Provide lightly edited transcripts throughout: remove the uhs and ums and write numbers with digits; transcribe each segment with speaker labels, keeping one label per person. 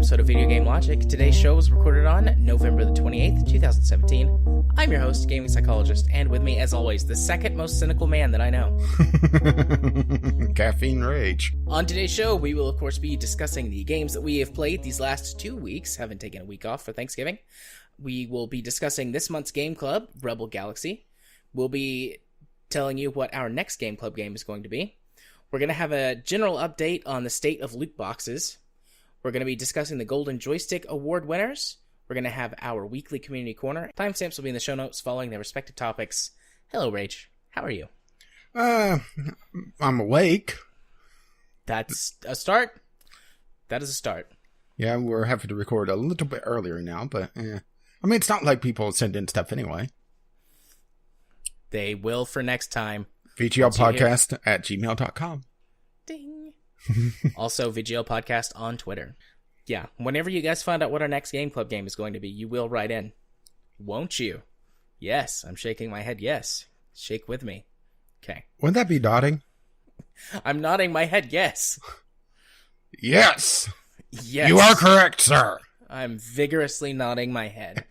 Speaker 1: episode of Video Game Logic. Today's show was recorded on November the 28th, 2017. I'm your host, Gaming Psychologist, and with me, as always, the second most cynical man that I know.
Speaker 2: Caffeine Rage.
Speaker 1: On today's show, we will, of course, be discussing the games that we have played these last 2 weeks. Haven't taken a week off for Thanksgiving. We will be discussing this month's Game Club, Rebal Galaxy. We'll be telling you what our next Game Club game is going to be. We're going to have a general update on the state of loot boxes. We're going to be discussing the Golden Joystick Award winners. We're going to have our weekly community corner. Timestamps will be in the show notes following their respective topics. Hello, Rage. How are you?
Speaker 2: I'm awake.
Speaker 1: That's a start. That is a start.
Speaker 2: Yeah, we're having to record a little bit earlier now, but I mean, it's not like people send in stuff anyway.
Speaker 1: They will for next time.
Speaker 2: VGL podcast at gmail.com.
Speaker 1: Ding. Also, VGL podcast on Twitter. Yeah, whenever you guys find out what our next Game Club game is going to be, you will write in. Won't you? Yes, I'm shaking my head yes. Shake with me. Okay.
Speaker 2: Wouldn't that be nodding?
Speaker 1: I'm nodding my head yes.
Speaker 2: Yes!
Speaker 1: Yes.
Speaker 2: You are correct, sir.
Speaker 1: I'm vigorously nodding my head.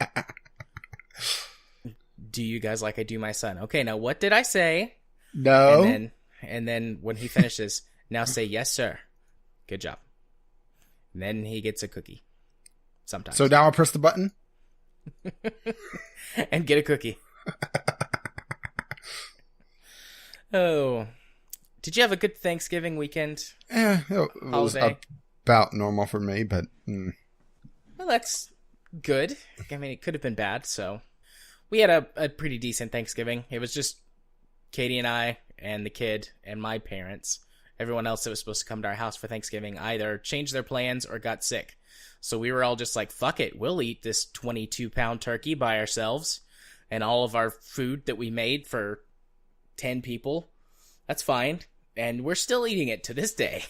Speaker 1: Do you guys like I do my son? Okay, now what did I say?
Speaker 2: No.
Speaker 1: And then when he finishes, now say yes, sir. Good job. And then he gets a cookie. Sometimes.
Speaker 2: So now I'll press the button?
Speaker 1: And get a cookie. Oh. Did you have a good Thanksgiving weekend?
Speaker 2: It was about normal for me, but...
Speaker 1: Well, that's good. I mean, it could have been bad, so... We had a pretty decent Thanksgiving. It was just Katie and I and the kid and my parents. Everyone else that was supposed to come to our house for Thanksgiving either changed their plans or got sick. So we were all just like, fuck it, we'll eat this 22-pound turkey by ourselves. And all of our food that we made for 10 people, that's fine. And we're still eating it to this day.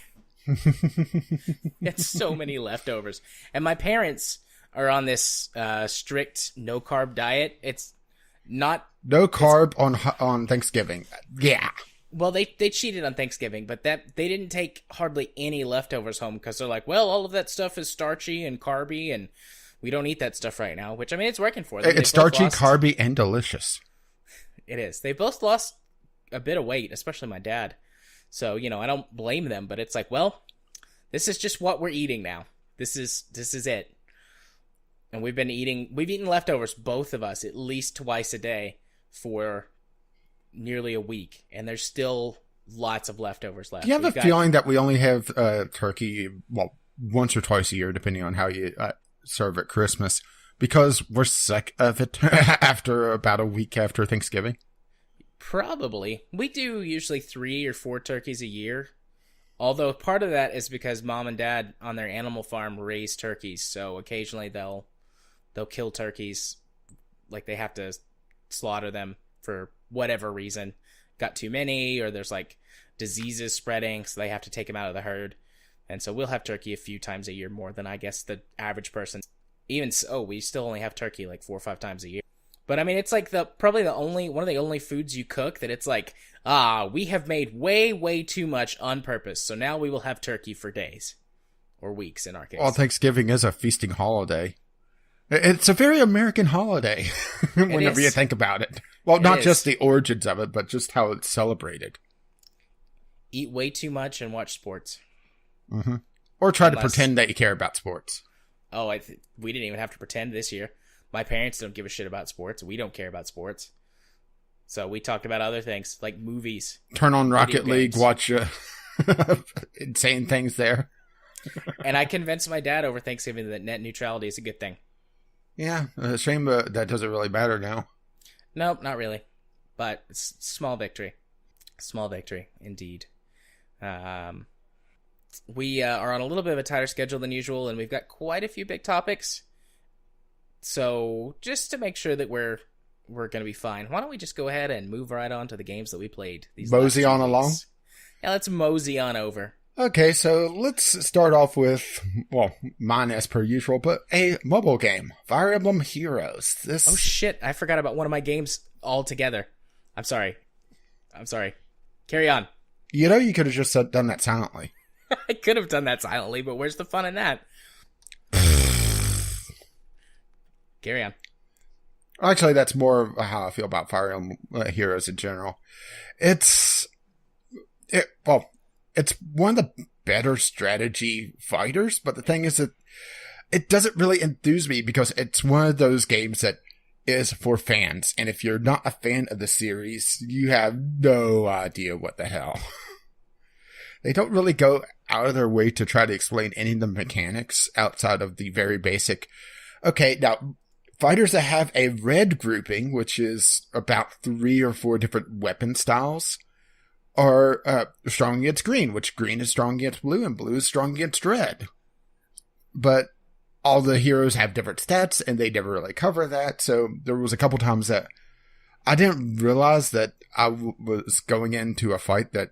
Speaker 1: It's so many leftovers. And my parents are on this strict no-carb diet. It's not...
Speaker 2: No carb on Thanksgiving. Yeah.
Speaker 1: Well, they cheated on Thanksgiving, but they didn't take hardly any leftovers home because they're like, well, all of that stuff is starchy and carby, and we don't eat that stuff right now, which, I mean, it's working for them.
Speaker 2: It's starchy, carby, and delicious.
Speaker 1: It is. They both lost a bit of weight, especially my dad. So, you know, I don't blame them, but it's like, well, this is just what we're eating now. This is it. And we've eaten leftovers, both of us, at least twice a day for nearly a week, and there's still lots of leftovers left.
Speaker 2: Do you have a feeling that we only have turkey, well, once or twice a year, depending on how you serve at Christmas, because we're sick of it after about a week after Thanksgiving?
Speaker 1: Probably. We do usually 3 or 4 turkeys a year, although part of that is because mom and dad on their animal farm raise turkeys, so occasionally they'll kill turkeys, like they have to slaughter them for whatever reason. Got too many, or there's like diseases spreading, so they have to take them out of the herd. And so we'll have turkey a few times a year, more than I guess the average person. Even so, we still only have turkey like 4 or 5 times a year. But I mean, it's like probably one of the only foods you cook that it's like, we have made way too much on purpose, so now we will have turkey for days or weeks in our case.
Speaker 2: Well, Thanksgiving is a feasting holiday. It's a very American holiday whenever you think about it. Well, not just the origins of it, but just how it's celebrated.
Speaker 1: Eat way too much and watch sports.
Speaker 2: Mm-hmm. Or try to pretend that you care about sports.
Speaker 1: Oh, we didn't even have to pretend this year. My parents don't give a shit about sports. We don't care about sports. So we talked about other things, like movies.
Speaker 2: Turn on Rocket League, watch insane things there.
Speaker 1: And I convinced my dad over Thanksgiving that net neutrality is a good thing.
Speaker 2: Yeah, a shame that doesn't really matter now.
Speaker 1: Nope, not really. But it's small victory. Small victory, indeed. We are on a little bit of a tighter schedule than usual, and we've got quite a few big topics. So just to make sure that we're going to be fine, why don't we just go ahead and move right on to the games that we played these
Speaker 2: mosey on along?
Speaker 1: Yeah, let's mosey on over.
Speaker 2: Okay, so let's start off with, well, mine as per usual, but a mobile game, Fire Emblem Heroes.
Speaker 1: Oh shit, I forgot about one of my games altogether. I'm sorry. Carry on.
Speaker 2: You could have just done that silently.
Speaker 1: I could have done that silently, but where's the fun in that? carry on.
Speaker 2: Actually, that's more of how I feel about Fire Emblem Heroes in general. It's one of the better strategy fighters, but the thing is that it doesn't really enthuse me because it's one of those games that is for fans. And if you're not a fan of the series, you have no idea what the hell. They don't really go out of their way to try to explain any of the mechanics outside of the very basic. Okay, now, fighters that have a red grouping, which is about 3 or 4 different weapon styles, are strong against green, which green is strong against blue, and blue is strong against red. But all the heroes have different stats, and they never really cover that, so there was a couple times that I didn't realize that I was going into a fight that,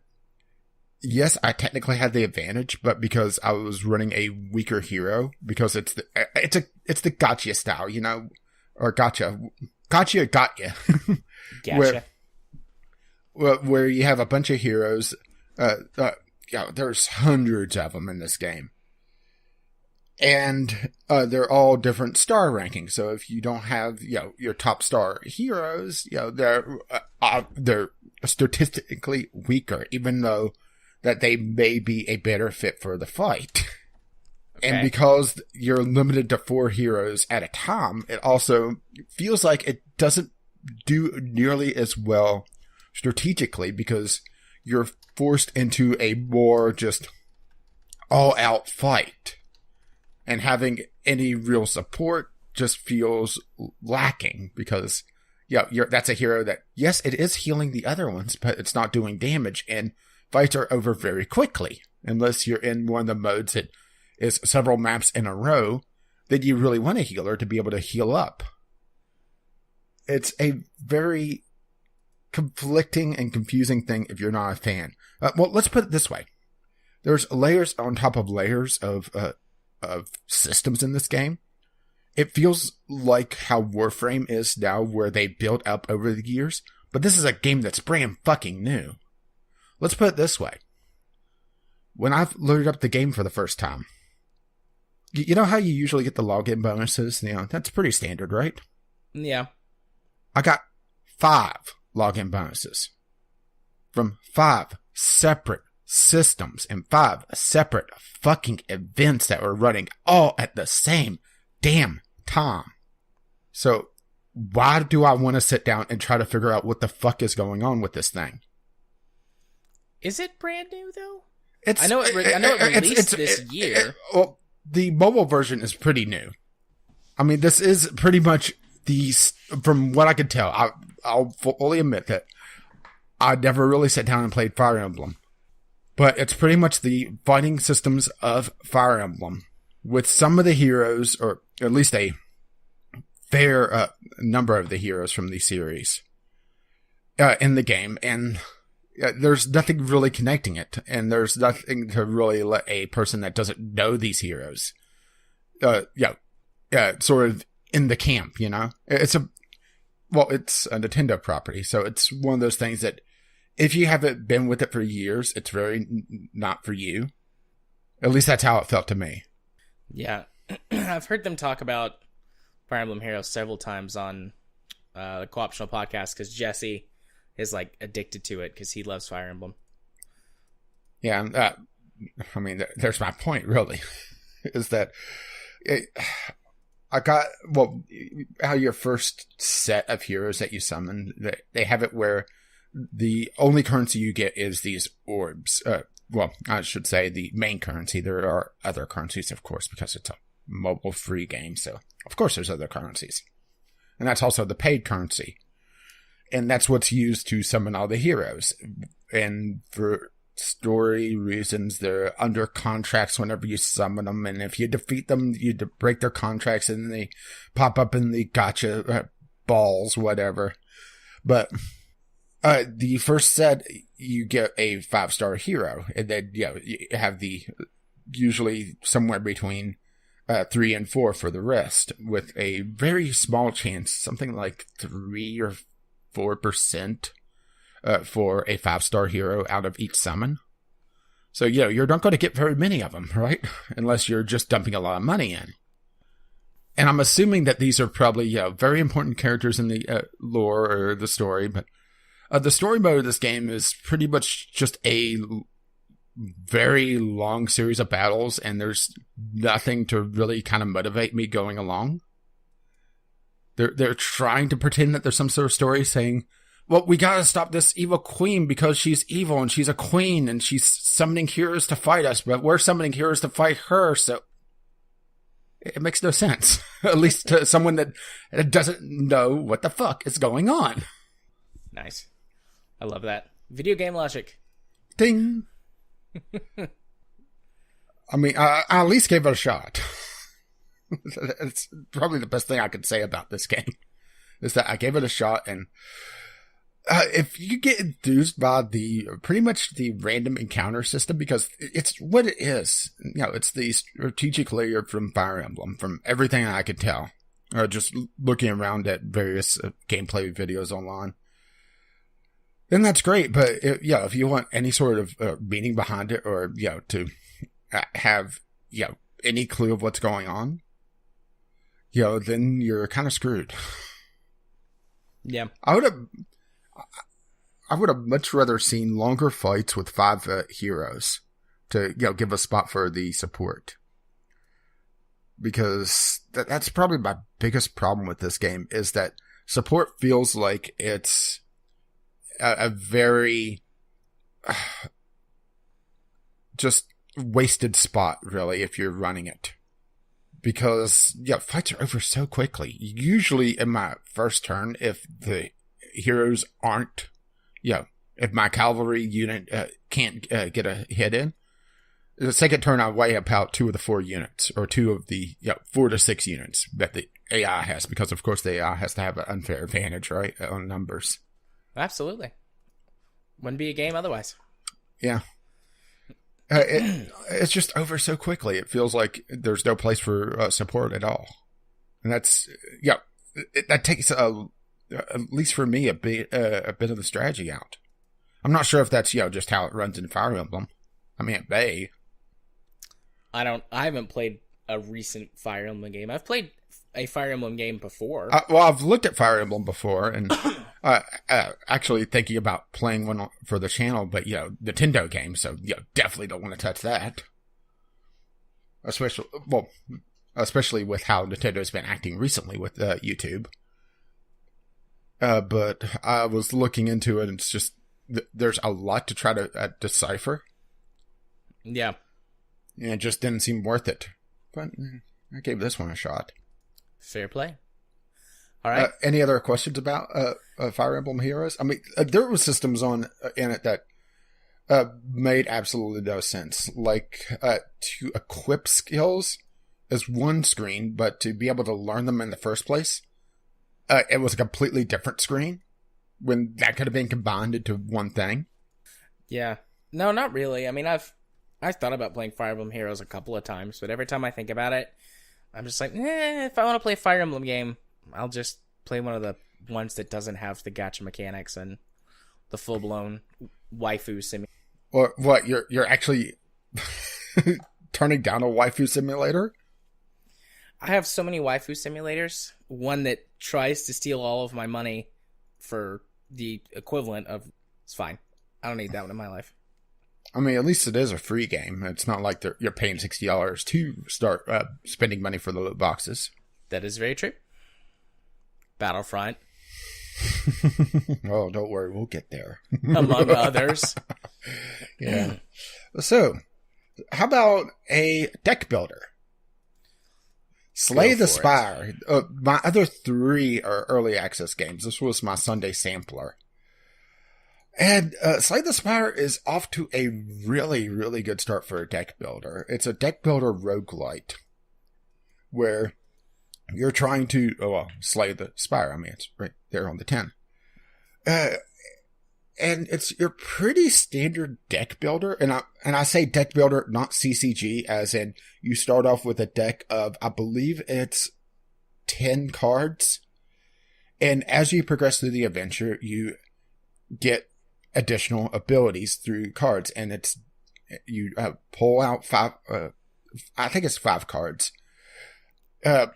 Speaker 2: yes, I technically had the advantage, but because I was running a weaker hero, because it's the gotcha style, you know, or gotcha got you.
Speaker 1: Gotcha.
Speaker 2: Where you have a bunch of heroes. There's hundreds of them in this game. And they're all different star rankings. So if you don't have, your top star heroes, they're statistically weaker, even though that they may be a better fit for the fight. Okay. And because you're limited to 4 heroes at a time, it also feels like it doesn't do nearly as well strategically because you're forced into a more just all-out fight. And having any real support just feels lacking because, that's a hero that, yes, it is healing the other ones, but it's not doing damage, and fights are over very quickly. Unless you're in one of the modes that is several maps in a row, then you really want a healer to be able to heal up. It's a very conflicting and confusing thing if you're not a fan. Let's put it this way. There's layers on top of layers of systems in this game. It feels like how Warframe is now, where they built up over the years, but this is a game that's brand fucking new. Let's put it this way. When I've loaded up the game for the first time, you know how you usually get the login bonuses? That's pretty standard, right?
Speaker 1: Yeah.
Speaker 2: I got 5 login bonuses from 5 separate systems and 5 separate fucking events that were running all at the same damn time. So why do I want to sit down and try to figure out what the fuck is going on with this thing?
Speaker 1: Is it brand new though?
Speaker 2: I
Speaker 1: know it released this year.
Speaker 2: Well, the mobile version is pretty new. I mean, this is pretty much from what I could tell. I'll fully admit that I never really sat down and played Fire Emblem. But it's pretty much the fighting systems of Fire Emblem, with some of the heroes, or at least a fair number of the heroes from the series, in the game. And there's nothing really connecting it. And there's nothing to really let a person that doesn't know these heroes, sort of in the camp, It's a Nintendo property. So it's one of those things that, if you haven't been with it for years, it's very not for you. At least that's how it felt to me.
Speaker 1: Yeah. I've heard them talk about Fire Emblem Heroes several times on the Co-optional podcast because Jesse is addicted to it because he loves Fire Emblem.
Speaker 2: Yeah. There's my point, really, is that how your first set of heroes that you summon, they have it where the only currency you get is these orbs. I should say the main currency. There are other currencies, of course, because it's a mobile-free game. So, of course, there's other currencies. And that's also the paid currency. And that's what's used to summon all the heroes. And for story reasons, they're under contracts whenever you summon them. And if you defeat them, you break their contracts and they pop up in the gotcha balls, whatever. But the first set, you get a 5-star hero, and then you have usually somewhere between 3 and 4 for the rest, with a very small chance, something like 3 or 4% for a 5-star hero out of each summon. So you're not going to get very many of them, right? Unless you're just dumping a lot of money in. and I'm assuming that these are probably very important characters in the lore or the story, but the story mode of this game is pretty much just a very long series of battles, and there's nothing to really kind of motivate me going along. They're trying to pretend that there's some sort of story saying, well, we gotta stop this evil queen because she's evil and she's a queen and she's summoning heroes to fight us, but we're summoning heroes to fight her, so it makes no sense. At least to someone that doesn't know what the fuck is going on.
Speaker 1: Nice. I love that. Video game logic.
Speaker 2: Ding. I mean, I at least gave it a shot. It's probably the best thing I could say about this game, is that I gave it a shot, and if you get enthused by pretty much the random encounter system, because it's what it is, it's the strategic layer from Fire Emblem, from everything I could tell, just looking around at various gameplay videos online. Then that's great, but if you want any sort of meaning behind it, or to have any clue of what's going on, then you're kind of screwed.
Speaker 1: Yeah,
Speaker 2: I would have much rather seen longer fights with 5 heroes to give a spot for the support, because that's probably my biggest problem with this game, is that support feels like it's a very just wasted spot, really, if you're running it. Because, fights are over so quickly. Usually in my first turn, if the heroes aren't, if my cavalry unit can't get a hit in, the second turn I wipe out 2 of the 4 units, or 2 of the 4 to 6 units that the AI has, because of course the AI has to have an unfair advantage, right, on numbers.
Speaker 1: Absolutely. Wouldn't be a game otherwise.
Speaker 2: Yeah. It's just over so quickly. It feels like there's no place for support at all. And that's, that takes, at least for me, a bit of the strategy out. I'm not sure if that's, just how it runs in Fire Emblem. I mean, at Bay.
Speaker 1: I haven't played a recent Fire Emblem game. I've played a Fire Emblem game before.
Speaker 2: Well, I've looked at Fire Emblem before, and actually thinking about playing one for the channel, but Nintendo game, so definitely don't want to touch that. Especially with how Nintendo's been acting recently with YouTube. But I was looking into it, and it's just there's a lot to try to decipher.
Speaker 1: Yeah,
Speaker 2: and it just didn't seem worth it. But I gave this one a shot.
Speaker 1: Fair play. All right.
Speaker 2: Any other questions about Fire Emblem Heroes? I mean, there were systems in it that made absolutely no sense. Like, to equip skills is one screen, but to be able to learn them in the first place, it was a completely different screen, when that could have been combined into one thing.
Speaker 1: Yeah. No, not really. I mean, I've thought about playing Fire Emblem Heroes a couple of times, but every time I think about it, I'm just like, if I want to play a Fire Emblem game, I'll just play one of the ones that doesn't have the gacha mechanics and the full-blown waifu simulator.
Speaker 2: Or what, you're actually turning down a waifu simulator?
Speaker 1: I have so many waifu simulators. One that tries to steal all of my money for the equivalent of... It's fine. I don't need that one in my life.
Speaker 2: I mean, at least it is a free game. It's not like you're paying $60 to start spending money for the loot boxes.
Speaker 1: That is very true. Battlefront.
Speaker 2: Oh, don't worry. We'll get there.
Speaker 1: Among others.
Speaker 2: Yeah. So, how about a deck builder? Slay the Spire. My other 3 are early access games. This was my Sunday sampler. And Slay the Spire is off to a really, really good start for a deck builder. It's a deck builder roguelite, where you're trying to slay the Spire. I mean, it's right there on the 10. And it's your pretty standard deck builder. And I say deck builder, not CCG, as in you start off with a deck of, I believe it's 10 cards. And as you progress through the adventure, you get additional abilities through cards, and you pull out 5 I think it's 5 cards,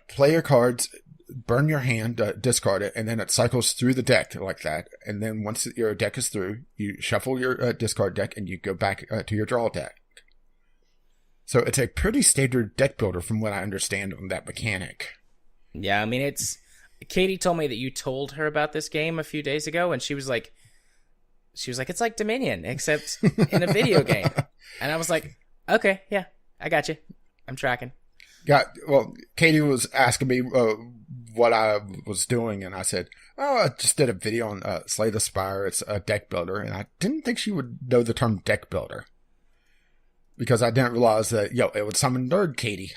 Speaker 2: play your cards, burn your hand, discard it, and then it cycles through the deck like that. And then once your deck is through, you shuffle your discard deck and you go back to your draw deck. So it's a pretty standard deck builder from what I understand on that mechanic.
Speaker 1: Yeah, I mean, it's... Katie told me that you told her about this game a few days ago, and she was like, it's like Dominion, except in a video game. And I was like, okay, yeah, I got you. I'm tracking.
Speaker 2: Yeah, well, Katie was asking me what I was doing, and I said, I just did a video on Slay the Spire. It's a deck builder, and I didn't think she would know the term deck builder. Because I didn't realize that, it would summon Nerd Katie,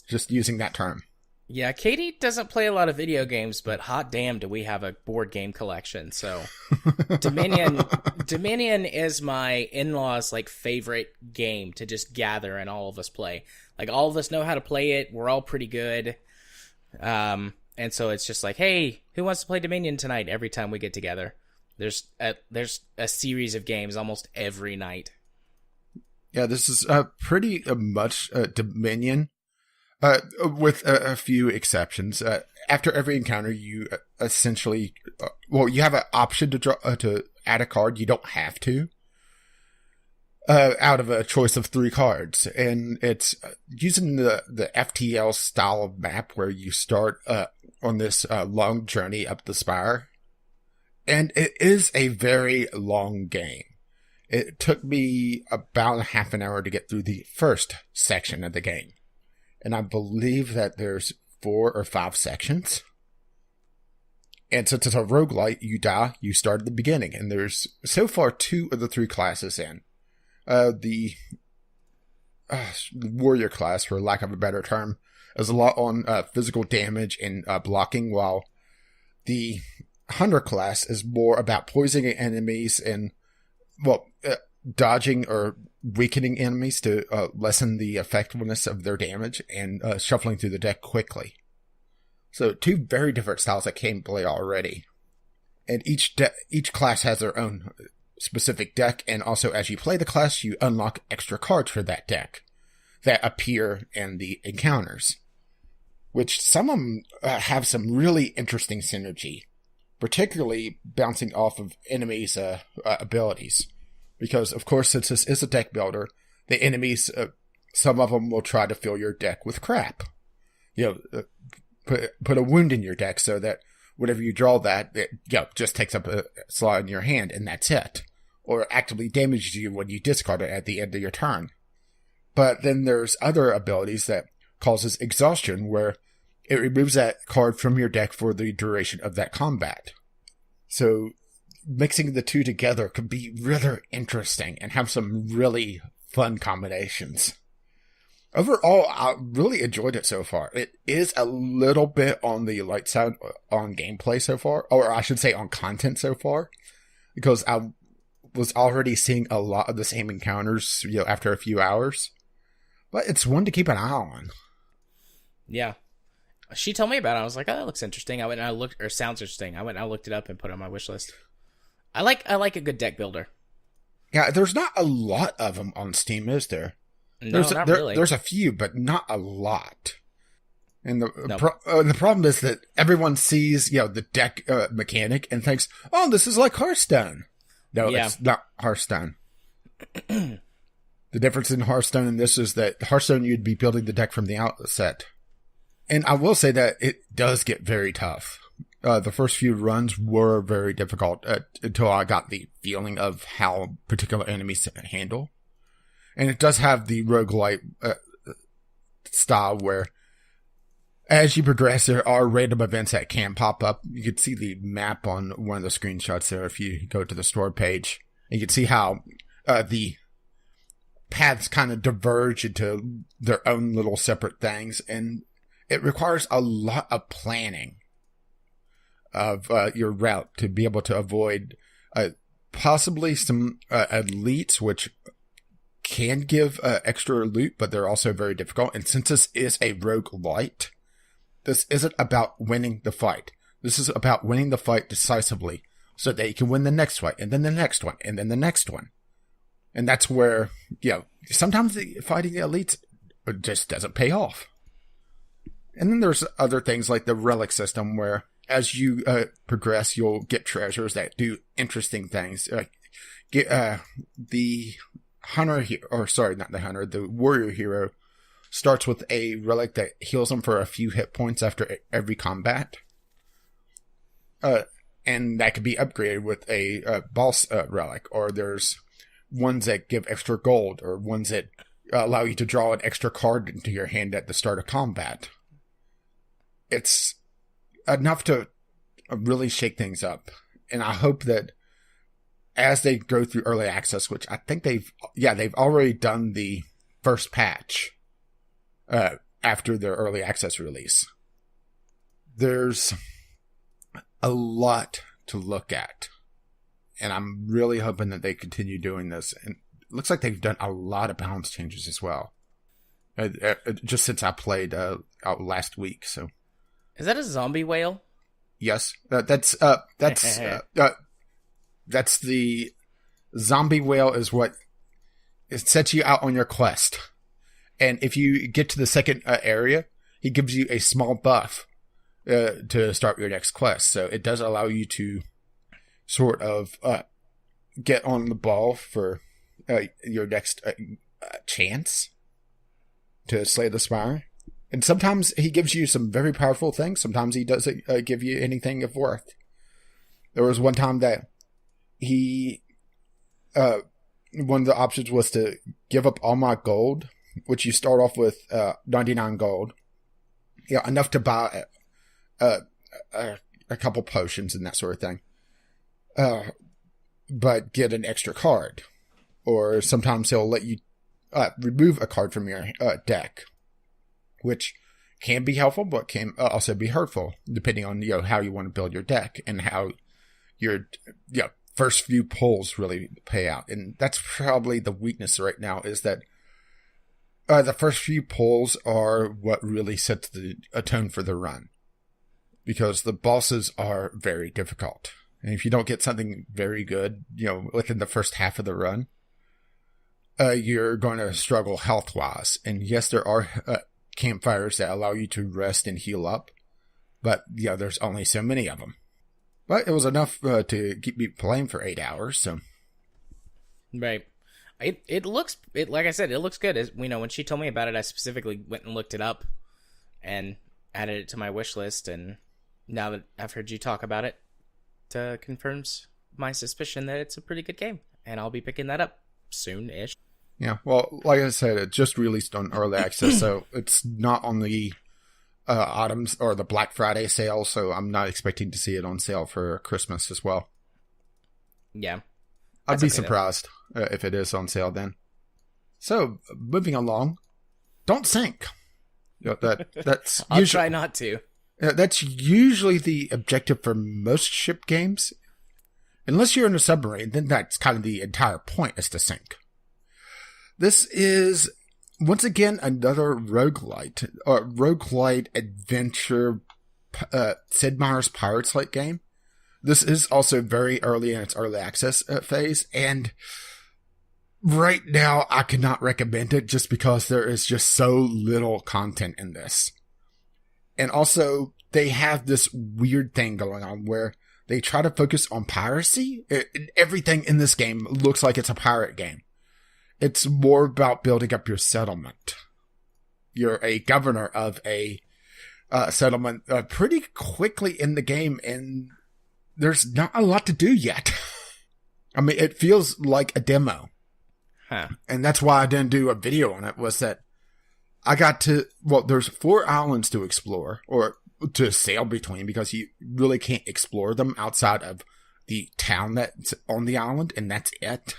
Speaker 2: just using that term.
Speaker 1: Yeah, Katie doesn't play a lot of video games, but hot damn do we have a board game collection, so... Dominion is my in-laws, favorite game to just gather and all of us play. All of us know how to play it, we're all pretty good. And so it's just hey, who wants to play Dominion tonight every time we get together? There's a series of games almost every night.
Speaker 2: Yeah, this is pretty much Dominion, with a few exceptions. After every encounter, you essentially, you have an option to draw to add a card. You don't have to. Out of a choice of 3 cards, and it's using the FTL style of map where you start on this long journey up the Spire, and it is a very long game. It took me about half an hour to get through the first section of the game. And I believe that there's 4 or 5 sections. And since it's a roguelite, you die, you start at the beginning. And there's so far 2 of the 3 classes in. The warrior class, for lack of a better term, is a lot on physical damage and blocking, while the hunter class is more about poisoning enemies and dodging or weakening enemies to lessen the effectiveness of their damage and shuffling through the deck quickly. So 2 very different styles that came play already. And each class has their own specific deck, and also as you play the class, you unlock extra cards for that deck that appear in the encounters. Which some of them have some really interesting synergy, particularly bouncing off of enemies' abilities. Because, of course, since this is a deck builder, the enemies, some of them will try to fill your deck with crap. Put a wound in your deck so that whenever you draw that, it just takes up a slot in your hand, and that's it. Or actively damages you when you discard it at the end of your turn. But then there's other abilities that causes exhaustion, where it removes that card from your deck for the duration of that combat. So mixing the 2 together could be really interesting and have some really fun combinations. Overall, I really enjoyed it so far. It is a little bit on the light side on gameplay so far, or I should say on content so far, because I was already seeing a lot of the same encounters, after a few hours. But it's one to keep an eye on.
Speaker 1: Yeah. She told me about it. I was like, oh, that looks interesting. I went and I looked, or sounds interesting. I went and I looked it up and put it on my wish list. I like a good deck builder. Yeah,
Speaker 2: there's not a lot of them on Steam, is there?
Speaker 1: No, not really.
Speaker 2: There's a few, but not a lot. And the problem is that everyone sees, the deck mechanic and thinks, oh, this is like Hearthstone. No, it's not Hearthstone. The difference in Hearthstone and this is that Hearthstone, you'd be building the deck from the outset. And I will say that it does get very tough. The first few runs were very difficult until I got the feeling of how particular enemies handle. And it does have the roguelite style where as you progress, there are random events that can pop up. You can see the map on one of the screenshots there if you go to the store page. And you can see how the paths kind of diverge into their own little separate things. And it requires a lot of planning of your route to be able to avoid possibly some elites, which can give extra loot, but they're also very difficult. And since this is a roguelite, this isn't about winning the fight. This is about winning the fight decisively so that you can win the next fight, and then the next one, and then the next one. And that's where, sometimes fighting the elites just doesn't pay off. And then there's other things like the relic system where as you progress, you'll get treasures that do interesting things. The hunter, the warrior hero starts with a relic that heals them for a few hit points after every combat. And that could be upgraded with a boss relic, or there's ones that give extra gold, or ones that allow you to draw an extra card into your hand at the start of combat. It's enough to really shake things up. And I hope that as they go through early access, which I think they've already done the first patch after their early access release. There's a lot to look at. And I'm really hoping that they continue doing this. And it looks like they've done a lot of balance changes as well. Just since I played out last week, so.
Speaker 1: Is that a zombie whale?
Speaker 2: Yes, that's the zombie whale is what it sets you out on your quest. And if you get to the second area, he gives you a small buff to start your next quest. So it does allow you to sort of get on the ball for your next chance to slay the Spire. And sometimes he gives you some very powerful things. Sometimes he doesn't give you anything of worth. There was one time that he, one of the options was to give up all my gold, which you start off with 99 gold. Yeah, enough to buy a couple potions and that sort of thing. But get an extra card. Or sometimes he'll let you remove a card from your deck, which can be helpful, but can also be hurtful, depending on how you want to build your deck and how your first few pulls really pay out. And that's probably the weakness right now, is that the first few pulls are what really sets the tone for the run, because the bosses are very difficult. And if you don't get something very good, within the first half of the run, you're going to struggle health-wise. And yes, there are campfires that allow you to rest and heal up, but there's only so many of them. But it was enough to keep me playing for 8 hours. So,
Speaker 1: right, it looks like I said, it looks good. When she told me about it, I specifically went and looked it up and added it to my wish list. And now that I've heard you talk about it, confirms my suspicion that it's a pretty good game, and I'll be picking that up soon-ish.
Speaker 2: Yeah, well, like I said, it just released on early access, so it's not on the autumn's or the Black Friday sale, so I'm not expecting to see it on sale for Christmas as well.
Speaker 1: Yeah.
Speaker 2: I'd be surprised if it is on sale then. So, moving along, don't sink. That's
Speaker 1: I'll try not to.
Speaker 2: That's usually the objective for most ship games. Unless you're in a submarine, then that's kind of the entire point, is to sink. This is, once again, another roguelite adventure, Sid Meier's Pirates-like game. This is also very early in its early access phase, and right now I cannot recommend it just because there is just so little content in this. And also, they have this weird thing going on where they try to focus on piracy. Everything in this game looks like it's a pirate game. It's more about building up your settlement. You're a governor of a settlement pretty quickly in the game, and there's not a lot to do yet. I mean, it feels like a demo.
Speaker 1: Huh.
Speaker 2: And that's why I didn't do a video on it, was that I got to, there's 4 islands to explore, or to sail between, because you really can't explore them outside of the town that's on the island, and that's it.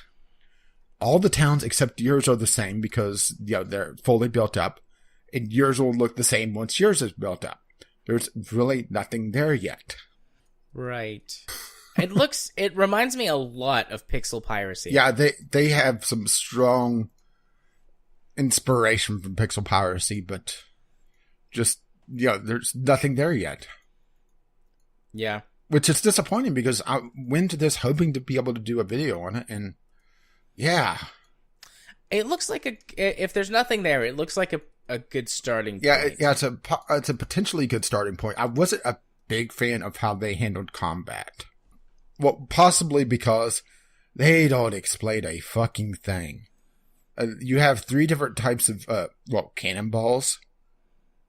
Speaker 2: All the towns except yours are the same because, they're fully built up, and yours will look the same once yours is built up. There's really nothing there yet.
Speaker 1: Right. It reminds me a lot of Pixel Piracy.
Speaker 2: Yeah, they have some strong inspiration from Pixel Piracy, but just, there's nothing there yet.
Speaker 1: Yeah.
Speaker 2: Which is disappointing because I went to this hoping to be able to do a video on it, and yeah.
Speaker 1: It looks like if there's nothing there, it looks like a a good starting
Speaker 2: Yeah,
Speaker 1: point.
Speaker 2: yeah, it's a potentially good starting point. I wasn't a big fan of how they handled combat. Well, possibly because they don't explain a fucking thing. You have 3 different types of, cannonballs.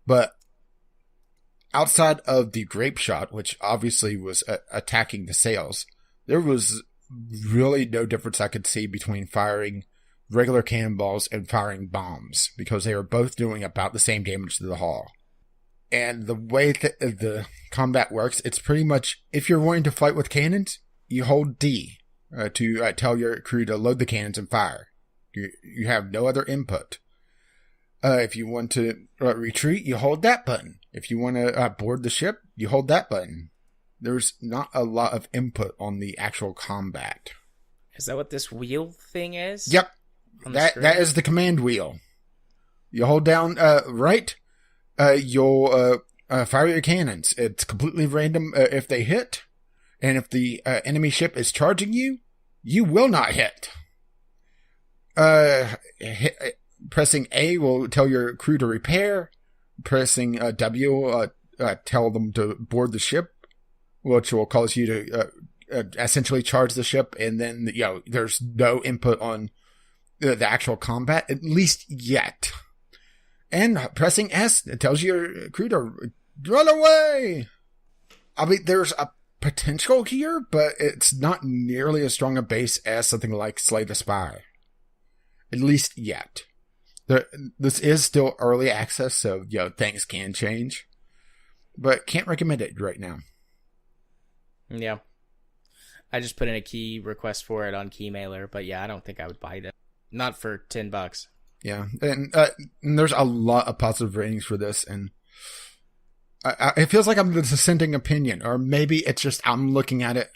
Speaker 2: But outside of the grape shot, which obviously was attacking the sails, there was really no difference I could see between firing regular cannonballs and firing bombs, because they were both doing about the same damage to the hull. And the way the combat works, it's pretty much, if you're wanting to fight with cannons, you hold D to tell your crew to load the cannons and fire. You have no other input. If you want to retreat, you hold that button. If you want to board the ship, you hold that button. There's not a lot of input on the actual combat.
Speaker 1: Is that what this wheel thing is?
Speaker 2: Yep. That is the command wheel. You hold down right, you'll fire your cannons. It's completely random if they hit, and if the enemy ship is charging you, you will not hit. Pressing A will tell your crew to repair. Pressing W will tell them to board the ship, which will cause you to essentially charge the ship, and then there's no input on the actual combat, at least yet. And pressing S, it tells your crew to run away. I mean, there's a potential here, but it's not nearly as strong a base as something like Slay the Spire. At least yet. This is still early access, so things can change. But can't recommend it right now.
Speaker 1: Yeah. I just put in a key request for it on Keymailer, but yeah, I don't think I would buy it. Not for $10.
Speaker 2: Yeah, and there's a lot of positive ratings for this, and it feels like I'm the dissenting opinion, or maybe it's just I'm looking at it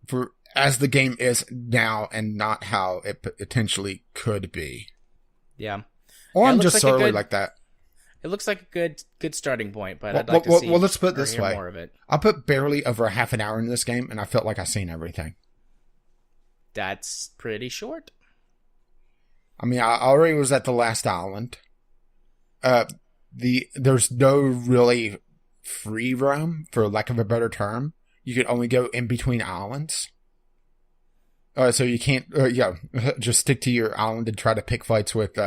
Speaker 2: for as the game is now and not how it potentially could be.
Speaker 1: Yeah.
Speaker 2: Or I'm just sorely like that.
Speaker 1: It looks like a good starting point, but I'd like to see.
Speaker 2: Well, let's put it this way.
Speaker 1: More of it.
Speaker 2: I put barely over a half an hour in this game, and I felt like I've seen everything.
Speaker 1: That's pretty short.
Speaker 2: I mean, I already was at the last island. There's no really free roam, for lack of a better term. You can only go in between islands. So you can't, just stick to your island and try to pick fights with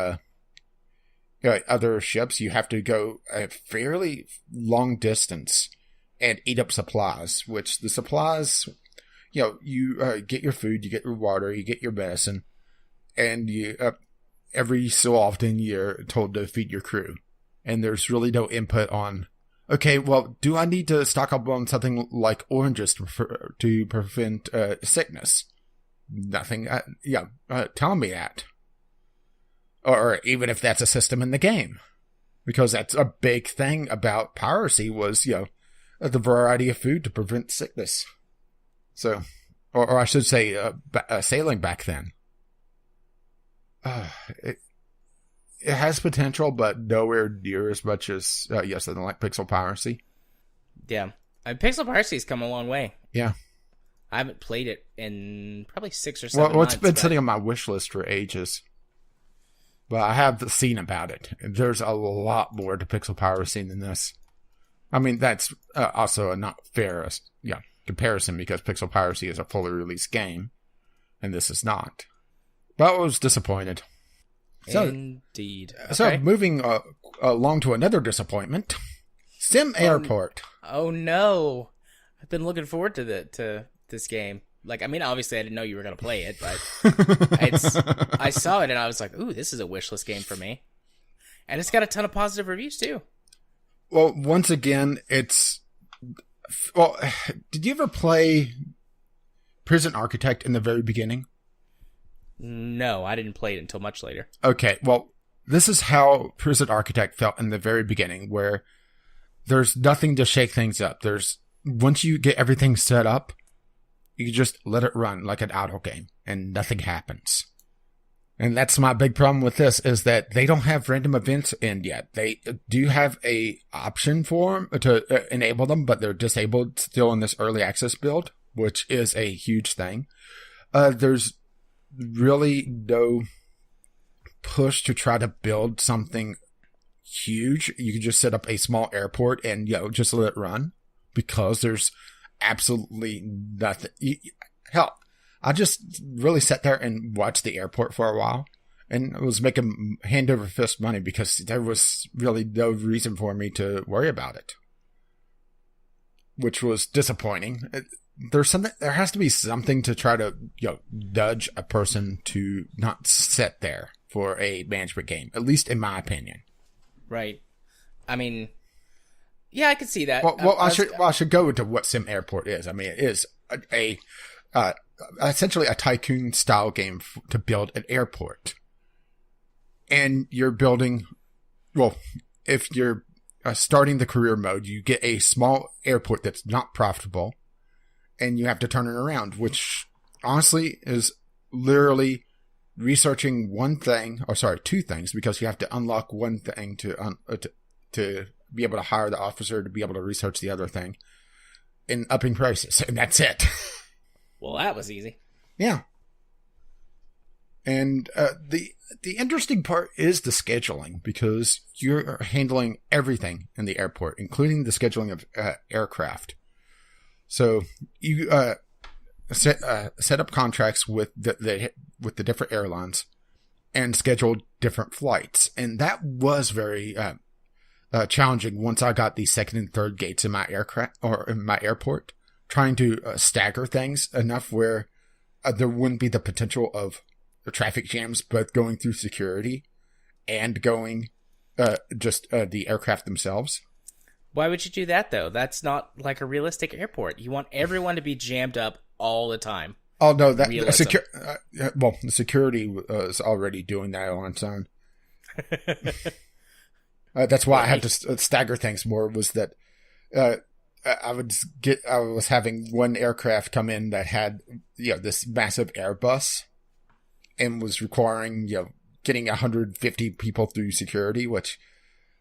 Speaker 2: other ships. You have to go a fairly long distance and eat up supplies, which the supplies, you get your food, you get your water, you get your medicine, and you every so often you're told to feed your crew. And there's really no input on, okay, well, do I need to stock up on something like oranges to prevent sickness? Nothing. Tell me that. Or even if that's a system in the game. Because that's a big thing about piracy was, the variety of food to prevent sickness. So, or I should say, sailing back then. It has potential, but nowhere near as much as, something like Pixel Piracy.
Speaker 1: Yeah. Pixel Piracy's come a long way.
Speaker 2: Yeah.
Speaker 1: I haven't played it in probably 6 or 7 months.
Speaker 2: Well, it's been sitting on my wish list for ages. But I have seen about it. There's a lot more to Pixel Piracy than this. I mean, that's also a not fair comparison, because Pixel Piracy is a fully released game, and this is not. But I was disappointed.
Speaker 1: Indeed. Okay.
Speaker 2: So, moving along to another disappointment. SimAirport.
Speaker 1: Oh no. I've been looking forward to this game. Like, I mean, obviously I didn't know you were going to play it, but I saw it and I was like, ooh, this is a wishlist game for me. And it's got a ton of positive reviews too.
Speaker 2: Well, once again, did you ever play Prison Architect in the very beginning?
Speaker 1: No, I didn't play it until much later.
Speaker 2: Okay, well, this is how Prison Architect felt in the very beginning, where there's nothing to shake things up. Once you get everything set up, you just let it run like an auto game, and nothing happens. And that's my big problem with this, is that they don't have random events in yet. They do have a option for them to enable them, but they're disabled still in this early access build, which is a huge thing. There's really no push to try to build something huge, you could just set up a small airport and, just let it run, because there's absolutely nothing. Hell, I just really sat there and watched the airport for a while, and I was making hand over fist money because there was really no reason for me to worry about it, which was disappointing. There has to be something to try to, nudge a person to not sit there for a management game, at least in my opinion.
Speaker 1: Right. I mean, yeah, I could see that.
Speaker 2: Well, I should go into what SimAirport is. I mean, it is essentially a tycoon style game to build an airport. And you're building, well, if you're starting the career mode, you get a small airport that's not profitable, and you have to turn it around, which honestly is literally researching two things, because you have to unlock one thing to be able to hire the officer to be able to research the other thing, and upping prices, and that's it.
Speaker 1: Well, that was easy.
Speaker 2: Yeah. And the interesting part is the scheduling, because you're handling everything in the airport, including the scheduling of aircraft. So you set up contracts with the different airlines and schedule different flights, and that was very challenging once I got the second and third gates in my airport, trying to stagger things enough where there wouldn't be the potential of traffic jams, both going through security and going the aircraft themselves.
Speaker 1: Why would you do that, though? That's not like a realistic airport. You want everyone to be jammed up all the time.
Speaker 2: Oh, no, the security was already doing that on its own. That's why I had to stagger things more, was that I was having one aircraft come in that had, this massive Airbus, and was requiring, getting 150 people through security, which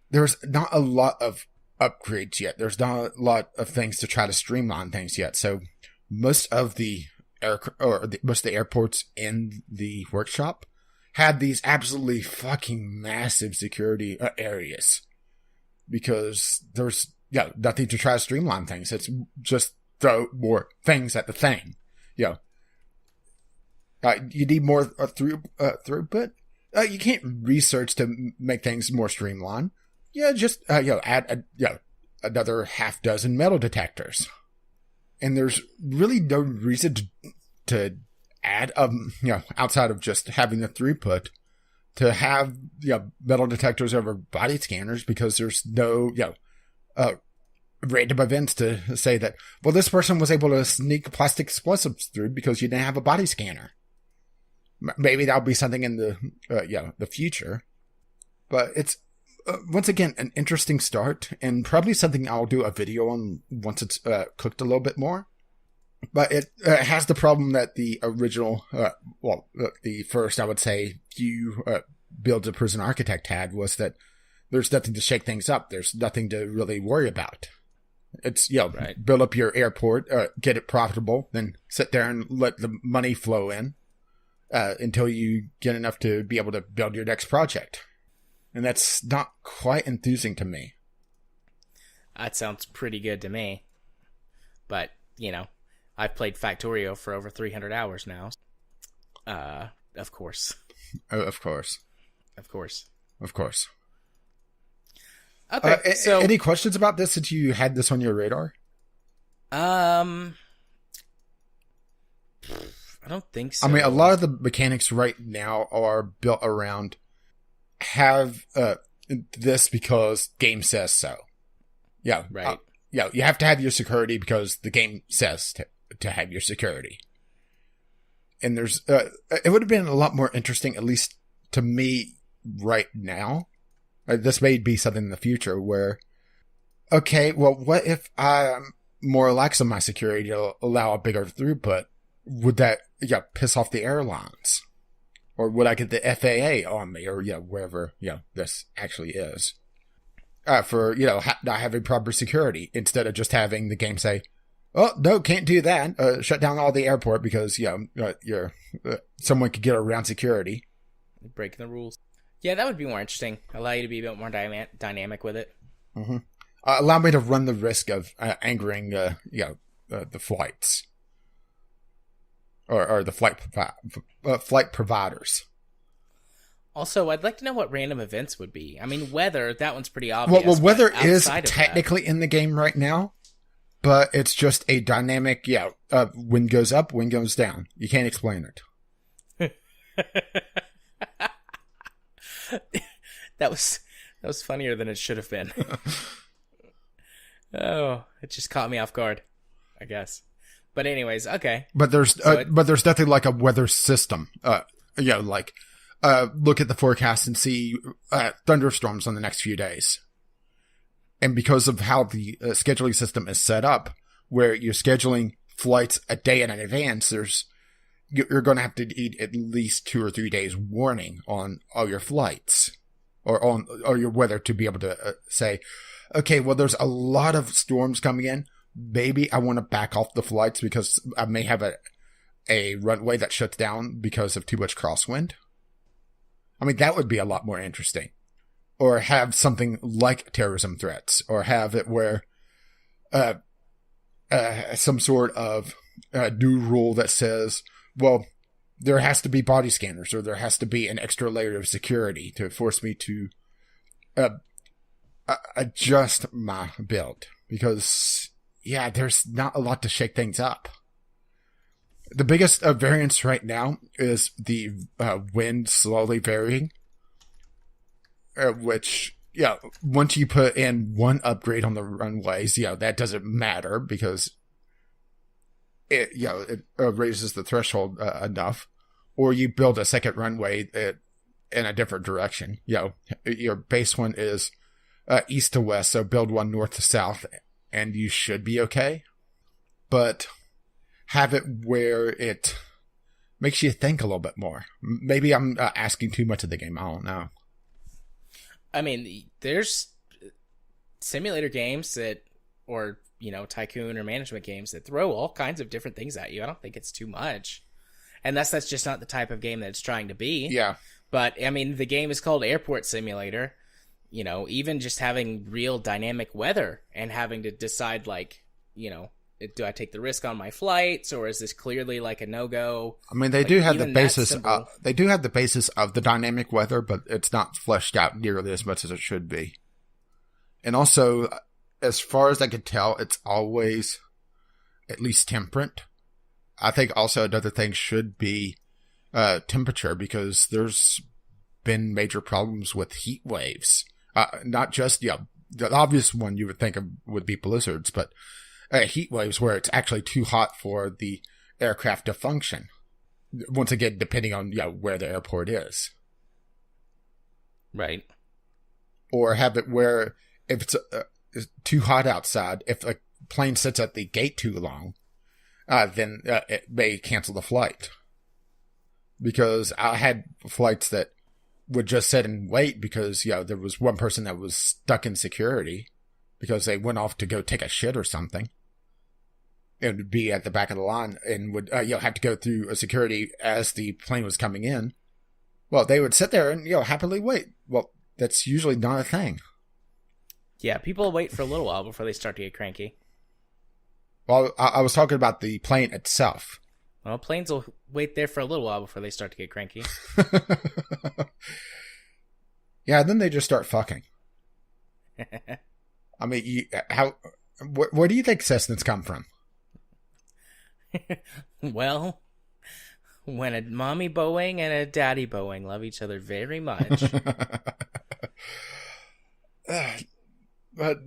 Speaker 2: there's not a lot of upgrades yet. There's not a lot of things to try to streamline things yet. So most of the airports in the workshop had these absolutely fucking massive security areas, because there's nothing to try to streamline things. It's just throw more things at the thing. You need more throughput. You can't research to make things more streamlined. Just add another half dozen metal detectors, and there's really no reason to add outside of just having the throughput to have metal detectors over body scanners, because there's no random events to say that, well, this person was able to sneak plastic explosives through because you didn't have a body scanner. Maybe that'll be something in the future, but it's once again an interesting start, and probably something I'll do a video on once it's cooked a little bit more. But it has the problem that the original, the first, I would say, few builds a Prison Architect had, was that there's nothing to shake things up. There's nothing to really worry about. It's, right. Build up your airport, get it profitable, then sit there and let the money flow in until you get enough to be able to build your next project. And that's not quite enthusing to me.
Speaker 1: That sounds pretty good to me. But, I've played Factorio for over 300 hours now. Of course.
Speaker 2: Of course.
Speaker 1: Of course.
Speaker 2: Of course.
Speaker 1: Okay, so...
Speaker 2: Any questions about this since you had this on your radar?
Speaker 1: I don't think so.
Speaker 2: I mean, a lot of the mechanics right now are built around have this because game says so. Yeah.
Speaker 1: Right.
Speaker 2: You have to have your security because the game says to have your security. And there's, it would have been a lot more interesting, at least to me right now. This may be something in the future where, okay, well, what if I'm more lax on my security to allow a bigger throughput? Would that, piss off the airlines? Or would I get the FAA on me, or, wherever, this actually is? For, not having proper security, instead of just having the game say, oh, no, can't do that. Shut down all the airport because, someone could get around security.
Speaker 1: Breaking the rules. Yeah, that would be more interesting. Allow you to be a bit more dynamic with it.
Speaker 2: Mm-hmm. Allow me to run the risk of angering, the flights or the flight providers.
Speaker 1: Also, I'd like to know what random events would be. I mean, weather, that one's pretty obvious.
Speaker 2: Well, weather is technically in the game right now, but it's just a dynamic, wind goes up, wind goes down. You can't explain it.
Speaker 1: That was funnier than it should have been. Oh, it just caught me off guard, I guess. But anyways, okay.
Speaker 2: But there's nothing like a weather system. Look at the forecast and see thunderstorms on the next few days. And because of how the scheduling system is set up, where you're scheduling flights a day in advance, you're going to have to need at least 2 or 3 days warning on all your flights or your weather to be able to say, okay, well, there's a lot of storms coming in. Maybe I want to back off the flights because I may have a runway that shuts down because of too much crosswind. I mean, that would be a lot more interesting. Or have something like terrorism threats, or have it where some sort of new rule that says, well, there has to be body scanners, or there has to be an extra layer of security to force me to adjust my build. Because, there's not a lot to shake things up. The biggest variance right now is the wind slowly varying. Which, once you put in one upgrade on the runways, that doesn't matter because it raises the threshold enough. Or you build a second runway in a different direction. Your base one is east to west, so build one north to south, and you should be okay. But have it where it makes you think a little bit more. Maybe I'm asking too much of the game. I don't know.
Speaker 1: I mean, there's simulator games or tycoon or management games that throw all kinds of different things at you. I don't think it's too much. And that's just not the type of game that it's trying to be. Yeah. But, I mean, the game is called Airport Simulator. Even just having real dynamic weather and having to decide, do I take the risk on my flights, or is this clearly like a no-go?
Speaker 2: I mean, they do have the basis. They do have the basis of the dynamic weather, but it's not fleshed out nearly as much as it should be. And also, as far as I can tell, it's always at least temperate. I think also another thing should be temperature, because there's been major problems with heat waves. Not just the obvious one you would think of would be blizzards, but heat waves where it's actually too hot for the aircraft to function. Once again, depending on where the airport is.
Speaker 1: Right.
Speaker 2: Or have it where if it's too hot outside, if a plane sits at the gate too long, then it may cancel the flight. Because I had flights that would just sit and wait because there was one person that was stuck in security because they went off to go take a shit or something. It would be at the back of the line and would have to go through a security as the plane was coming in. Well, they would sit there and happily wait. Well, that's usually not a thing.
Speaker 1: Yeah, people wait for a little while before they start to get cranky.
Speaker 2: Well, I was talking about the plane itself.
Speaker 1: Well, planes will wait there for a little while before they start to get cranky.
Speaker 2: Yeah, then they just start fucking. I mean, where do you think Cessnas come from?
Speaker 1: Well, when a mommy Boeing and a daddy Boeing love each other very much.
Speaker 2: But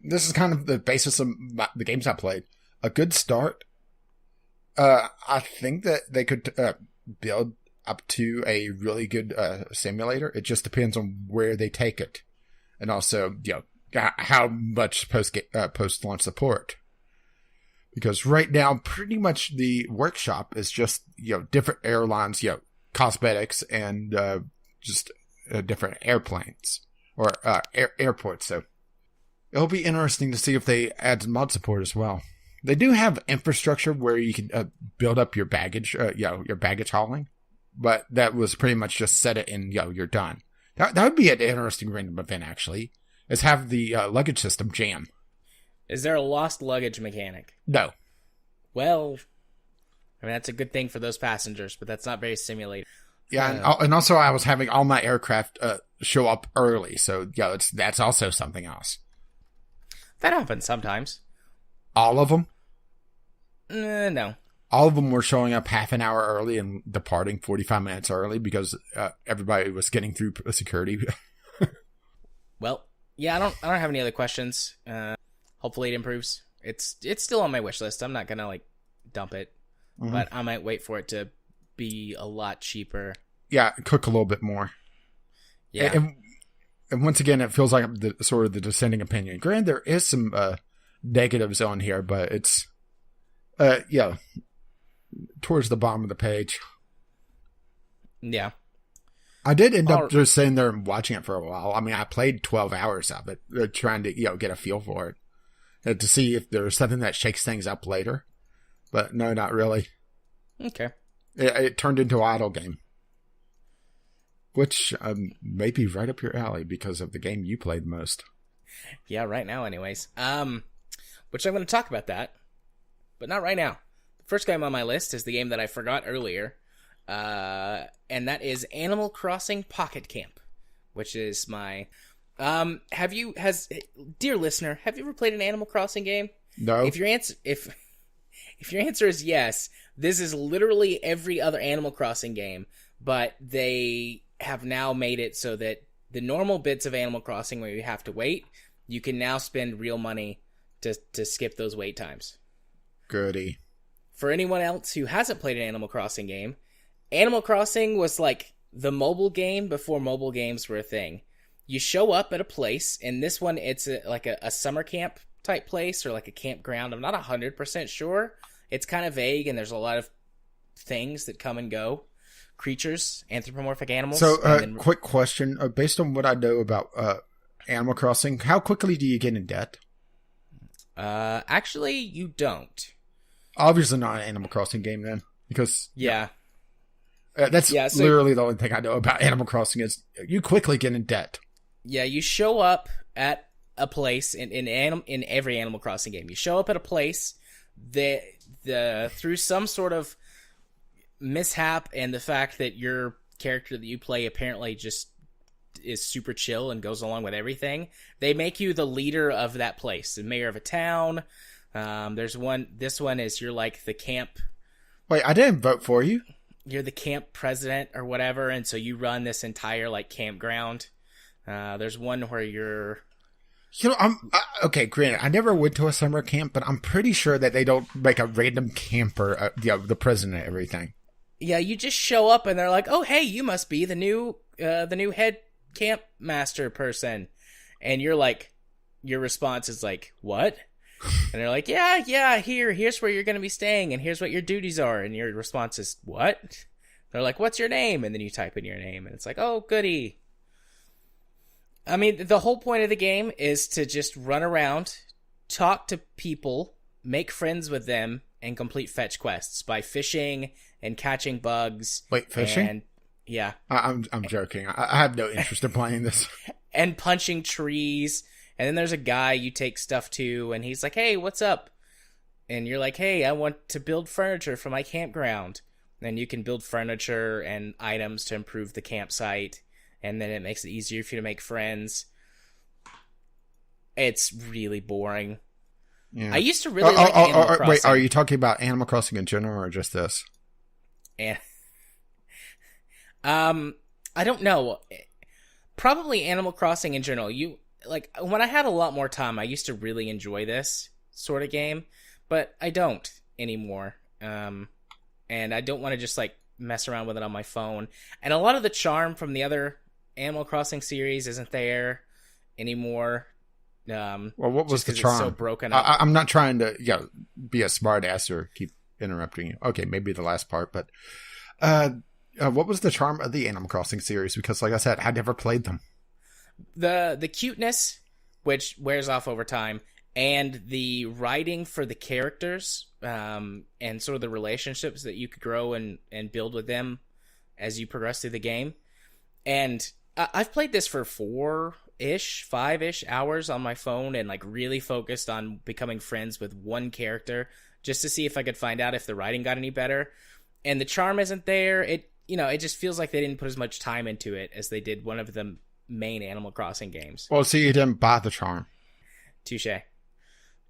Speaker 2: this is kind of the basis of the games I played. A good start. I think that they could build up to a really good simulator. It just depends on where they take it, and also how much post launch support. Because right now, pretty much the workshop is just different airlines, cosmetics, and just different airplanes or airports. So it'll be interesting to see if they add mod support as well. They do have infrastructure where you can build up your baggage, your baggage hauling, but that was pretty much just set it and you're done. That would be an interesting random event, actually, is have the luggage system jam.
Speaker 1: Is there a lost luggage mechanic?
Speaker 2: No.
Speaker 1: Well, I mean, that's a good thing for those passengers, but that's not very simulated.
Speaker 2: Yeah, and also I was having all my aircraft show up early, so yeah, that's also something else.
Speaker 1: That happens sometimes.
Speaker 2: All of them?
Speaker 1: No.
Speaker 2: All of them were showing up half an hour early and departing 45 minutes early because everybody was getting through security.
Speaker 1: Well, yeah, I don't have any other questions. Hopefully it improves. It's still on my wish list. I'm not gonna dump it, but I might wait for it to be a lot cheaper.
Speaker 2: Yeah, cook a little bit more.
Speaker 1: Yeah,
Speaker 2: and once again, it feels like the dissenting opinion. Granted, there is some negatives on here, but it's towards the bottom of the page.
Speaker 1: Yeah.
Speaker 2: I did end up just sitting there and watching it for a while. I mean, I played 12 hours of it, trying to get a feel for it, to see if there was something that shakes things up later. But no, not really.
Speaker 1: Okay.
Speaker 2: It turned into an idle game, which may be right up your alley because of the game you played most.
Speaker 1: Yeah, right now, anyways. Which I'm going to talk about that, but not right now. The first game on my list is the game that I forgot earlier. And that is Animal Crossing Pocket Camp, which is my, dear listener, have you ever played an Animal Crossing game?
Speaker 2: No.
Speaker 1: If your answer is yes, this is literally every other Animal Crossing game, but they have now made it so that the normal bits of Animal Crossing where you have to wait, you can now spend real money to skip those wait times.
Speaker 2: Goody.
Speaker 1: For anyone else who hasn't played an Animal Crossing game, Animal Crossing was like the mobile game before mobile games were a thing. You show up at a place, and this one, it's a summer camp type place or like a campground. I'm not 100% sure. It's kind of vague, and there's a lot of things that come and go. Creatures, anthropomorphic animals.
Speaker 2: So, quick question. Based on what I know about Animal Crossing, how quickly do you get in debt?
Speaker 1: Actually, you don't.
Speaker 2: Obviously not an Animal Crossing game then, because...
Speaker 1: Yeah.
Speaker 2: That's literally the only thing I know about Animal Crossing is you quickly get in debt.
Speaker 1: Yeah, you show up at a place in every Animal Crossing game. You show up at a place that through some sort of mishap and the fact that your character that you play apparently just is super chill and goes along with everything, they make you the leader of that place, the mayor of a town. This one is you're like the camp.
Speaker 2: Wait, I didn't vote for you.
Speaker 1: You're the camp president or whatever, and so you run this entire campground. There's one where you're...
Speaker 2: okay, granted, I never went to a summer camp, but I'm pretty sure that they don't make a random camper, the president and everything.
Speaker 1: Yeah, you just show up and they're like, "Oh, hey, you must be the new head camp master person," and you're like, your response is like, "What?" And they're like, yeah, here's where you're going to be staying, and here's what your duties are. And your response is, what? They're like, what's your name? And then you type in your name, and it's like, oh, goody. I mean, the whole point of the game is to just run around, talk to people, make friends with them, and complete fetch quests by fishing and catching bugs.
Speaker 2: Wait, fishing?
Speaker 1: And, yeah.
Speaker 2: I'm joking. I have no interest in playing this.
Speaker 1: And punching trees. And then there's a guy you take stuff to, and he's like, hey, what's up? And you're like, hey, I want to build furniture for my campground. And you can build furniture and items to improve the campsite, and then it makes it easier for you to make friends. It's really boring. Yeah. I used to really like Animal Crossing.
Speaker 2: Wait, are you talking about Animal Crossing in general, or just this?
Speaker 1: And, I don't know. Probably Animal Crossing in general. When I had a lot more time, I used to really enjoy this sort of game, but I don't anymore. And I don't want to just mess around with it on my phone. And a lot of the charm from the other Animal Crossing series isn't there anymore.
Speaker 2: Well, what was the charm?
Speaker 1: It's so broken up.
Speaker 2: I'm not trying to be a smart ass or keep interrupting you. Okay, maybe the last part, but what was the charm of the Animal Crossing series? Because like I said, I never played them.
Speaker 1: The cuteness, which wears off over time, and the writing for the characters, and sort of the relationships that you could grow and build with them as you progress through the game. And I've played this for 5-ish hours on my phone and like really focused on becoming friends with one character just to see if I could find out if the writing got any better. And the charm isn't there. It just feels like they didn't put as much time into it as they did one of the main Animal Crossing games.
Speaker 2: Well, see, you didn't buy the charm.
Speaker 1: Touche.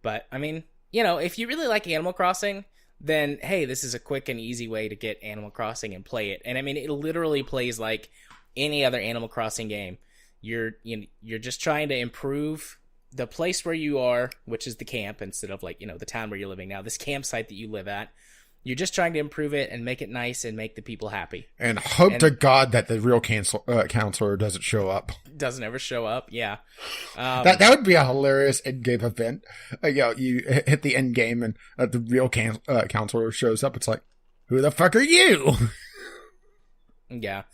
Speaker 1: But, I mean, if you really like Animal Crossing, then, hey, this is a quick and easy way to get Animal Crossing and play it. And, I mean, it literally plays like any other Animal Crossing game. You're just trying to improve the place where you are, which is the camp, instead of, like, the town where you're living now. This campsite that you live at. You're just trying to improve it and make it nice and make the people happy.
Speaker 2: And hope to God that the real counselor doesn't show up.
Speaker 1: Doesn't ever show up, yeah.
Speaker 2: That would be a hilarious end-game event. You hit the end game and the real counselor shows up. It's like, who the fuck are you?
Speaker 1: Yeah.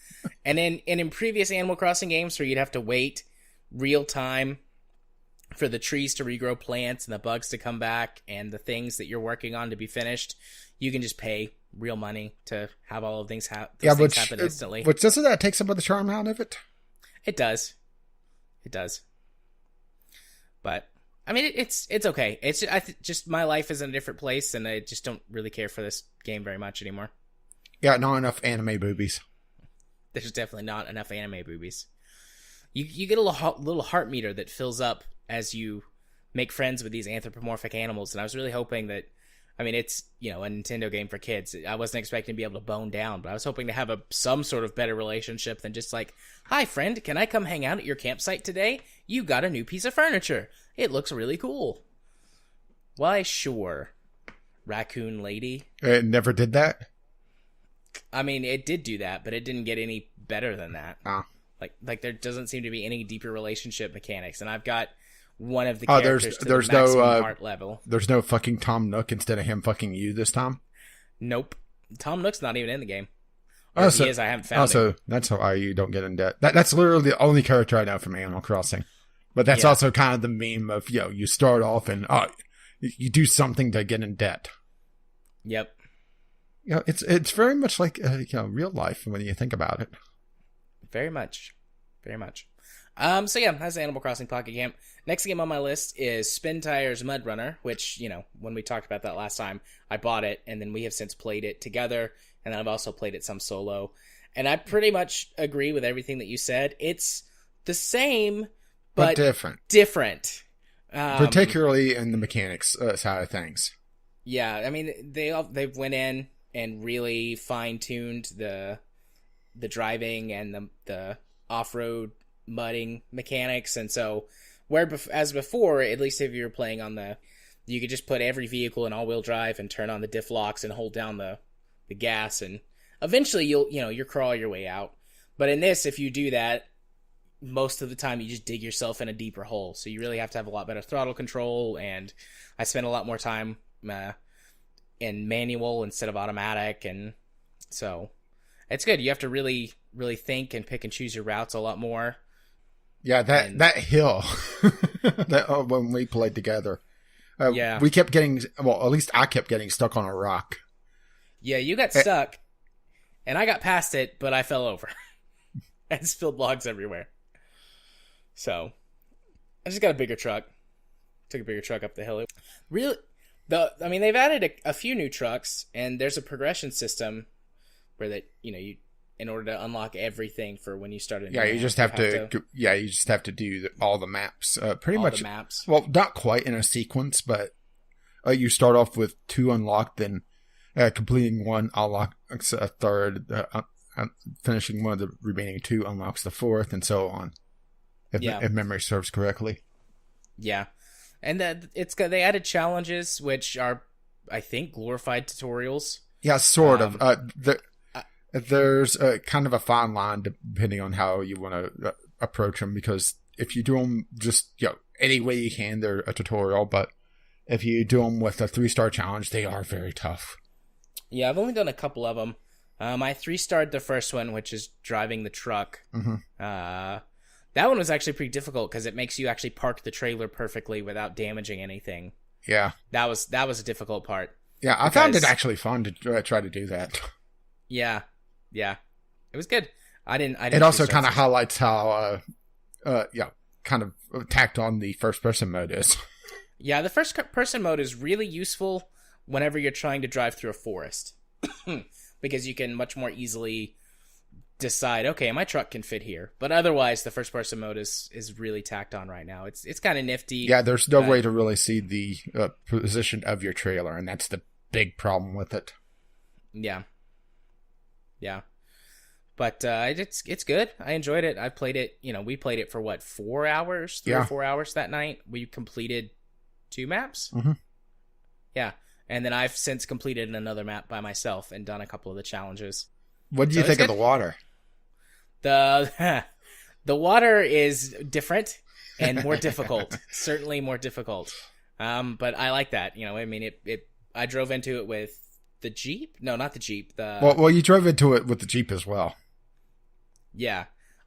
Speaker 1: And in previous Animal Crossing games where you'd have to wait real time for the trees to regrow plants and the bugs to come back and the things that you're working on to be finished, you can just pay real money to have all of things happen instantly.
Speaker 2: Which doesn't that take some of the charm out of it?
Speaker 1: It does. But I mean, it's okay. It's just my life is in a different place, and I just don't really care for this game very much anymore.
Speaker 2: Yeah, not enough anime boobies.
Speaker 1: There's definitely not enough anime boobies. You get a little heart meter that fills up as you make friends with these anthropomorphic animals, and I was really hoping that. I mean, it's, a Nintendo game for kids. I wasn't expecting to be able to bone down, but I was hoping to have some sort of better relationship than just like, hi, friend, can I come hang out at your campsite today? You got a new piece of furniture. It looks really cool. Why, sure, raccoon lady.
Speaker 2: It never did that?
Speaker 1: I mean, it did do that, but it didn't get any better than that. Like there doesn't seem to be any deeper relationship mechanics, and I've got one of the characters to the maximum heart level.
Speaker 2: There's no fucking Tom Nook instead of him fucking you this time?
Speaker 1: Nope. Tom Nook's not even in the game. Or if he is, I haven't found him.
Speaker 2: So that's why you don't get in debt. That's literally the only character I know from Animal Crossing. But that's also kind of the meme of, you start off and you do something to get in debt.
Speaker 1: Yep.
Speaker 2: It's very much like real life when you think about it.
Speaker 1: Very much. Very much. So yeah, that's Animal Crossing Pocket Camp. Next game on my list is Spintires MudRunner, which, when we talked about that last time, I bought it, and then we have since played it together, and I've also played it some solo. And I pretty much agree with everything that you said. It's the same, but different.
Speaker 2: Particularly in the mechanics side of things.
Speaker 1: Yeah, I mean, they went in and really fine-tuned the driving and the off-road mudding mechanics, and so as before, at least if you were playing on you could just put every vehicle in all-wheel drive and turn on the diff locks and hold down the gas, and eventually you'll crawl your way out. But in this, if you do that, most of the time you just dig yourself in a deeper hole, so you really have to have a lot better throttle control, and I spent a lot more time in manual instead of automatic, and so it's good. You have to really, really think and pick and choose your routes a lot more.
Speaker 2: Yeah, that hill when we played together, we kept getting, at least I kept getting stuck on a rock.
Speaker 1: Yeah, you got stuck, and I got past it, but I fell over and spilled logs everywhere. So I just got a bigger truck. Took a bigger truck up the hill. They've added a few new trucks, and there's a progression system where you in order to unlock everything for when you start a new
Speaker 2: you just have to do all the maps. Pretty much.
Speaker 1: The maps.
Speaker 2: Well, not quite in a sequence, but you start off with 2 unlocked, then completing 1 unlocks a 3rd, finishing one of the remaining 2 unlocks the 4th, and so on. If memory serves correctly. Yeah.
Speaker 1: And they added challenges, which are, I think, glorified tutorials.
Speaker 2: Yeah, sort of. There's kind of a fine line depending on how you want to approach them, because if you do them just any way you can, they're a tutorial. But if you do them with a 3-star challenge, they are very tough.
Speaker 1: Yeah, I've only done a couple of them. I 3-starred the first one, which is driving the truck.
Speaker 2: Mm-hmm.
Speaker 1: That one was actually pretty difficult because it makes you actually park the trailer perfectly without damaging anything.
Speaker 2: Yeah,
Speaker 1: that was a difficult part.
Speaker 2: Yeah, I found it actually fun to try to do that.
Speaker 1: Yeah, it was good. I didn't.
Speaker 2: It also kind of highlights how, kind of tacked on the first-person mode is.
Speaker 1: Yeah, the first-person mode is really useful whenever you're trying to drive through a forest. Because you can much more easily decide, okay, my truck can fit here. But otherwise, the first-person mode is really tacked on right now. It's kind of nifty.
Speaker 2: Yeah, there's no way to really see the position of your trailer, and that's the big problem with it.
Speaker 1: Yeah. Yeah. But it's good. I enjoyed it. I played it, we played it for 4 hours? 3 or 4 hours that night. We completed 2 maps.
Speaker 2: Mm-hmm.
Speaker 1: Yeah. And then I've since completed another map by myself and done a couple of the challenges.
Speaker 2: What do you think of the water?
Speaker 1: The water is different and more difficult. Certainly more difficult. But I like that. I drove into it with the Jeep. No, not the Jeep.
Speaker 2: Well, you drove into it with the Jeep as well.
Speaker 1: Yeah.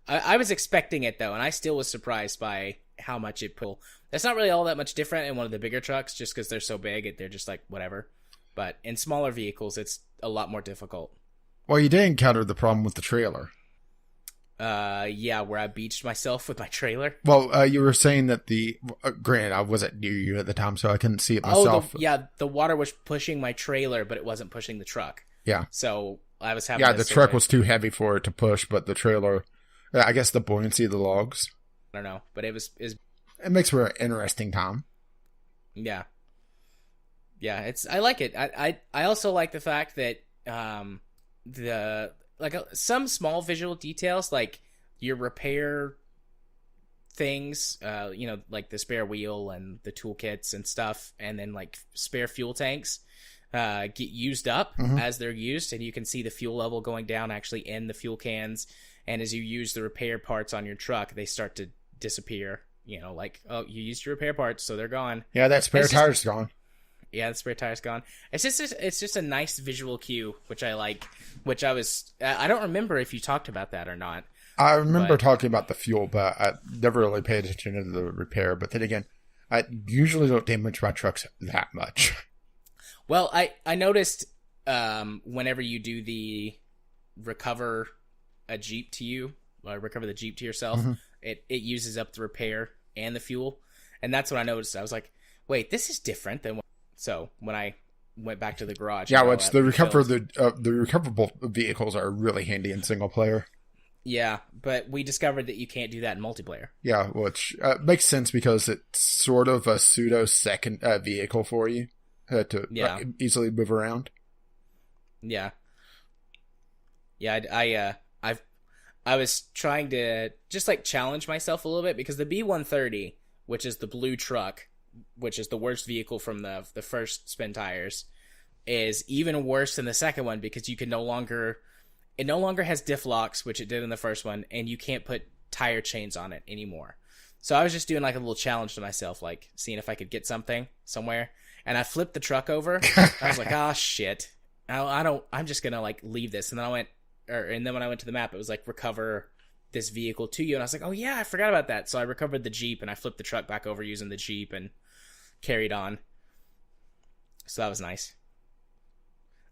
Speaker 1: I was expecting it, though, and I still was surprised by how much it pulled. That's not really all that much different in one of the bigger trucks, just because they're so big, they're just like, whatever. But in smaller vehicles, it's a lot more difficult.
Speaker 2: Well, you did encounter the problem with the trailer.
Speaker 1: Yeah, where I beached myself with my trailer.
Speaker 2: Well, you were saying that granted, I wasn't near you at the time, so I couldn't see it myself.
Speaker 1: The water was pushing my trailer, but it wasn't pushing the truck.
Speaker 2: Yeah.
Speaker 1: So I was having.
Speaker 2: Yeah, the truck was too heavy for it to push, but the trailer, I guess, the buoyancy of the logs.
Speaker 1: I don't know, but it
Speaker 2: makes for an interesting time.
Speaker 1: Yeah. Yeah, I like it. I also like the fact that some small visual details, like your repair things, like the spare wheel and the toolkits and stuff, and then like spare fuel tanks get used up as they're used, and you can see the fuel level going down actually in the fuel cans. And as you use the repair parts on your truck, they start to disappear. Like, oh, you used your repair parts, so they're gone.
Speaker 2: Yeah, that spare tire's gone.
Speaker 1: Yeah, the spare tire's gone. It's just a nice visual cue, which I like. Which I don't remember if you talked about that or not.
Speaker 2: I remember talking about the fuel, but I never really paid attention to the repair. But then again, I usually don't damage my trucks that much.
Speaker 1: Well, I noticed whenever you do the recover a Jeep to you, or recover the Jeep to yourself, it uses up the repair and the fuel. And that's what I noticed. I was like, wait, this is different than So when I went back to the garage...
Speaker 2: Yeah, which the recoverable vehicles are really handy in single player.
Speaker 1: Yeah, but we discovered that you can't do that in multiplayer.
Speaker 2: Yeah, which makes sense because it's sort of a pseudo second vehicle for you to easily move around.
Speaker 1: Yeah. Yeah, I was trying to just like challenge myself a little bit because the B-130, which is the blue truck, which is the worst vehicle from the first Spintires, is even worse than the second one because it no longer has diff locks, which it did in the first one, and you can't put tire chains on it anymore. So I was just doing like a little challenge to myself, like seeing if I could get something somewhere, and I flipped the truck over. I was like, oh shit, I'm just gonna like leave this, and then when I went to the map, it was like recover this vehicle to you, and I was like, oh yeah, I forgot about that. So I recovered the Jeep, and I flipped the truck back over using the Jeep and carried on. So that was nice.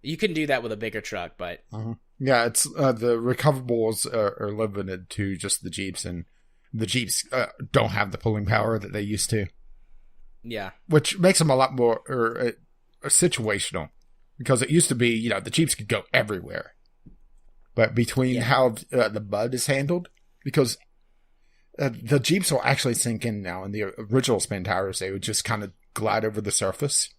Speaker 1: You can do that with a bigger truck, but
Speaker 2: yeah, it's the recoverables are limited to just the Jeeps, and the Jeeps don't have the pulling power that they used to.
Speaker 1: Yeah,
Speaker 2: which makes them a lot more situational, because it used to be the Jeeps could go everywhere. But between how the mud is handled, because the Jeeps will actually sink in now. In the original Spintires, they would just kind of glide over the surface.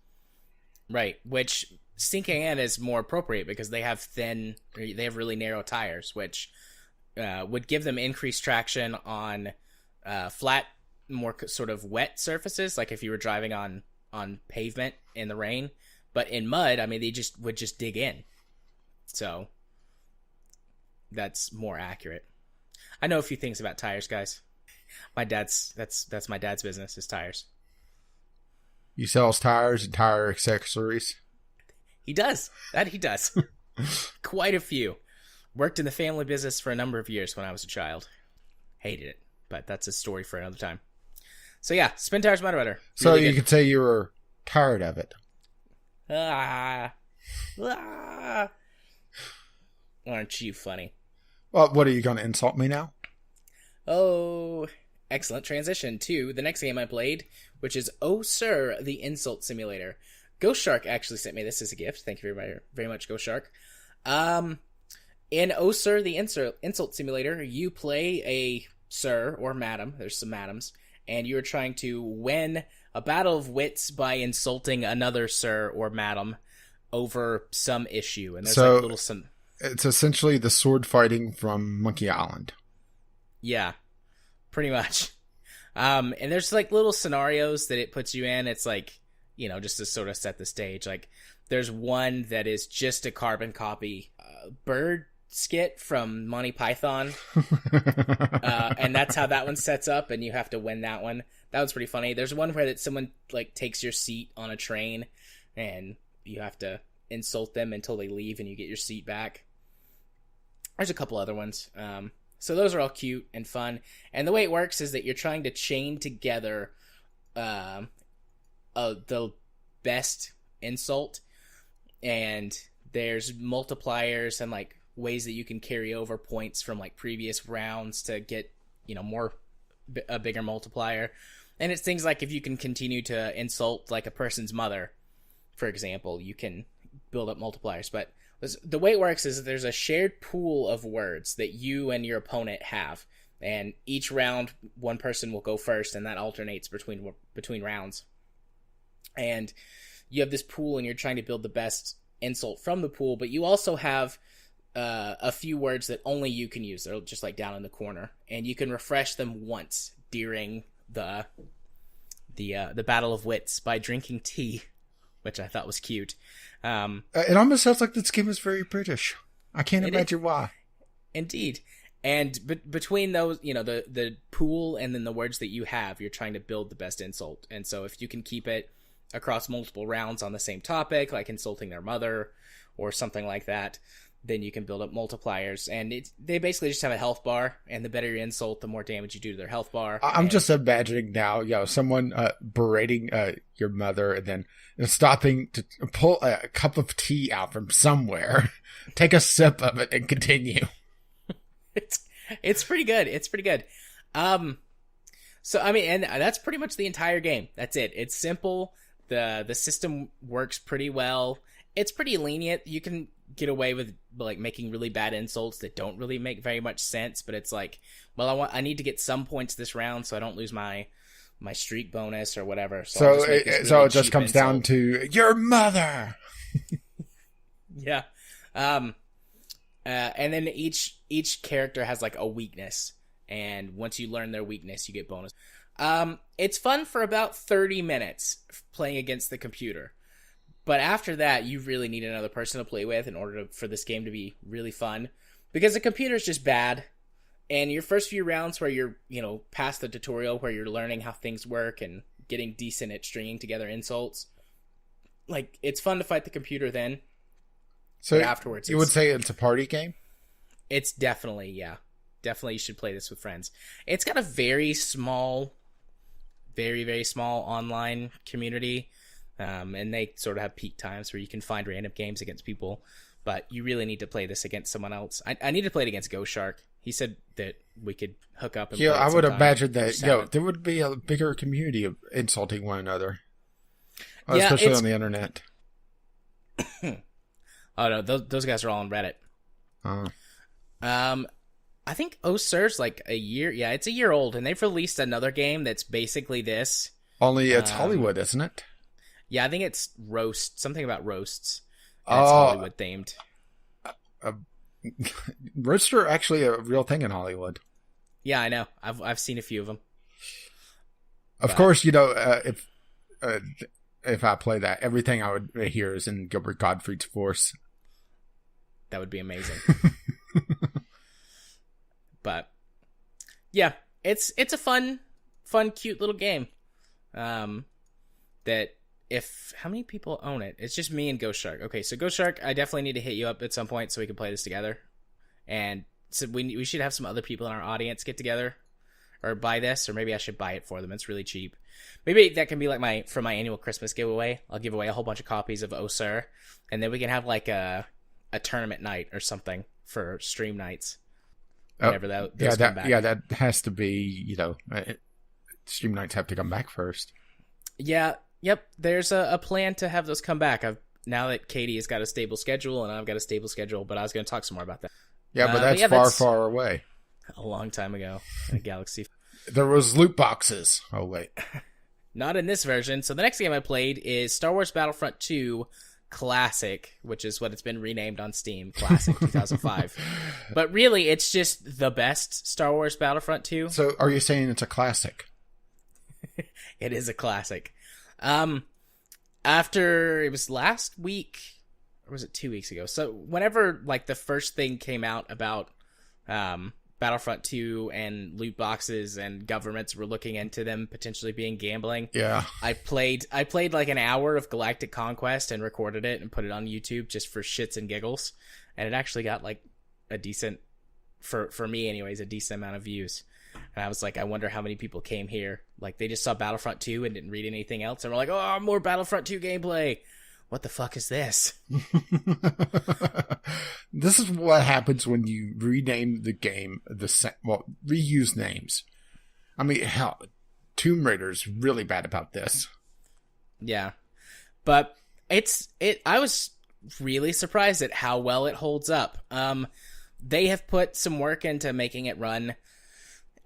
Speaker 1: Right, which sinking in is more appropriate because they have really narrow tires, which would give them increased traction on flat, more sort of wet surfaces, like if you were driving on pavement in the rain. But in mud, I mean, they would just dig in. So that's more accurate. I know a few things about tires, guys. That's my dad's business, is tires.
Speaker 2: He sells tires and tire accessories.
Speaker 1: He does. That he does. Quite a few. Worked in the family business for a number of years when I was a child. Hated it, but that's a story for another time. So yeah, Spintires MudRunner.
Speaker 2: So you could say you were tired of it.
Speaker 1: Aren't you funny?
Speaker 2: Well, what are you going to insult me now?
Speaker 1: Oh, excellent transition to the next game I played, which is Oh Sir, the Insult Simulator. Ghost Shark actually sent me this as a gift. Thank you very much, Ghost Shark. In Oh Sir, the Insult Simulator, you play a sir or madam. There's some madams. And you're trying to win a battle of wits by insulting another sir or madam over some issue. And there's like little some...
Speaker 2: It's essentially the sword fighting from Monkey Island.
Speaker 1: Yeah, pretty much. And there's like little scenarios that it puts you in. It's like, you know, just to sort of set the stage. Like, there's one that is just a carbon copy bird skit from Monty Python. And that's how that one sets up, and you have to win that one. That was pretty funny. There's one where that someone like takes your seat on a train, and you have to insult them until they leave and you get your seat back. There's a couple other ones. So those are all cute and fun. And the way it works is that you're trying to chain together the best insult, and there's multipliers and like ways that you can carry over points from like previous rounds to get, you know, a bigger multiplier. And it's things like if you can continue to insult like a person's mother, for example, you can build up multipliers. But the way it works is that there's a shared pool of words that you and your opponent have, and each round one person will go first, and that alternates between rounds. And you have this pool, and you're trying to build the best insult from the pool, but you also have a few words that only you can use. They're just like down in the corner, and you can refresh them once during the Battle of Wits by drinking tea, which I thought was cute.
Speaker 2: It almost sounds like this game is very British. I can't imagine why.
Speaker 1: Indeed. And between those, you know, the pool and then the words that you have, you're trying to build the best insult. And so if you can keep it across multiple rounds on the same topic, like insulting their mother or something like that, then you can build up multipliers. And they basically just have a health bar, and the better your insult, the more damage you do to their health bar.
Speaker 2: I'm just imagining now, someone berating your mother and then stopping to pull a cup of tea out from somewhere, take a sip of it, and continue.
Speaker 1: It's pretty good. It's pretty good. So I mean, and that's pretty much the entire game. That's it. It's simple. The system works pretty well. It's pretty lenient. You can get away with like making really bad insults that don't really make very much sense, but it's like, well, I need to get some points this round so I don't lose my streak bonus or whatever. So it
Speaker 2: just comes down to your mother.
Speaker 1: Yeah. And then each character has like a weakness, and once you learn their weakness, you get bonus. It's fun for about 30 minutes playing against the computer. But after that, you really need another person to play with in order for this game to be really fun. Because the computer's just bad. And your first few rounds where you're, past the tutorial, where you're learning how things work and getting decent at stringing together insults, like, it's fun to fight the computer then.
Speaker 2: So
Speaker 1: but afterwards,
Speaker 2: you would say it's a party game?
Speaker 1: It's definitely, yeah. Definitely you should play this with friends. It's got a very small, very, very small online community. And they sort of have peak times where you can find random games against people, but you really need to play this against someone else. I need to play it against Ghost Shark. He said that we could hook up and play it
Speaker 2: I would imagine that
Speaker 1: sometime.
Speaker 2: there would be a bigger community of insulting one another, especially on the internet.
Speaker 1: Oh no, those guys are all on Reddit. I think Oh Sir's like a year. Yeah, it's a year old, and they've released another game that's basically this.
Speaker 2: Only it's Hollywood, isn't it?
Speaker 1: Yeah, I think it's something about roasts. And it's Hollywood themed.
Speaker 2: Roasts are actually a real thing in Hollywood.
Speaker 1: Yeah, I know. I've seen a few of them.
Speaker 2: Of course, if I play that, everything I would hear is in Gilbert Gottfried's voice.
Speaker 1: That would be amazing. But yeah, it's a fun, cute little game. That. How many people own it? It's just me and Ghost Shark. Okay, so Ghost Shark, I definitely need to hit you up at some point so we can play this together. And so we should have some other people in our audience get together or buy this, or maybe I should buy it for them. It's really cheap. Maybe that can be like for my annual Christmas giveaway. I'll give away a whole bunch of copies of Oh Sir, and then we can have like a tournament night or something for stream nights. whenever those come back.
Speaker 2: Yeah, that has to be, stream nights have to come back first.
Speaker 1: Yeah, yep. There's a plan to have those come back. Now that Katie has got a stable schedule and I've got a stable schedule, but I was going to talk some more about that.
Speaker 2: Yeah, but that's far away.
Speaker 1: A long time ago in a Galaxy.
Speaker 2: There was loot boxes. Oh, wait.
Speaker 1: Not in this version. So the next game I played is Star Wars Battlefront 2 Classic, which is what it's been renamed on Steam. Classic 2005. But really, it's just the best Star Wars Battlefront 2.
Speaker 2: So are you saying it's a classic?
Speaker 1: It is a classic. After, it was last week, or was it 2 weeks ago? So whenever, like, the first thing came out about Battlefront 2 and loot boxes and governments were looking into them potentially being gambling.
Speaker 2: Yeah.
Speaker 1: I played like an hour of Galactic Conquest and recorded it and put it on YouTube just for shits and giggles. And it actually got like a decent, for me anyways, a decent amount of views. And I was like, I wonder how many people came here. Like they just saw Battlefront 2 and didn't read anything else. And were like, oh, more Battlefront 2 gameplay. What the fuck is this?
Speaker 2: This is what happens when you rename the game reuse names. I mean, hell, Tomb Raider's really bad about this.
Speaker 1: Yeah. But I was really surprised at how well it holds up. They have put some work into making it run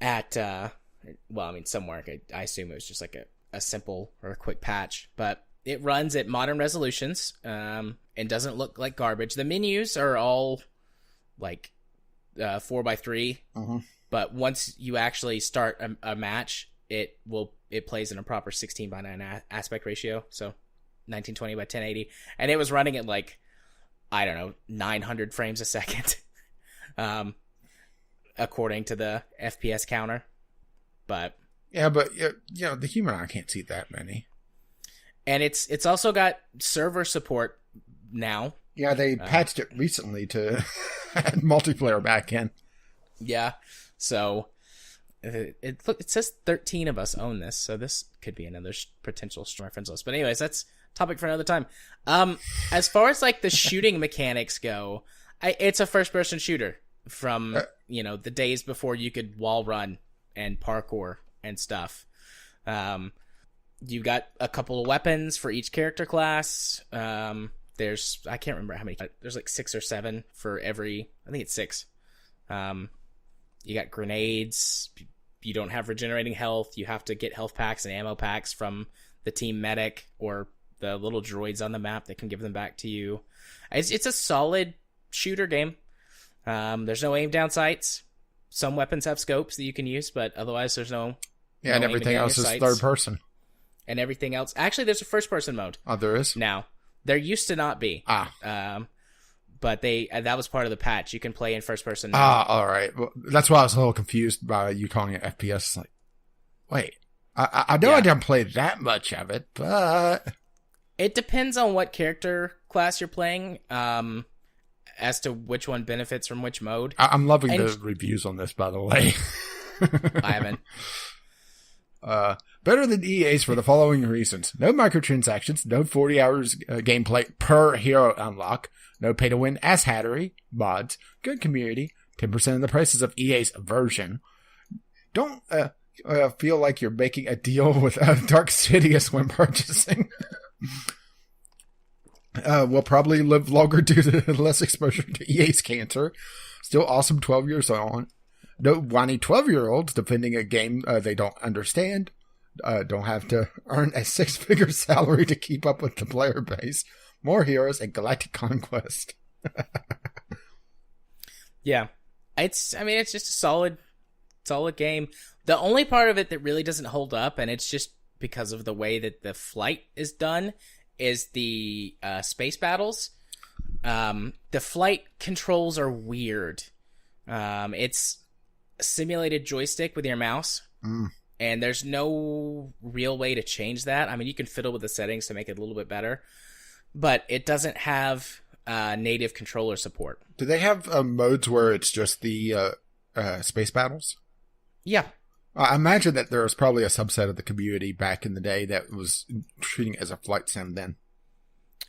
Speaker 1: at some work. I assume it was just like a simple or a quick patch, but it runs at modern resolutions and doesn't look like garbage. The menus are all like 4:3, but once you actually start a match, it plays in a proper 16:9 aspect ratio, so 1920 by 1080, and it was running at like, I don't know, 900 frames a second, according to the FPS counter. But the human eye can't see that many. And it's also got server support now.
Speaker 2: Yeah, they patched it recently to add multiplayer back in.
Speaker 1: Yeah, so it says 13 of us own this, so this could be another potential streamer friends list. But anyways, that's topic for another time. As far as like the shooting mechanics go, it's a first-person shooter from the days before you could wall run and parkour and stuff. You got a couple of weapons for each character class. I can't remember how many. There's like 6 or 7 for every. I think it's 6. You got grenades. You don't have regenerating health. You have to get health packs and ammo packs from the team medic or the little droids on the map that can give them back to you. It's a solid shooter game. There's no aim down sights. Some weapons have scopes that you can use, but otherwise there's no.
Speaker 2: Yeah, and everything else is third person.
Speaker 1: And everything else. Actually, there's a first-person mode.
Speaker 2: Oh, there is?
Speaker 1: Now. There used to not be. But that was part of the patch. You can play in first-person mode.
Speaker 2: All right. Well, that's why I was a little confused by you calling it FPS. Like, wait. I know I didn't play that much of it, but...
Speaker 1: It depends on what character class you're playing, as to which one benefits from which mode.
Speaker 2: I'm loving the reviews on this, by the way.
Speaker 1: I haven't.
Speaker 2: Better than EA's for the following reasons. No microtransactions, no 40 hours gameplay per hero unlock, no pay-to-win ass hattery, mods, good community, 10% of the prices of EA's version. Don't feel like you're making a deal with Dark Sidious when purchasing. Will probably live longer due to less exposure to EA's cancer. Still awesome 12 years on. No whiny 12-year-olds defending a game they don't understand. Don't have to earn a 6-figure salary to keep up with the player base. More heroes and Galactic Conquest.
Speaker 1: Yeah. It's just a solid game. The only part of it that really doesn't hold up, and it's just because of the way that the flight is done, is the space battles. The flight controls are weird. It's simulated joystick with your mouse. And there's no real way to change that. I mean, you can fiddle with the settings to make it a little bit better, but it doesn't have native controller support.
Speaker 2: Do they have modes where it's just the space battles?
Speaker 1: Yeah.
Speaker 2: I imagine that there was probably a subset of the community back in the day that was treating it as a flight sim then.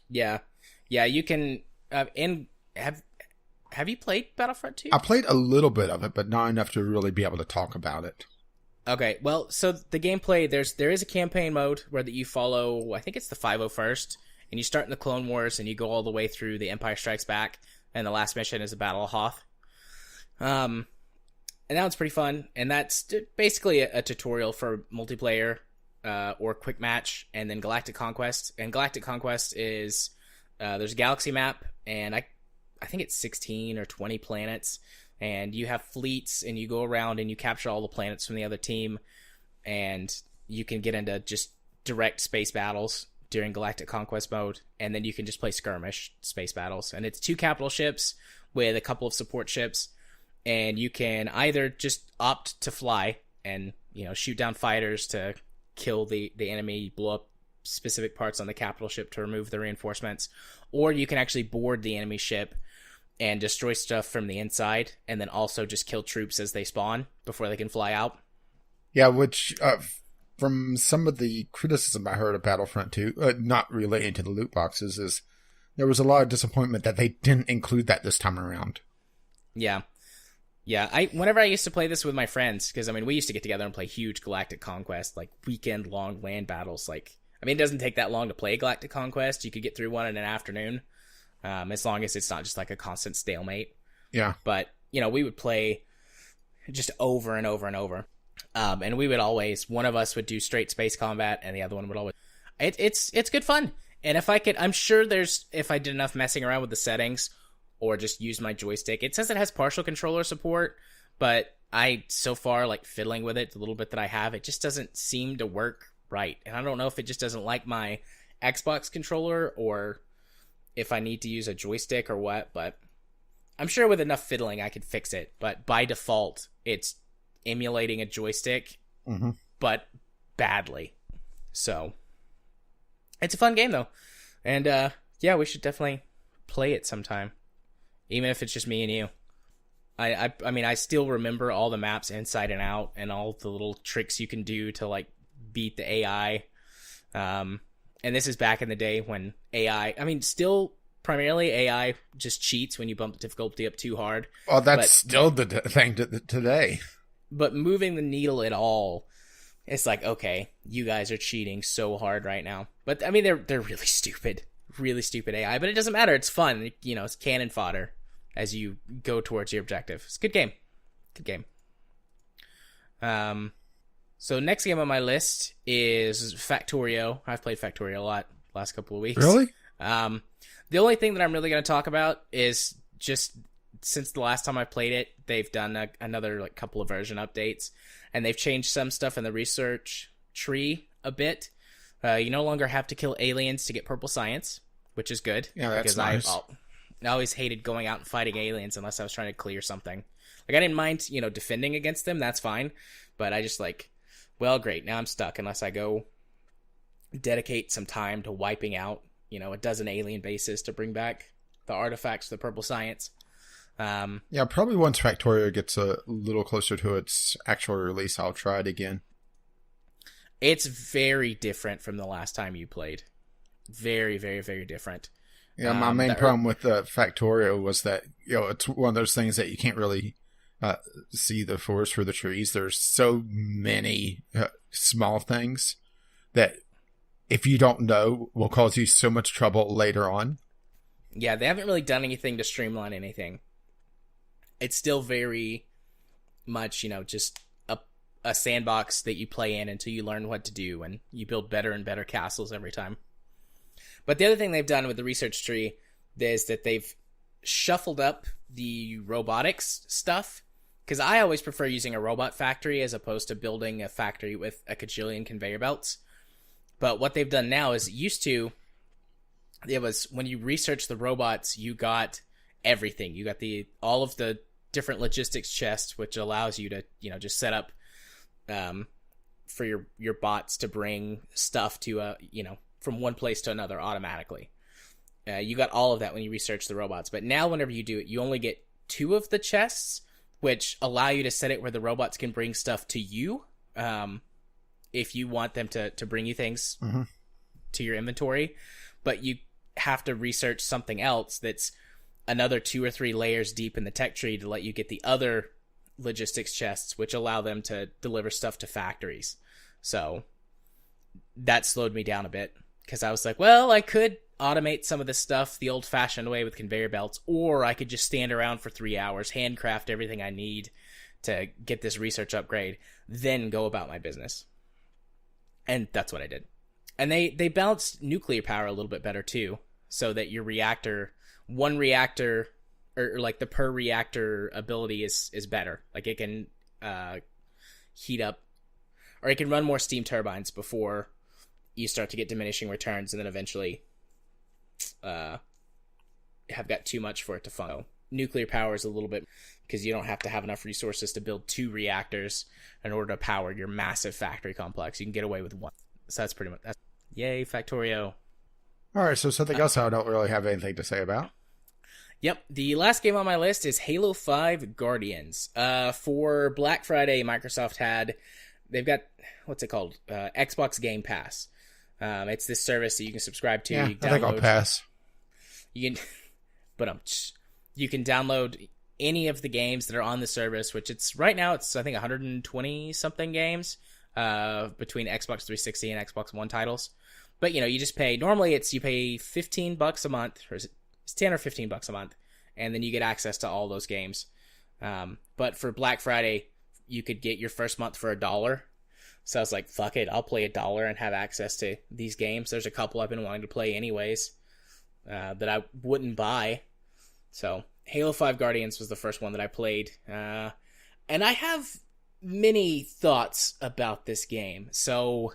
Speaker 1: Yeah. Yeah, you can... have you played Battlefront 2?
Speaker 2: I played a little bit of it, but not enough to really be able to talk about it.
Speaker 1: Okay, well, so the gameplay, there is a campaign mode where that you follow, I think it's the 501st, and you start in the Clone Wars, and you go all the way through the Empire Strikes Back, and the last mission is the Battle of Hoth. And that one's pretty fun, and that's basically a tutorial for multiplayer, or quick match, and then Galactic Conquest. And Galactic Conquest is, there's a galaxy map, and I think it's 16 or 20 planets, and you have fleets, and you go around and you capture all the planets from the other team, and you can get into just direct space battles during Galactic Conquest mode, and then you can just play skirmish space battles. And it's 2 capital ships with a couple of support ships, and you can either just opt to fly and, shoot down fighters to kill the enemy, blow up specific parts on the capital ship to remove the reinforcements, or you can actually board the enemy ship and destroy stuff from the inside, and then also just kill troops as they spawn before they can fly out.
Speaker 2: Yeah, which, from some of the criticism I heard of Battlefront 2, not related to the loot boxes, is there was a lot of disappointment that they didn't include that this time around.
Speaker 1: Yeah. Yeah, whenever I used to play this with my friends, because, we used to get together and play huge Galactic Conquest, like, weekend-long land battles. Like, it doesn't take that long to play Galactic Conquest. You could get through one in an afternoon. As long as it's not just like a constant stalemate.
Speaker 2: Yeah.
Speaker 1: But, we would play just over and over and over. And we would always, one of us would do straight space combat, and the other one would always... It's good fun. And if I did enough messing around with the settings, or just use my joystick, it says it has partial controller support, but so far, fiddling with it, the little bit that I have, it just doesn't seem to work right. And I don't know if it just doesn't like my Xbox controller, or if I need to use a joystick or what, but I'm sure with enough fiddling I could fix it. But by default, it's emulating a joystick, but badly. So it's a fun game though, and we should definitely play it sometime, even if it's just me and you. I still remember all the maps inside and out, and all the little tricks you can do to beat the AI. And this is back in the day when AI, still primarily AI just cheats when you bump the difficulty up too hard.
Speaker 2: Oh, that's still the thing today.
Speaker 1: But moving the needle at all, it's like, okay, you guys are cheating so hard right now. But, they're really stupid AI. But it doesn't matter. It's fun. It's cannon fodder as you go towards your objective. It's a good game. Good game. So next game on my list is Factorio. I've played Factorio a lot last couple of weeks.
Speaker 2: Really?
Speaker 1: The only thing that I'm really going to talk about is just since the last time I played it, they've done another couple of version updates, and they've changed some stuff in the research tree a bit. You no longer have to kill aliens to get purple science, which is good.
Speaker 2: Yeah, that's nice.
Speaker 1: I always hated going out and fighting aliens unless I was trying to clear something. I didn't mind, defending against them. That's fine. But I just well, great. Now I'm stuck unless I go dedicate some time to wiping out, a dozen alien bases to bring back the artifacts, the purple science.
Speaker 2: Yeah, probably once Factorio gets a little closer to its actual release, I'll try it again.
Speaker 1: It's very different from the last time you played. Very, very, very different.
Speaker 2: Yeah, my main problem with Factorio was that, it's one of those things that you can't really see the forest for the trees. There's so many small things that if you don't know will cause you so much trouble later on.
Speaker 1: Yeah, they haven't really done anything to streamline anything. It's still very much, just a sandbox that you play in until you learn what to do, and you build better and better castles every time. But the other thing they've done with the research tree is that they've shuffled up the robotics stuff, because I always prefer using a robot factory as opposed to building a factory with a cajillion conveyor belts. But what they've done now is, it was when you research the robots, you got everything. You got all of the different logistics chests, which allows you to, just set up for your bots to bring stuff to from one place to another automatically. You got all of that when you research the robots. But now whenever you do it, you only get 2 of the chests, which allow you to set it where the robots can bring stuff to you if you want them to bring you things to your inventory. But you have to research something else that's another 2 or 3 layers deep in the tech tree to let you get the other logistics chests, which allow them to deliver stuff to factories. So that slowed me down a bit, because I was like, well, I could automate some of this stuff the old-fashioned way with conveyor belts, or I could just stand around for 3 hours, handcraft everything I need to get this research upgrade, then go about my business. And that's what I did. And they balanced nuclear power a little bit better too, so that your reactor, one reactor, or like the per reactor ability is better. Like it can heat up, or it can run more steam turbines before you start to get diminishing returns, and then eventually have got too much for it to function. Nuclear power is a little bit, because you don't have to have enough resources to build 2 reactors in order to power your massive factory complex. You can get away with 1. So that's pretty much that. Yay, Factorio.
Speaker 2: All right, so something else I don't really have anything to say about.
Speaker 1: Yep, the last game on my list is Halo 5 Guardians. For Black Friday, Microsoft they've got, what's it called? Xbox Game Pass. It's this service that you can subscribe to.
Speaker 2: Yeah,
Speaker 1: you
Speaker 2: I think I'll pass.
Speaker 1: You can, but you can download any of the games that are on the service, which right now it's I think 120 something games between Xbox 360 and Xbox One titles. But you just pay. Normally you pay $15 a month, or it's 10 or $15 a month, and then you get access to all those games. But for Black Friday, you could get your first month for $1. So I was like, fuck it, I'll play $1 and have access to these games. There's a couple I've been wanting to play anyways that I wouldn't buy. So Halo 5 Guardians was the first one that I played. And I have many thoughts about this game. So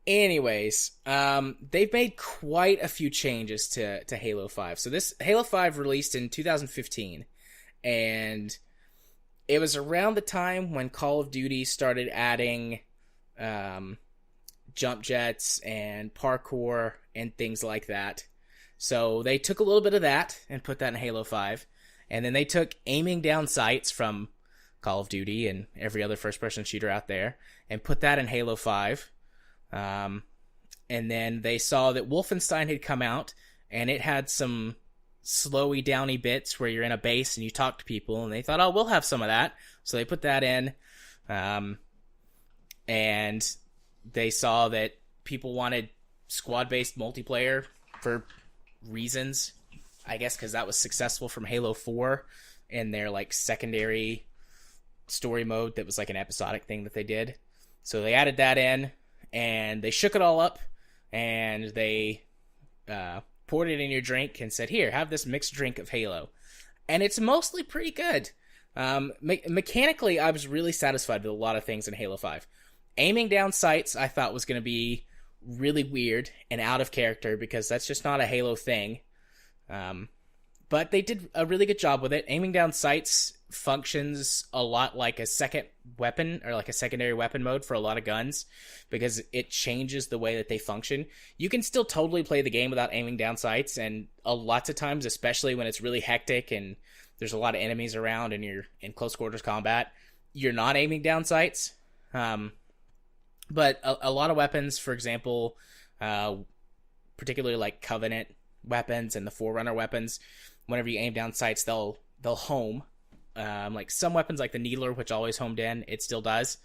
Speaker 1: anyways, they've made quite a few changes to Halo 5. So this Halo 5 released in 2015, and it was around the time when Call of Duty started adding jump jets and parkour and things like that. So they took a little bit of that and put that in Halo 5, and then they took aiming down sights from Call of Duty and every other first-person shooter out there and put that in Halo 5. And then they saw that Wolfenstein had come out, and it had some slowy downy bits where you're in a base and you talk to people, and they thought, oh, we'll have some of that. So they put that in. And they saw that people wanted squad-based multiplayer for reasons, I guess, because that was successful from Halo 4 in their like secondary story mode that was like an episodic thing that they did. So they added that in, and they shook it all up, and they poured it in your drink and said, here, have this mixed drink of Halo. And it's mostly pretty good. Mechanically, I was really satisfied with a lot of things in Halo 5. Aiming down sights, I thought was going to be really weird and out of character, because that's just not a Halo thing. But they did a really good job with it. Aiming down sights functions a lot like a second weapon, or like a secondary weapon mode for a lot of guns, because it changes the way that they function. You can still totally play the game without aiming down sights, and lots of times, especially when it's really hectic and there's a lot of enemies around and you're in close quarters combat, you're not aiming down sights. But a lot of weapons, for example, particularly like Covenant weapons and the Forerunner weapons, whenever you aim down sights, they'll home. Like some weapons, like the Needler, which always homed in, it still does.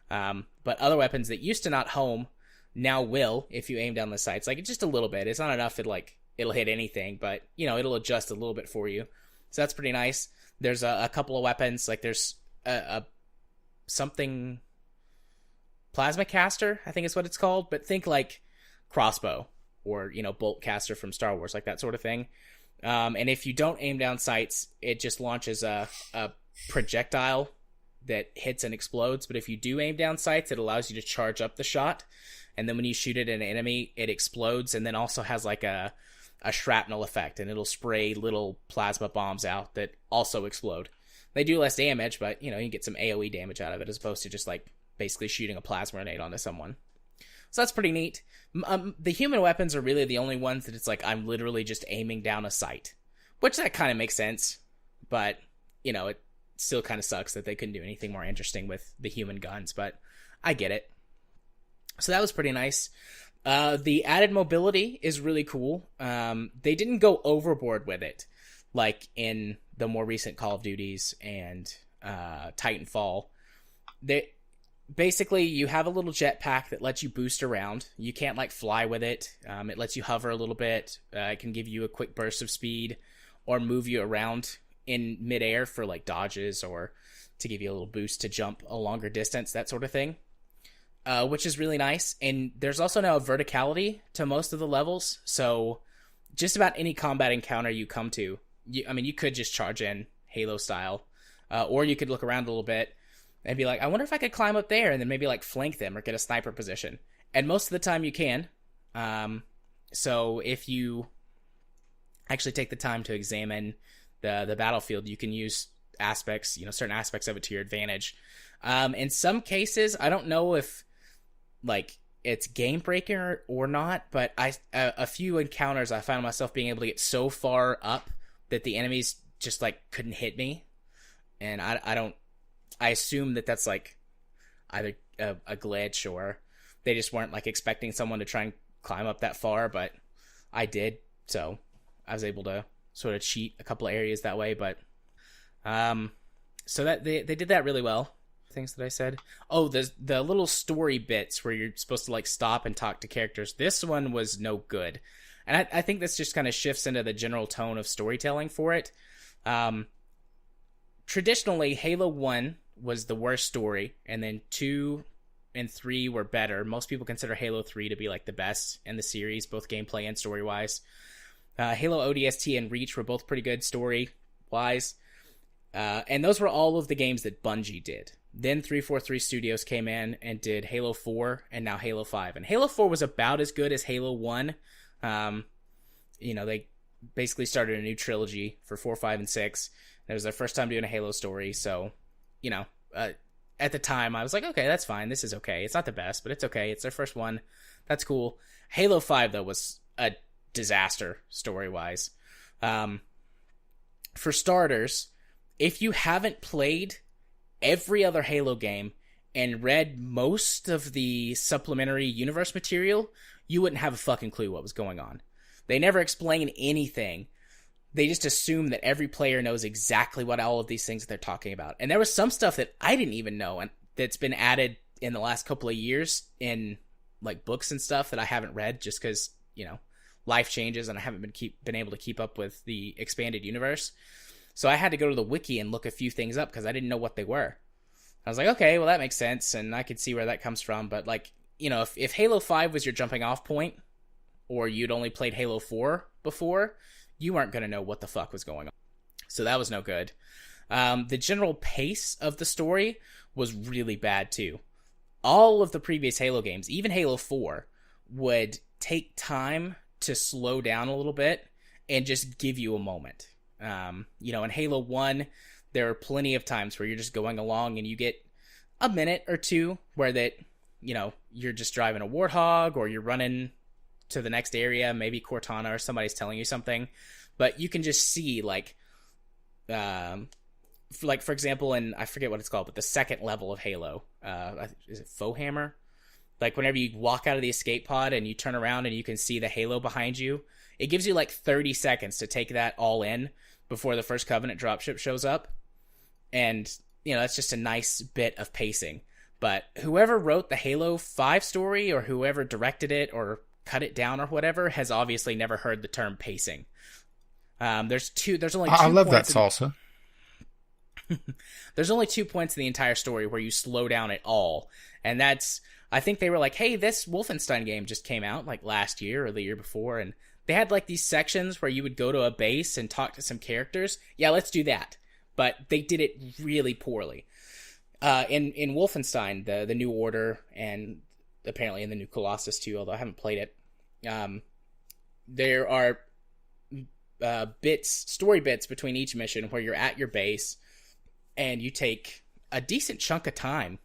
Speaker 1: But other weapons that used to not home now will if you aim down the sights. Like, it's just a little bit. It's not enough it'll hit anything, but it'll adjust a little bit for you. So that's pretty nice. There's a couple of weapons, like there's a something plasma caster, I think is what it's called, but think like crossbow or bolt caster from Star Wars, like that sort of thing. And if you don't aim down sights, it just launches a projectile that hits and explodes. But if you do aim down sights, it allows you to charge up the shot, and then when you shoot it at an enemy, it explodes, and then also has like a shrapnel effect, and it'll spray little plasma bombs out that also explode. They do less damage, but you can get some AoE damage out of it, as opposed to just like basically shooting a plasma grenade onto someone. So that's pretty neat. The human weapons are really the only ones that it's like I'm literally just aiming down a sight, which that kind of makes sense, but it still kind of sucks that they couldn't do anything more interesting with the human guns, but I get it. So that was pretty nice. The added mobility is really cool. They didn't go overboard with it, like in the more recent Call of Duties and Titanfall. They basically, you have a little jetpack that lets you boost around. You can't like fly with it. It lets you hover a little bit. It can give you a quick burst of speed, or move you around in midair for like dodges, or to give you a little boost to jump a longer distance, that sort of thing. Which is really nice. And there's also now a verticality to most of the levels, so just about any combat encounter you come to, you could just charge in Halo style, or you could look around a little bit and be like, I wonder if I could climb up there and then maybe like flank them or get a sniper position. And most of the time you can. So if you actually take the time to examine the battlefield, you can use aspects, certain aspects of it to your advantage. In some cases, I don't know if like it's game breaking or not, but a few encounters I found myself being able to get so far up that the enemies just like couldn't hit me, and I assume that that's like either a glitch, or they just weren't like expecting someone to try and climb up that far, but I did, so I was able to sort of cheat a couple of areas that way. But so that they did that really well. Things that I said. Oh, the little story bits where you're supposed to like stop and talk to characters. This one was no good, and I think this just kind of shifts into the general tone of storytelling for it. Traditionally, Halo 1 was the worst story, and then 2 and 3 were better. Most people consider Halo 3 to be like the best in the series, both gameplay and story wise. Halo ODST and Reach were both pretty good story wise. And those were all of the games that Bungie did. Then 343 Studios came in and did Halo 4 and now Halo 5. And Halo 4 was about as good as Halo 1. They basically started a new trilogy for 4, 5, and 6. It was their first time doing a Halo story. So, at the time I was like, okay, that's fine. This is okay. It's not the best, but it's okay. It's their first one. That's cool. Halo 5, though, was a disaster story-wise. For starters, if you haven't played every other Halo game and read most of the supplementary universe material, you wouldn't have a fucking clue what was going on. They never explain anything. They just assume that every player knows exactly what all of these things that they're talking about. And there was some stuff that I didn't even know, and that's been added in the last couple of years in like books and stuff that I haven't read, just because, life changes and I haven't been able to keep up with the expanded universe. So I had to go to the wiki and look a few things up because I didn't know what they were. I was like, okay, well, that makes sense, and I could see where that comes from. But, like, if Halo 5 was your jumping off point, or you'd only played Halo 4 before, you weren't going to know what the fuck was going on. So that was no good. The general pace of the story was really bad, too. All of the previous Halo games, even Halo 4, would take time to slow down a little bit and just give you a moment. In Halo 1, there are plenty of times where you're just going along and you get a minute or two where you're just driving a Warthog, or you're running to the next area, maybe Cortana, or somebody's telling you something, but you can just see for example, in, I forget what it's called, but the second level of Halo, is it Foehammer? Like whenever you walk out of the escape pod and you turn around and you can see the Halo behind you, it gives you like 30 seconds to take that all in before the first Covenant dropship shows up. And, that's just a nice bit of pacing. But whoever wrote the Halo 5 story, or whoever directed it or cut it down or whatever, has obviously never heard the term pacing. There's only two
Speaker 2: I love that
Speaker 1: points
Speaker 2: salsa.
Speaker 1: There's only 2 points in the entire story where you slow down at all. And that's, I think they were like, hey, this Wolfenstein game just came out like last year or the year before, and they had like these sections where you would go to a base and talk to some characters. Yeah, let's do that. But they did it really poorly. In Wolfenstein, the New Order, and apparently in the new Colossus too, although I haven't played it, there are story bits between each mission where you're at your base and you take a decent chunk of time,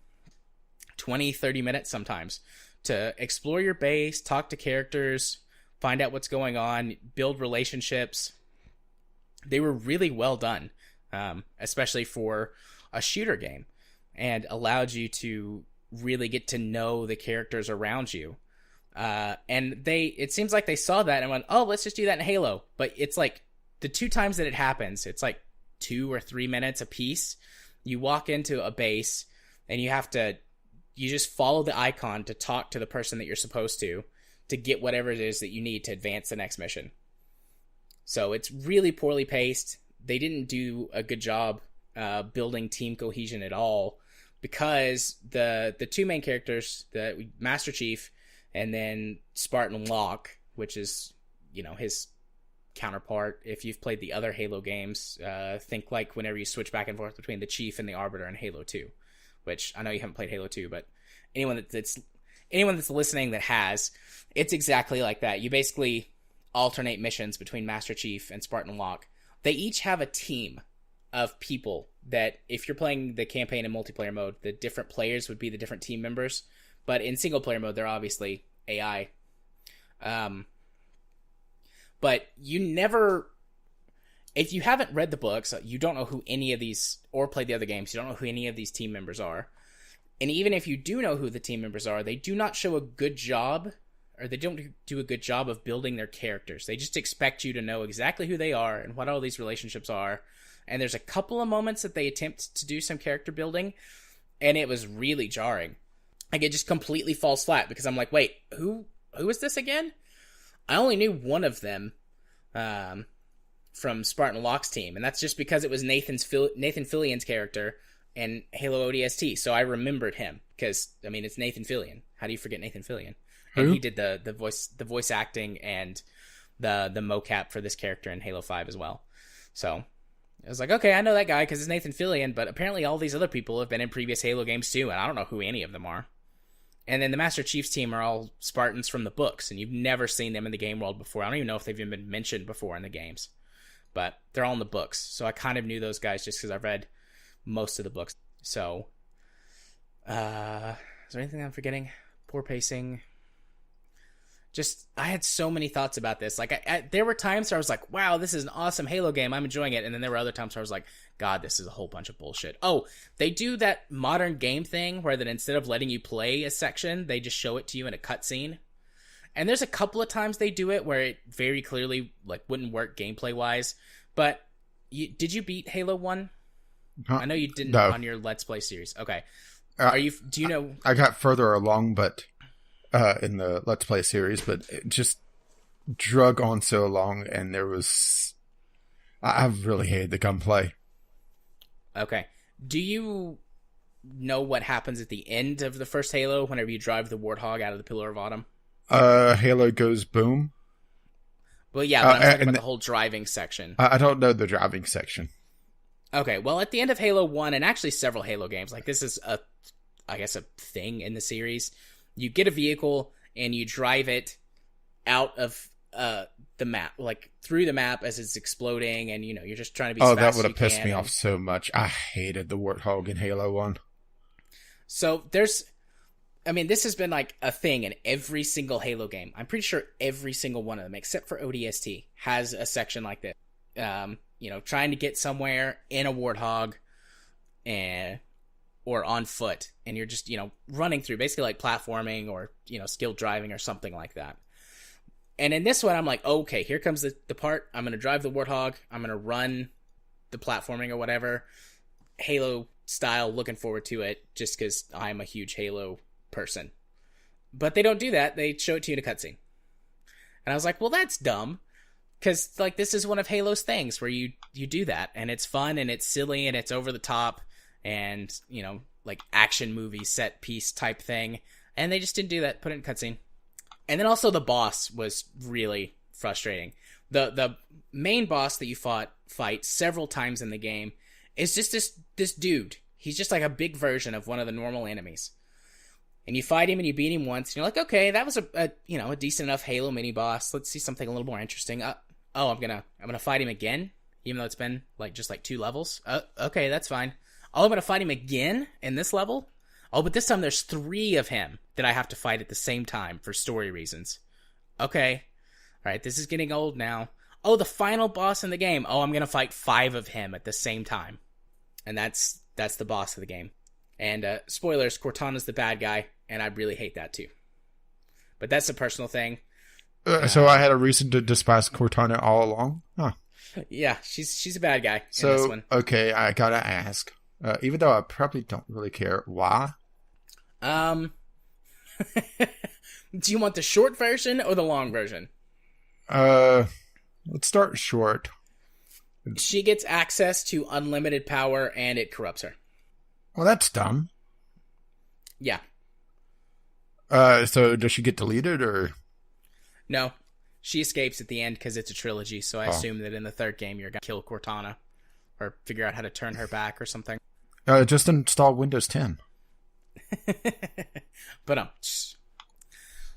Speaker 1: 20, 30 minutes sometimes, to explore your base, talk to characters, find out what's going on, build relationships. They were really well done, especially for a shooter game, and allowed you to really get to know the characters around you. And it seems like they saw that and went, oh, let's just do that in Halo. But it's like the 2 times that it happens, it's like 2 or 3 minutes a piece. You walk into a base and you just follow the icon to talk to the person that you're supposed to get whatever it is that you need to advance the next mission. So it's really poorly paced. They didn't do a good job building team cohesion at all, because the 2 main characters, the Master Chief and then Spartan Locke, which is, his counterpart. If you've played the other Halo games, think like whenever you switch back and forth between the Chief and the Arbiter in Halo 2, which I know you haven't played Halo 2, but anyone that's listening that has, it's exactly like that. You basically alternate missions between Master Chief and Spartan Locke. They each have a team of people that, if you're playing the campaign in multiplayer mode, the different players would be the different team members. But in single player mode, they're obviously AI. But you never, if you haven't read the books, you don't know who any of these, or played the other games, you don't know who any of these team members are. And even if you do know who the team members are, they do not show a good job, or they don't do a good job of building their characters. They just expect you to know exactly who they are and what all these relationships are. And there's a couple of moments that they attempt to do some character building, and it was really jarring. Like, it just completely falls flat, because I'm like, wait, who is this again? I only knew one of them from Spartan Locke's team, and that's just because it was Nathan Fillion's character in Halo ODST, so I remembered him, because, I mean, it's Nathan Fillion. How do you forget Nathan Fillion? And he did the voice acting and the mocap for this character in Halo 5 as well. So I was like, okay, I know that guy because it's Nathan Fillion, but apparently all these other people have been in previous Halo games too, and I don't know who any of them are. And then the Master Chief's team are all Spartans from the books, and you've never seen them in the game world before. I don't even know if they've even been mentioned before in the games, but they're all in the books. So I kind of knew those guys just because I've read most of the books. So, is there anything I'm forgetting? Poor pacing. Just, I had so many thoughts about this. Like, there were times where I was like, wow, this is an awesome Halo game. I'm enjoying it. And then there were other times where I was like, God, this is a whole bunch of bullshit. Oh, they do that modern game thing where that instead of letting you play a section, they just show it to you in a cutscene. And there's a couple of times they do it where it very clearly like wouldn't work gameplay-wise. But did you beat Halo 1? I know you didn't on your Let's Play series. Okay. Do you know?
Speaker 2: I got further along, but in the Let's Play series, but it just drug on so long, and I really hated the gunplay.
Speaker 1: Okay. Do you know what happens at the end of the first Halo whenever you drive the Warthog out of the Pillar of Autumn?
Speaker 2: Halo goes boom.
Speaker 1: Well, yeah, but I'm talking about the whole driving section.
Speaker 2: I don't know the driving section.
Speaker 1: Okay, well, at the end of Halo 1, and actually several Halo games, like this is a thing in the series, you get a vehicle and you drive it out of the map, like through the map as it's exploding, and you're just trying to be as fast as you can. Oh, that would have pissed me off so much. I hated the Warthog in Halo 1. So this has been like a thing in every single Halo game. I'm pretty sure every single one of them, except for ODST, has a section like this. Trying to get somewhere in a Warthog or on foot, and you're just, running through, basically like platforming or, skilled driving or something like that. And in this one, I'm like, okay, here comes the part. I'm going to drive the Warthog. I'm going to run the platforming or whatever. Halo style, looking forward to it just because I'm a huge Halo person. But they don't do that. They show it to you in a cutscene. And I was like, well, that's dumb. Because, like, this is one of Halo's things where you do that. And it's fun and it's silly and it's over the top and, like action movie set piece type thing. And they just didn't do that. Put it in cutscene. And then also the boss was really frustrating. The main boss that you fight several times in the game is just this dude. He's just like a big version of one of the normal enemies. And you fight him and you beat him once. And you're like, okay, that was a decent enough Halo mini boss. Let's see something a little more interesting. I'm gonna fight him again, even though it's been just 2 levels. Okay, that's fine. Oh, I'm gonna fight him again in this level. Oh, but this time there's 3 of him that I have to fight at the same time for story reasons. Okay. All right, this is getting old now. Oh, the final boss in the game. Oh, I'm going to fight 5 of him at the same time. And that's the boss of the game. And spoilers, Cortana's the bad guy, and I really hate that too. but that's a personal thing.
Speaker 2: So I had a reason to despise Cortana all along? Huh.
Speaker 1: Yeah, she's a bad guy
Speaker 2: so,
Speaker 1: in this one.
Speaker 2: Okay, I gotta ask. Even though I probably don't really care, why?
Speaker 1: Do you want the short version or the long version?
Speaker 2: Let's start short.
Speaker 1: She gets access to unlimited power, and it corrupts her.
Speaker 2: Well, that's dumb.
Speaker 1: Yeah.
Speaker 2: So does she get deleted, or?
Speaker 1: No. She escapes at the end because it's a trilogy, so I assume that in the third game you're going to kill Cortana. Or figure out how to turn her back or something.
Speaker 2: Just install Windows 10.
Speaker 1: But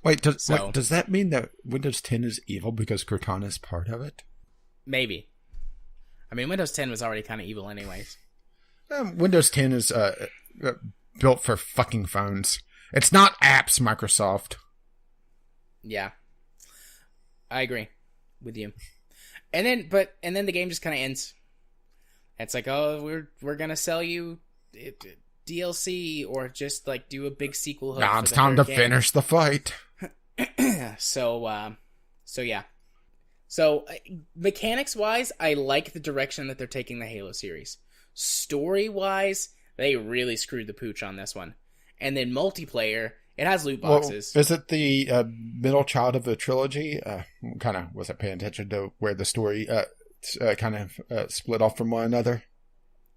Speaker 2: Wait, does that mean that Windows 10 is evil because Cortana is part of it?
Speaker 1: Maybe. I mean, Windows 10 was already kind of evil anyways.
Speaker 2: Windows 10 is built for fucking phones. It's not apps, Microsoft.
Speaker 1: Yeah. I agree with you. And then the game just kind of ends. It's like, oh, we're going to sell you DLC or just like do a big sequel hook.
Speaker 2: Now it's time to finish the fight.
Speaker 1: So yeah. So mechanics wise, I like the direction that they're taking the Halo series. Story wise, they really screwed the pooch on this one. And then multiplayer, it has loot boxes.
Speaker 2: Well, is it the middle child of the trilogy? Kind of wasn't paying attention to where the story kind of split off from one another.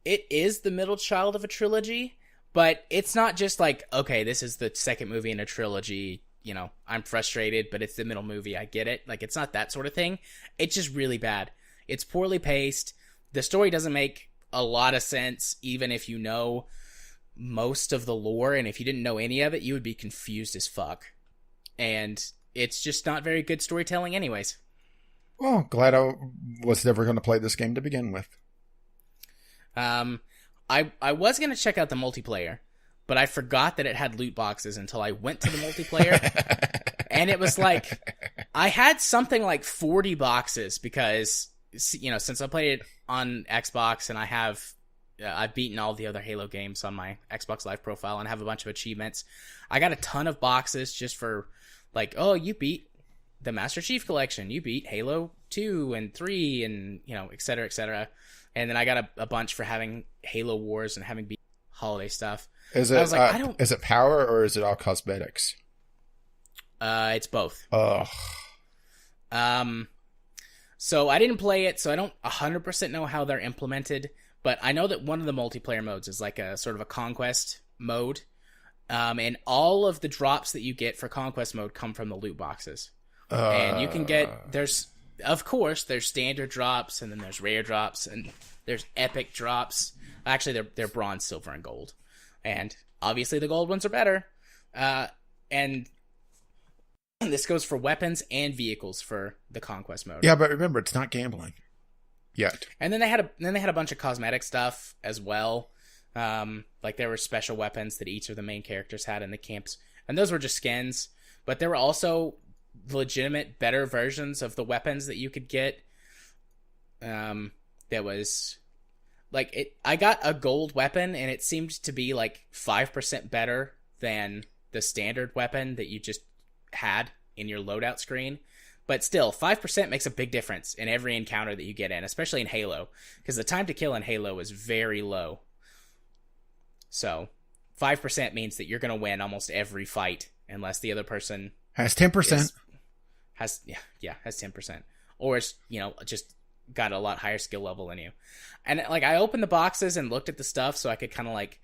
Speaker 1: It is the middle child of a trilogy, but it's not just like, okay, this is the second movie in a trilogy. You know, I'm frustrated, but it's the middle movie. I get it. Like, it's not that sort of thing. It's just really bad. It's poorly paced. The story doesn't make a lot of sense, even if you know most of the lore, and if you didn't know any of it, you would be confused as fuck. And it's just not very good storytelling anyways.
Speaker 2: Well, glad I was never going to play this game to begin with.
Speaker 1: I was going to check out the multiplayer, but I forgot that it had loot boxes until I went to the multiplayer. And it was like, I had something like 40 boxes because, you know, since I played it on Xbox and I've beaten all the other Halo games on my Xbox Live profile and have a bunch of achievements. I got a ton of boxes just for like, oh, you beat the Master Chief Collection. You beat Halo 2 and 3 and, you know, et cetera, et cetera. And then I got a bunch for having Halo Wars and having beat holiday stuff.
Speaker 2: Is it power or is it all cosmetics?
Speaker 1: It's both.
Speaker 2: Ugh.
Speaker 1: So I didn't play it, so I don't 100% know how they're implemented. But I know that one of the multiplayer modes is like a sort of a conquest mode. And all of the drops that you get for conquest mode come from the loot boxes. And you can get, there's standard drops, and then there's rare drops, and there's epic drops. Actually, they're bronze, silver, and gold. And obviously the gold ones are better. And this goes for weapons and vehicles for the conquest mode.
Speaker 2: Yeah, but remember, it's not gambling. Yet.
Speaker 1: And then they had a bunch of cosmetic stuff as well. Like there were special weapons that each of the main characters had in the camps, and those were just skins. But there were also legitimate better versions of the weapons that you could get. That was like it. I got a gold weapon, and it seemed to be like 5% better than the standard weapon that you just had in your loadout screen. But still, 5% makes a big difference in every encounter that you get in, especially in Halo, because the time to kill in Halo is very low. So, 5% means that you're going to win almost every fight, unless the other person
Speaker 2: has 10%.
Speaker 1: Has 10%, or is, you know, just got a lot higher skill level than you. And like, I opened the boxes and looked at the stuff so I could kind of like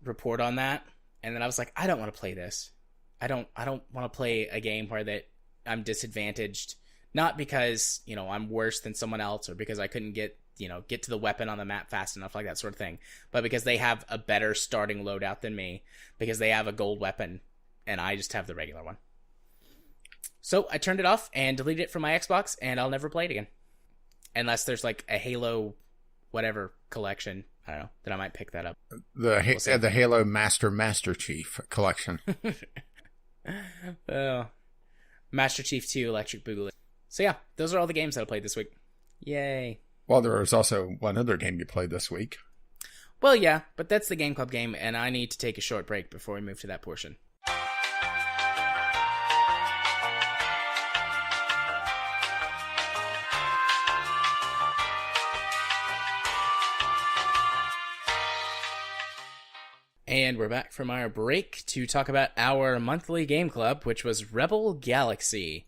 Speaker 1: report on that, and then I was like, I don't want to play this. I don't want to play a game where that I'm disadvantaged, not because, you know, I'm worse than someone else or because I couldn't get to the weapon on the map fast enough, like that sort of thing, but because they have a better starting loadout than me, because they have a gold weapon and I just have the regular one. So I turned it off and deleted it from my Xbox, and I'll never play it again. Unless there's like a Halo whatever collection, I don't know, then I might pick that up.
Speaker 2: The Halo Master Chief collection.
Speaker 1: Master Chief 2 Electric Boogaloo. So yeah, those are all the games that I played this week. Yay.
Speaker 2: Well, there was also one other game you played this week.
Speaker 1: Well, yeah, but that's the Gameclub game, and I need to take a short break before we move to that portion. And we're back from our break to talk about our monthly game club, which was Rebal Galaxy.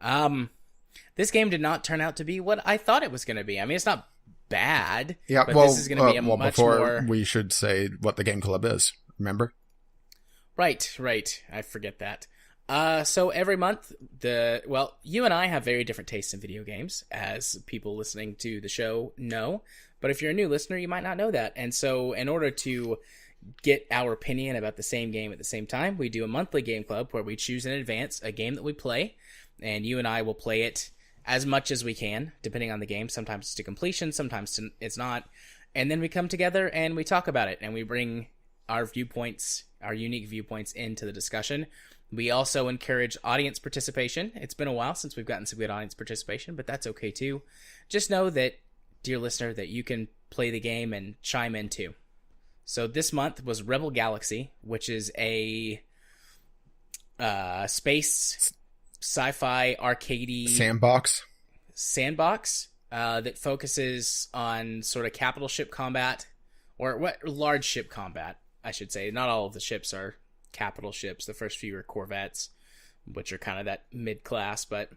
Speaker 1: This game did not turn out to be what I thought it was going to be. I mean, it's not bad,
Speaker 2: yeah,
Speaker 1: but
Speaker 2: well,
Speaker 1: this is going to be a much
Speaker 2: before
Speaker 1: more...
Speaker 2: we should say what the game club is, remember?
Speaker 1: Right. I forget that. So every month, you and I have very different tastes in video games, as people listening to the show know. But if you're a new listener, you might not know that. And so in order to get our opinion about the same game at the same time, we do a monthly game club where we choose in advance a game that we play, and you and I will play it as much as we can, depending on the game. Sometimes it's to completion, sometimes it's not. And then we come together and we talk about it, and we bring our viewpoints, our unique viewpoints into the discussion. We also encourage audience participation. It's been a while since we've gotten some good audience participation, but that's okay too. Just know that, dear listener, that you can play the game and chime in too. So this month was Rebel Galaxy, which is a space sci-fi arcadey sandbox that focuses on sort of capital ship combat, or large ship combat, I should say. Not all of the ships are capital ships. The first few are corvettes, which are kind of that mid-class. But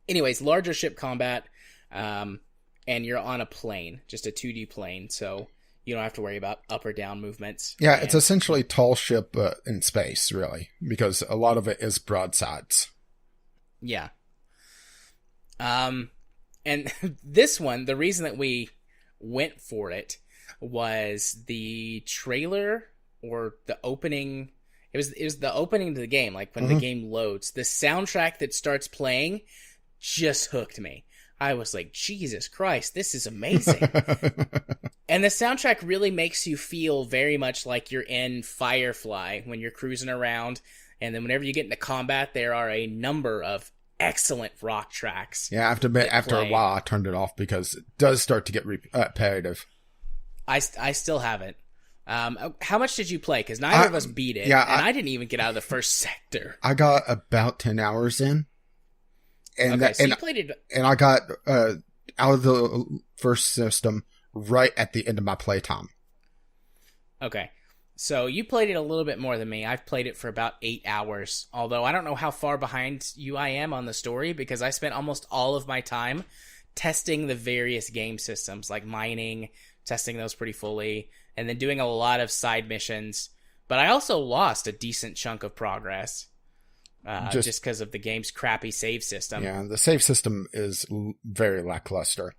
Speaker 1: anyways, larger ship combat, and you're on a plane, just a 2D plane, so you don't have to worry about up or down movements.
Speaker 2: Yeah, it's essentially tall ship in space, really, because a lot of it is broadsides.
Speaker 1: Yeah. And this one, the reason that we went for it was the trailer, or the opening. It was the opening to the game, like when the game loads. The soundtrack that starts playing just hooked me. I was like, Jesus Christ, this is amazing. And the soundtrack really makes you feel very much like you're in Firefly when you're cruising around. And then whenever you get into combat, there are a number of excellent rock tracks.
Speaker 2: Yeah, I have to admit, after a while, I turned it off because it does start to get repetitive.
Speaker 1: I still haven't. How much did you play? Because neither of us beat it, and I didn't even get out of the first sector.
Speaker 2: I got about 10 hours in. And
Speaker 1: okay, so you played it...
Speaker 2: And I got out of the first system right at the end of my playtime.
Speaker 1: Okay, so you played it a little bit more than me. I've played it for about 8 hours, although I don't know how far behind you I am on the story, because I spent almost all of my time testing the various game systems, like mining, testing those pretty fully, and then doing a lot of side missions. But I also lost a decent chunk of progress. Just because of the game's crappy save system.
Speaker 2: Yeah, the save system is very lackluster.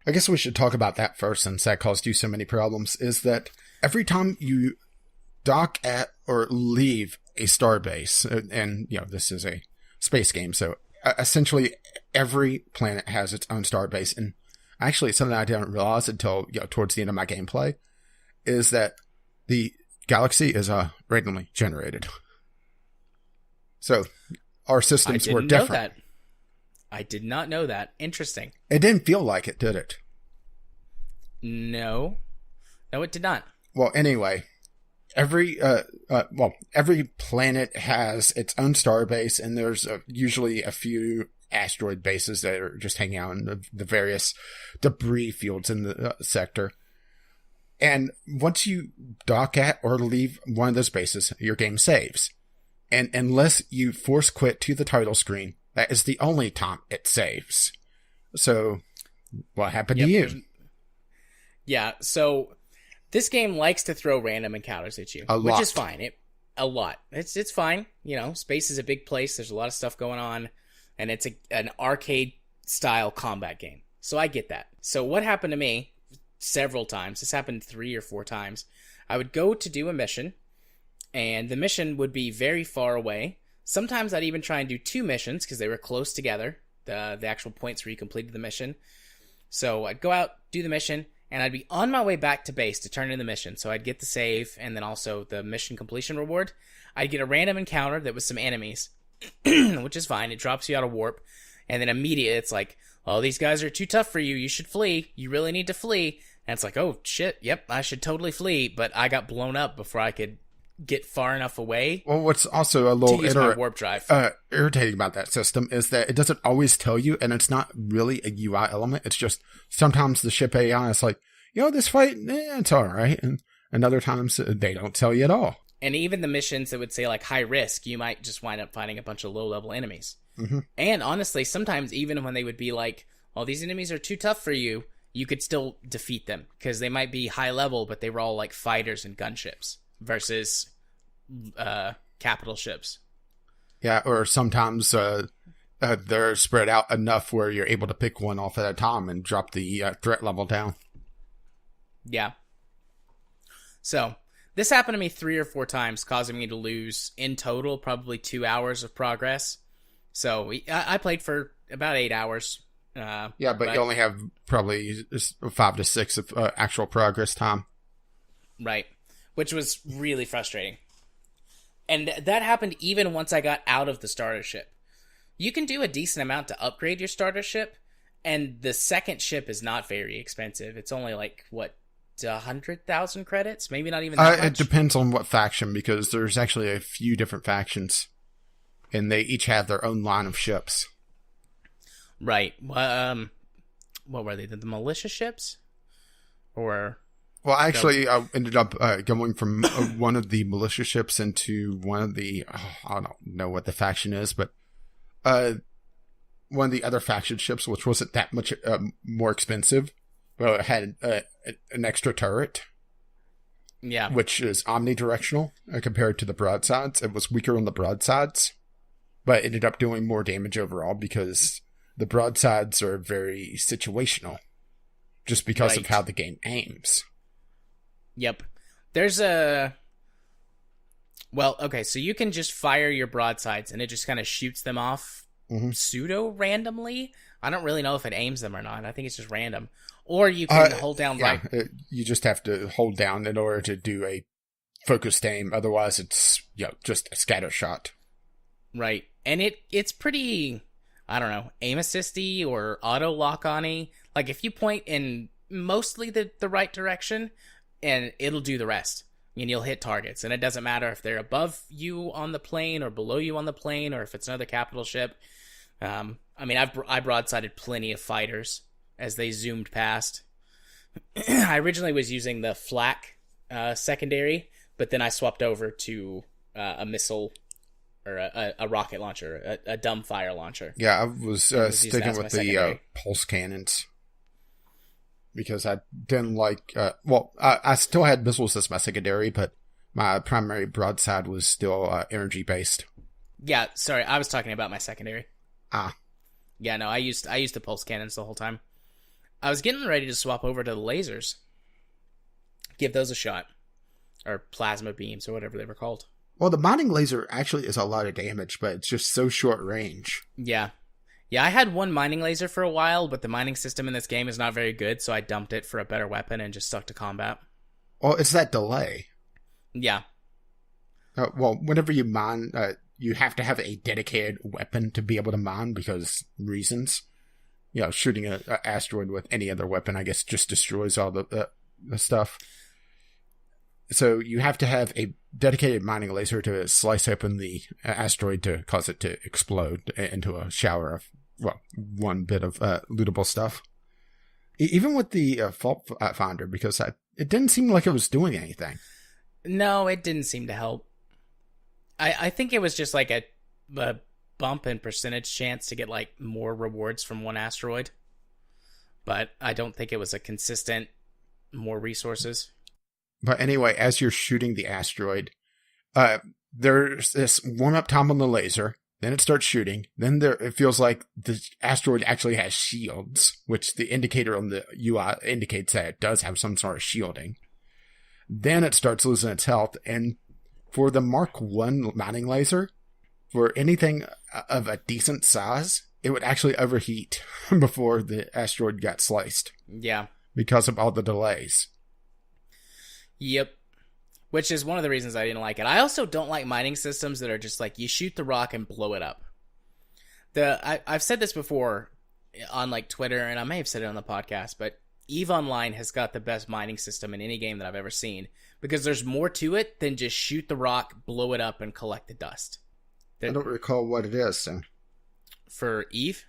Speaker 2: I guess we should talk about that first, since that caused you so many problems, is that every time you dock at or leave a starbase, and, this is a space game, so essentially every planet has its own starbase, and actually something I didn't realize until, towards the end of my gameplay, is that the galaxy is randomly generated. So, our systems were different.
Speaker 1: I did not know that. Interesting.
Speaker 2: It didn't feel like it, did it?
Speaker 1: No, it did not.
Speaker 2: Well, anyway, every planet has its own starbase, and there's usually a few asteroid bases that are just hanging out in the various debris fields in the sector. And once you dock at or leave one of those bases, your game saves. And unless you force quit to the title screen, that is the only time it saves. So, what happened to you?
Speaker 1: Yeah, so this game likes to throw random encounters at you, which is fine. A lot. It's fine. Space is a big place. There's a lot of stuff going on, and it's an arcade-style combat game. So I get that. So what happened to me several times, this happened 3 or 4 times, I would go to do a mission, and the mission would be very far away. Sometimes I'd even try and do 2 missions because they were close together, the actual points where you completed the mission. So I'd go out, do the mission, and I'd be on my way back to base to turn in the mission. So I'd get the save and then also the mission completion reward. I'd get a random encounter that was some enemies, which is fine. It drops you out of warp. And then immediately it's like, oh, these guys are too tough for you. You should flee. You really need to flee. And it's like, oh, shit, yep, I should totally flee. But I got blown up before I could get far enough away.
Speaker 2: Well, what's also a little
Speaker 1: warp drive.
Speaker 2: Irritating about that system is that it doesn't always tell you, and it's not really a UI element. It's just sometimes the ship AI is like, this fight, it's all right. And and other times they don't tell you at all.
Speaker 1: And even the missions that would say, like, high risk, you might just wind up finding a bunch of low-level enemies.
Speaker 2: Mm-hmm.
Speaker 1: And honestly, sometimes even when they would be like, oh, these enemies are too tough for you, you could still defeat them. Because they might be high-level, but they were all, like, fighters and gunships versus capital ships.
Speaker 2: Yeah, or sometimes they're spread out enough where you're able to pick one off at a time and drop the threat level down.
Speaker 1: Yeah. So, this happened to me 3 or 4 times, causing me to lose, in total, probably 2 hours of progress. So, I played for about 8 hours.
Speaker 2: But you only have probably 5 to 6 of actual progress time.
Speaker 1: Right. Which was really frustrating. And that happened even once I got out of the starter ship. You can do a decent amount to upgrade your starter ship, and the second ship is not very expensive. It's only like, 100,000 credits? Maybe not even that much?
Speaker 2: It depends on what faction, because there's actually a few different factions, and they each have their own line of ships.
Speaker 1: Right. What were they? The militia ships? Or...
Speaker 2: Well, actually, I ended up going from one of the militia ships into one of the... I don't know what the faction is, but one of the other faction ships, which wasn't that much more expensive. Well, it had an extra turret.
Speaker 1: Yeah.
Speaker 2: Which is omnidirectional compared to the broadsides. It was weaker on the broadsides, but ended up doing more damage overall because the broadsides are very situational just because of how the game aims.
Speaker 1: Yep. There's a... Well, okay, so you can just fire your broadsides and it just kind of shoots them off pseudo-randomly. I don't really know if it aims them or not. I think it's just random. Or you can hold down right...
Speaker 2: You just have to hold down in order to do a focused aim. Otherwise, it's just a scatter shot.
Speaker 1: Right. And it's pretty, I don't know, aim assisty or auto lock-on-y. Like, if you point in mostly the right direction, and it'll do the rest. And you'll hit targets. And it doesn't matter if they're above you on the plane or below you on the plane or if it's another capital ship. I mean, I broadsided plenty of fighters as they zoomed past. I originally was using the flak secondary, but then I swapped over to a missile or a rocket launcher, a dumb fire launcher.
Speaker 2: Yeah, I was sticking with the pulse cannons because I didn't like... I still had missiles as my secondary, but my primary broadside was still energy-based.
Speaker 1: Yeah, sorry, I was talking about my secondary.
Speaker 2: Ah.
Speaker 1: Yeah, no, I used the pulse cannons the whole time. I was getting ready to swap over to the lasers. Give those a shot. Or plasma beams, or whatever they were called.
Speaker 2: Well, the mining laser actually is a lot of damage, but it's just so short range.
Speaker 1: Yeah. Yeah, I had one mining laser for a while, but the mining system in this game is not very good, so I dumped it for a better weapon and just stuck to combat.
Speaker 2: Well, it's that delay.
Speaker 1: Yeah.
Speaker 2: Well, whenever you mine, you have to have a dedicated weapon to be able to mine because reasons. Shooting an asteroid with any other weapon, I guess, just destroys all the stuff. So you have to have a dedicated mining laser to slice open the asteroid to cause it to explode into a shower of, one bit of lootable stuff. Even with the fault finder, because it didn't seem like it was doing anything.
Speaker 1: No, it didn't seem to help. I think it was just like a bump in percentage chance to get like more rewards from one asteroid, but I don't think it was a consistent more resources.
Speaker 2: But anyway, as you're shooting the asteroid, there's this warm-up time on the laser, then it starts shooting, then it feels like the asteroid actually has shields, which the indicator on the UI indicates that it does have some sort of shielding. Then it starts losing its health, and for the Mark 1 mining laser, for anything of a decent size, it would actually overheat before the asteroid got sliced.
Speaker 1: Yeah. Because
Speaker 2: of all the delays.
Speaker 1: Yep. Which is one of the reasons I didn't like it. I also don't like mining systems that are just like, you shoot the rock and blow it up. I've said this before on like Twitter, and I may have said it on the podcast, but EVE Online has got the best mining system in any game that I've ever seen. Because there's more to it than just shoot the rock, blow it up, and collect the dust.
Speaker 2: I don't recall what it is, so.
Speaker 1: For EVE?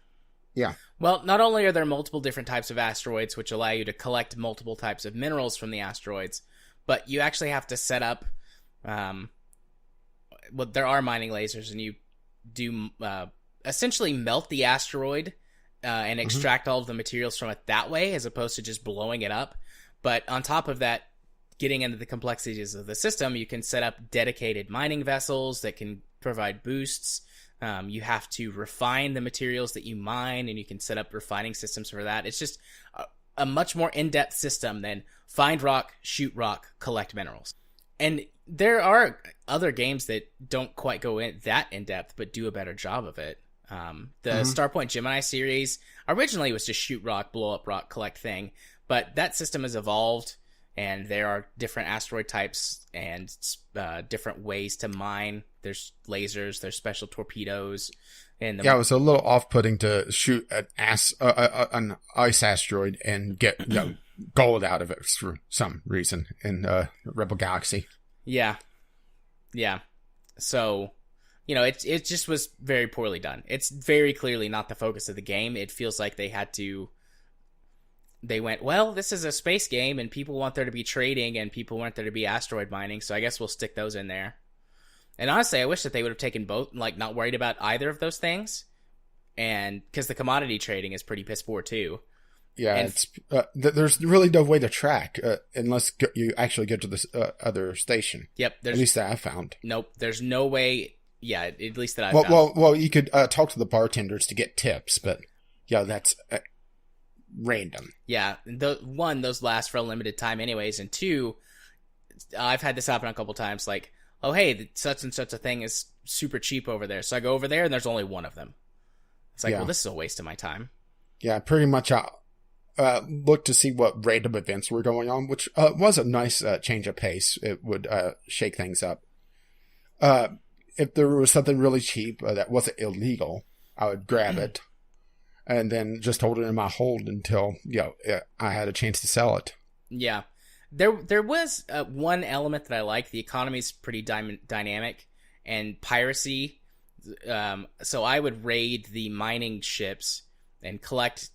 Speaker 2: Yeah.
Speaker 1: Well, not only are there multiple different types of asteroids, which allow you to collect multiple types of minerals from the asteroids, but you actually have to set up, there are mining lasers, and you do essentially melt the asteroid and extract all of the materials from it that way, as opposed to just blowing it up. But on top of that, getting into the complexities of the system, you can set up dedicated mining vessels that can provide boosts. You have to refine the materials that you mine, and you can set up refining systems for that. It's just a much more in-depth system than find rock, shoot rock, collect minerals. And there are other games that don't quite go in that in-depth, but do a better job of it. The Starpoint Gemini series originally was just shoot rock, blow up rock, collect thing, but that system has evolved, and there are different asteroid types and different ways to mine. There's lasers, there's special torpedoes. And
Speaker 2: it was a little off-putting to shoot an ice asteroid and get gold out of it for some reason in Rebel Galaxy.
Speaker 1: Yeah. So, it just was very poorly done. It's very clearly not the focus of the game. It feels like they went, well, this is a space game, and people want there to be trading, and people want there to be asteroid mining, so I guess we'll stick those in there. And honestly, I wish that they would have taken both, not worried about either of those things, and because the commodity trading is pretty piss poor too.
Speaker 2: Yeah, it's there's really no way to track unless you actually get to this other station.
Speaker 1: Yep,
Speaker 2: at least that I found.
Speaker 1: Nope, there's no way. Yeah, at least that I found.
Speaker 2: Well, you could talk to the bartenders to get tips, but that's random.
Speaker 1: Yeah, those last for a limited time anyways, and two, I've had this happen a couple times, like, oh hey, such and such a thing is super cheap over there, so I go over there and there's only one of them. It's like, well, this is a waste of my time. Yeah,
Speaker 2: pretty much. Looked to see what random events were going on, which was a nice change of pace. It would shake things up. If there was something really cheap that wasn't illegal, I would grab it and then just hold it in my hold until I had a chance to sell it.
Speaker 1: Yeah, there was one element that I like. The economy's pretty dynamic, and piracy. So I would raid the mining ships and collect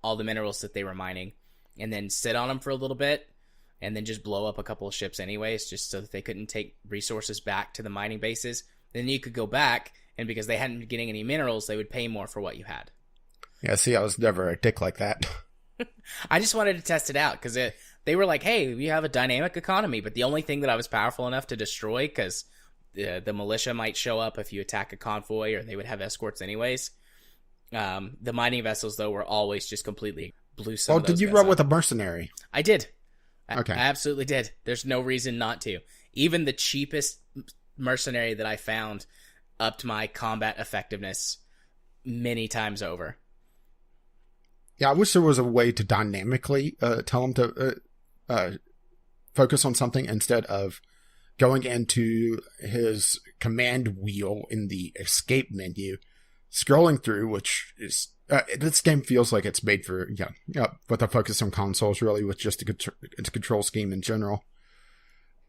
Speaker 1: all the minerals that they were mining, and then sit on them for a little bit, and then just blow up a couple of ships anyways, just so that they couldn't take resources back to the mining bases. Then you could go back, and because they hadn't been getting any minerals, they would pay more for what you had.
Speaker 2: Yeah, see, I was never a dick like that.
Speaker 1: I just wanted to test it out, because they were like, hey, we have a dynamic economy, but the only thing that I was powerful enough to destroy, because the militia might show up if you attack a convoy, or they would have escorts anyways. The mining vessels, though, were always just completely blew some of those.
Speaker 2: Did you run with a mercenary?
Speaker 1: I did.
Speaker 2: Okay.
Speaker 1: I absolutely did. There's no reason not to. Even the cheapest mercenary that I found upped my combat effectiveness many times over.
Speaker 2: Yeah, I wish there was a way to dynamically tell him to focus on something instead of going into his command wheel in the escape menu, scrolling through, which is this game feels like it's made for with a focus on consoles, really, with just its control scheme in general,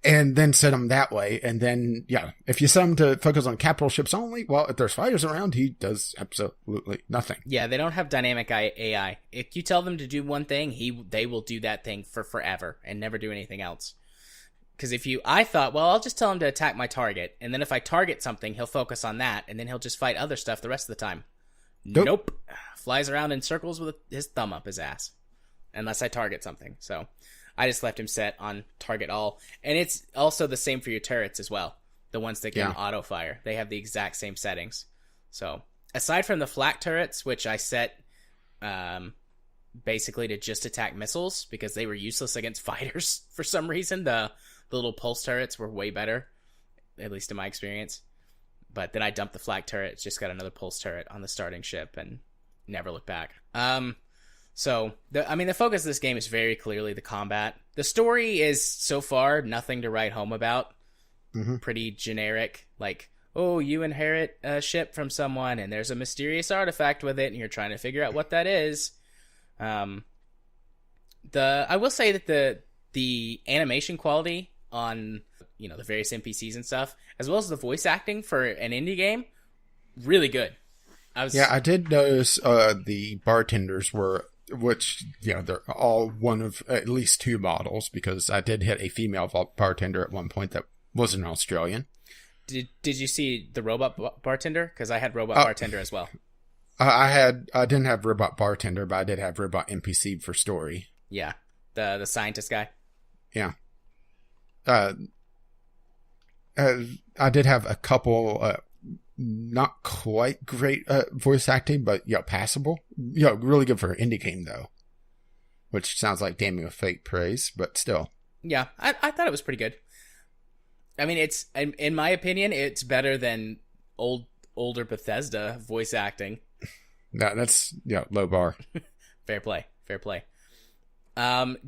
Speaker 2: and then set him that way. And then if you set him to focus on capital ships only, well, if there's fighters around, he does absolutely nothing.
Speaker 1: Yeah, they don't have dynamic AI. If you tell them to do one thing, they will do that thing for forever and never do anything else. Because I thought, well, I'll just tell him to attack my target, and then if I target something, he'll focus on that, and then he'll just fight other stuff the rest of the time. Nope. Flies around in circles with his thumb up his ass, unless I target something. So I just left him set on target all. And it's also the same for your turrets as well. The ones that can auto fire. They have the exact same settings. So aside from the flak turrets, which I set basically to just attack missiles, because they were useless against fighters for some reason, the little pulse turrets were way better, at least in my experience. But then I dumped the flak turret, just got another pulse turret on the starting ship, and never looked back. So the focus of this game is very clearly the combat. The story is, so far, nothing to write home about. Mm-hmm. Pretty generic, like, oh, you inherit a ship from someone, and there's a mysterious artifact with it, and you're trying to figure out what that is. I will say that the animation quality on the various NPCs and stuff, as well as the voice acting for an indie game, really good. I did notice the bartenders were
Speaker 2: which, they're all one of at least two models, because I did hit a female bartender at one point that was an Australian.
Speaker 1: Did you see the robot bartender? Because I had robot bartender as well.
Speaker 2: I didn't have robot bartender, but I did have robot NPC for story.
Speaker 1: Yeah, the scientist guy.
Speaker 2: Yeah. I did have a couple not quite great voice acting, but passable. Really good for an indie game though, which sounds like damning with fake praise, but still.
Speaker 1: Yeah, I thought it was pretty good. I mean, it's in my opinion, it's better than older Bethesda voice acting.
Speaker 2: No, that's low bar.
Speaker 1: Fair play.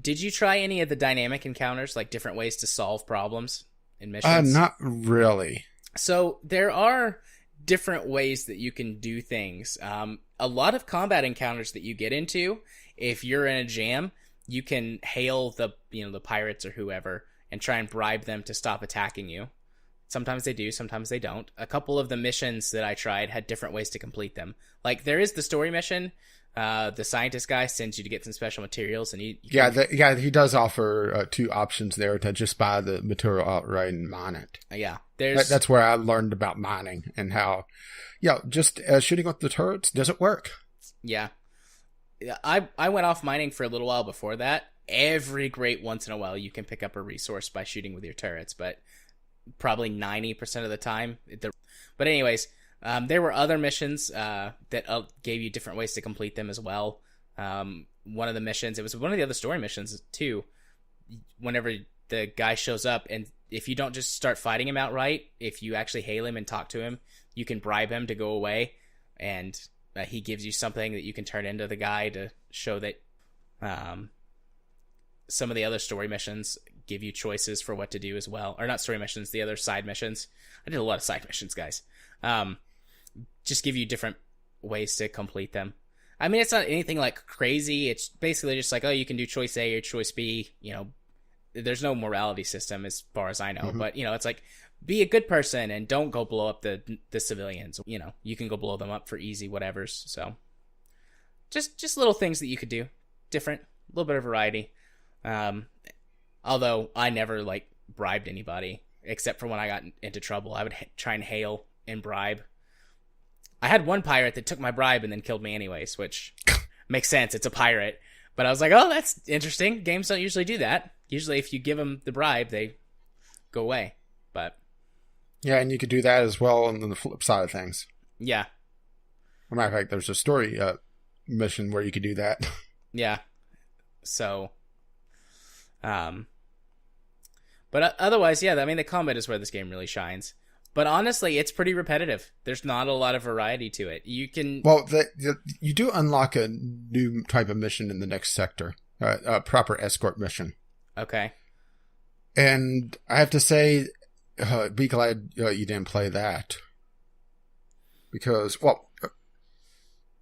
Speaker 1: Did you try any of the dynamic encounters, like different ways to solve problems in missions?
Speaker 2: Not really.
Speaker 1: So there are different ways that you can do things. A lot of combat encounters that you get into, if you're in a jam, you can hail the pirates or whoever and try and bribe them to stop attacking you. Sometimes they do, sometimes they don't. A couple of the missions that I tried had different ways to complete them. Like, there is the story mission. The scientist guy sends you to get some special materials, and he does offer two options there to just buy the material outright and mine it. Yeah,
Speaker 2: that's where I learned about mining and how, just shooting with the turrets doesn't work.
Speaker 1: Yeah, I went off mining for a little while before that. Every great once in a while, you can pick up a resource by shooting with your turrets, but probably 90% of the time. But anyways. There were other missions that gave you different ways to complete them as well. One of the missions, it was one of the other story missions too, whenever the guy shows up, and if you don't just start fighting him outright, if you actually hail him and talk to him, you can bribe him to go away, and he gives you something that you can turn into the guy to show that some of the other story missions give you choices for what to do as well. Or not story missions, the other side missions. I did a lot of side missions, guys. Just give you different ways to complete them. I mean, it's not anything like crazy. It's basically just like, oh, you can do choice A or choice B. There's no morality system as far as I know. Mm-hmm. But, it's like, be a good person and don't go blow up the civilians. You can go blow them up for easy whatevers. So just little things that you could do. Different, a little bit of variety. Although I never, bribed anybody, except for when I got into trouble. I would try and hail and bribe. I had one pirate that took my bribe and then killed me anyways, which makes sense. It's a pirate. But I was like, oh, that's interesting. Games don't usually do that. Usually if you give them the bribe, they go away. But
Speaker 2: yeah, and you could do that as well on the flip side of things.
Speaker 1: Yeah.
Speaker 2: As a matter of fact, there's a story mission where you could do that.
Speaker 1: Yeah. So, but otherwise, yeah, I mean, the combat is where this game really shines. But honestly, it's pretty repetitive. There's not a lot of variety to it. You can...
Speaker 2: Well, you do unlock a new type of mission in the next sector. A proper escort mission.
Speaker 1: Okay.
Speaker 2: And I have to say, be glad you didn't play that. Because,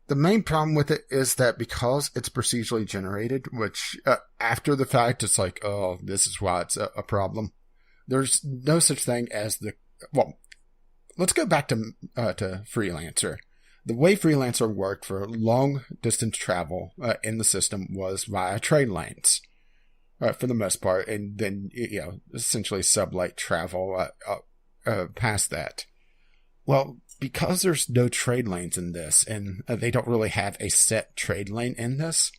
Speaker 2: the main problem with it is that because it's procedurally generated, which after the fact, it's like, oh, this is why it's a problem. There's no such thing as let's go back to Freelancer. The way Freelancer worked for long distance travel in the system was via trade lanes for the most part, and then essentially sublight travel past that. Well, because there's no trade lanes in this, and they don't really have a set trade lane in this,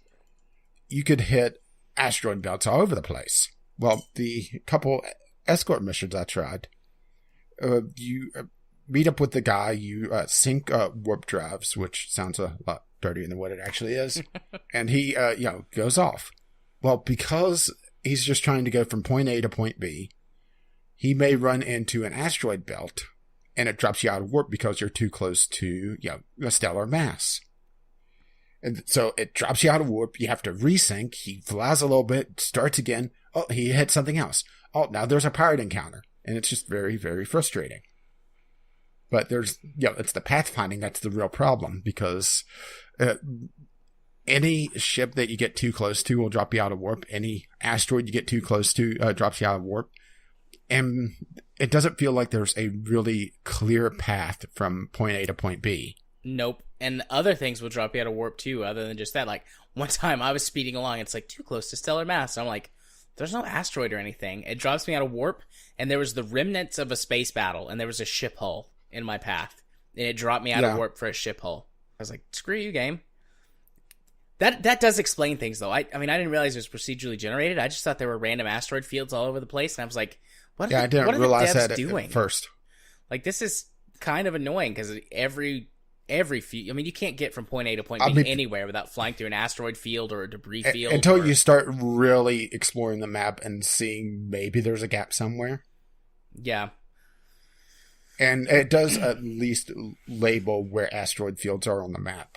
Speaker 2: you could hit asteroid belts all over the place. Well, the couple escort missions I tried, you meet up with the guy, you sync warp drives, which sounds a lot dirtier than what it actually is, and he goes off. Well, because he's just trying to go from point A to point B, he may run into an asteroid belt, and it drops you out of warp because you're too close to a stellar mass. And so it drops you out of warp, you have to resync, he flies a little bit, starts again, oh, he hit something else. Oh, now there's a pirate encounter. And it's just very, very frustrating. But there's, it's the pathfinding that's the real problem, because any ship that you get too close to will drop you out of warp. Any asteroid you get too close to drops you out of warp. And it doesn't feel like there's a really clear path from point A to point B.
Speaker 1: Nope. And other things will drop you out of warp too, other than just that. Like, one time I was speeding along, it's like too close to stellar mass. I'm like, there's no asteroid or anything. It drops me out of warp, and there was the remnants of a space battle, and there was a ship hull in my path. And it dropped me out of warp for a ship hull. I was like, screw you, game. That does explain things, though. I mean, I didn't realize it was procedurally generated. I just thought there were random asteroid fields all over the place, and I was like, what are the devs doing?
Speaker 2: At first.
Speaker 1: Like, this is kind of annoying, because every few, I mean, you can't get from point A to point B anywhere without flying through an asteroid field or a debris field.
Speaker 2: Until you start really exploring the map and seeing maybe there's a gap somewhere.
Speaker 1: Yeah.
Speaker 2: And it does at least label where asteroid fields are on the map.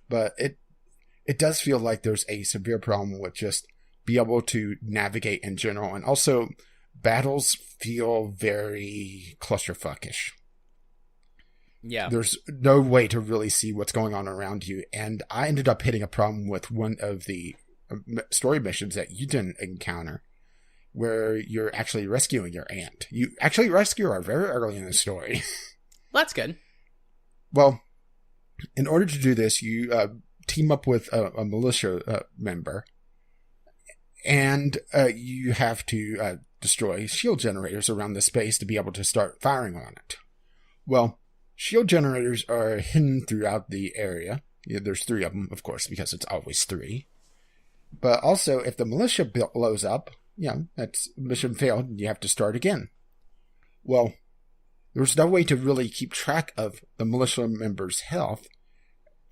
Speaker 2: But it does feel like there's a severe problem with just be able to navigate in general. And also, battles feel very clusterfuckish.
Speaker 1: Yeah.
Speaker 2: There's no way to really see what's going on around you. And I ended up hitting a problem with one of the story missions that you didn't encounter, where you're actually rescuing your aunt. You actually rescue her very early in the story.
Speaker 1: That's good.
Speaker 2: Well, in order to do this, you team up with a militia member, and you have to destroy shield generators around the space to be able to start firing on it. Well, shield generators are hidden throughout the area. Yeah, there's 3 of them, of course, because it's always 3. But also, if the militia blows up, that's mission failed, and you have to start again. Well, there's no way to really keep track of the militia members' health,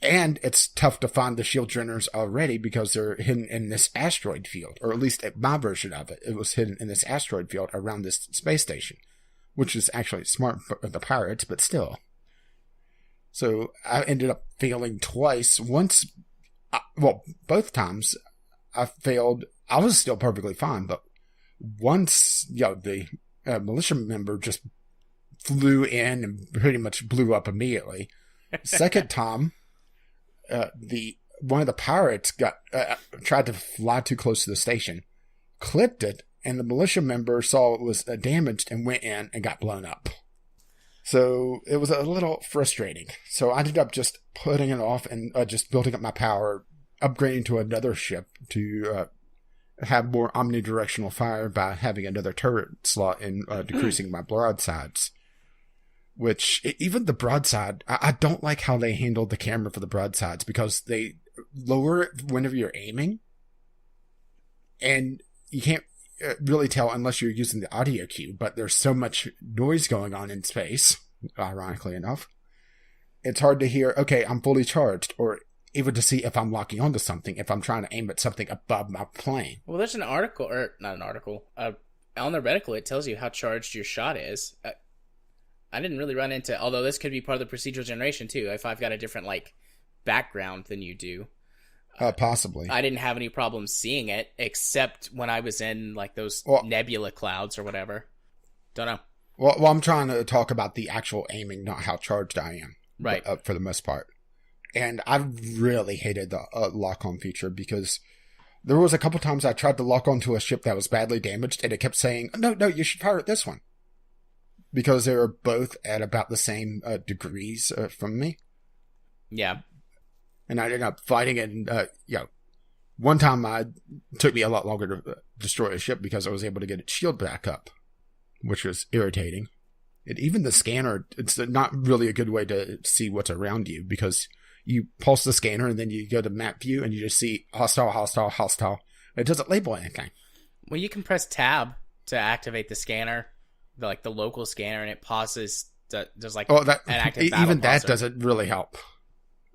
Speaker 2: and it's tough to find the shield generators already because they're hidden in this asteroid field, or at least my version of it. It was hidden in this asteroid field around this space station, which is actually smart for the pirates, but still. So I ended up failing twice. Both times I failed. I was still perfectly fine, but once, the militia member just flew in and pretty much blew up immediately. Second time, one of the pirates tried to fly too close to the station, clipped it, and the militia member saw it was damaged and went in and got blown up. So it was a little frustrating. So I ended up just putting it off and just building up my power, upgrading to another ship to have more omnidirectional fire by having another turret slot and decreasing my broadsides. Which, even the broadside, I don't like how they handled the camera for the broadsides, because they lower it whenever you're aiming, and you can't really tell unless you're using the audio cue, but there's so much noise going on in space, ironically enough. It's hard to hear, okay, I'm fully charged, or even to see if I'm locking onto something, if I'm trying to aim at something above my plane.
Speaker 1: Well, there's an article, or not an article, on the reticle, it tells you how charged your shot is. I didn't really run into, although this could be part of the procedural generation too, if I've got a different, background than you do.
Speaker 2: Possibly.
Speaker 1: I didn't have any problems seeing it, except when I was in, those nebula clouds or whatever. Don't know.
Speaker 2: Well, I'm trying to talk about the actual aiming, not how charged I am.
Speaker 1: Right.
Speaker 2: For the most part. And I really hated the lock-on feature, because there was a couple times I tried to lock onto a ship that was badly damaged, and it kept saying, no, you should fire at this one. Because they were both at about the same degrees from me.
Speaker 1: Yeah.
Speaker 2: And I ended up fighting it. And, one time it took me a lot longer to destroy a ship because I was able to get its shield back up, which was irritating. And even the scanner, it's not really a good way to see what's around you, because you pulse the scanner and then you go to map view and you just see hostile, hostile, hostile. It doesn't label anything.
Speaker 1: Well, you can press tab to activate the scanner. The local scanner, and it pauses. There's an active battle
Speaker 2: even that
Speaker 1: pauser.
Speaker 2: Doesn't really help.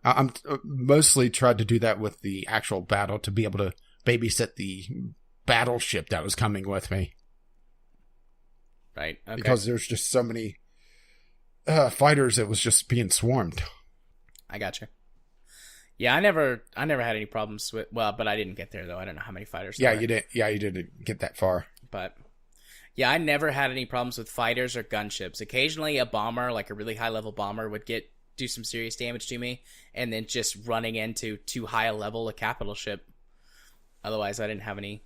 Speaker 2: I'm mostly tried to do that with the actual battle to be able to babysit the battleship that was coming with me.
Speaker 1: Right. Okay.
Speaker 2: Because there's just so many fighters, it was just being swarmed.
Speaker 1: I gotcha. Yeah, I never had any problems with. Well, but I didn't get there though. I don't know how many fighters.
Speaker 2: Yeah, you didn't. Yeah, you didn't get that far.
Speaker 1: But. Yeah, I never had any problems with fighters or gunships. Occasionally a bomber, a really high-level bomber, would do some serious damage to me, and then just running into too high a level a capital ship. Otherwise, I didn't have any...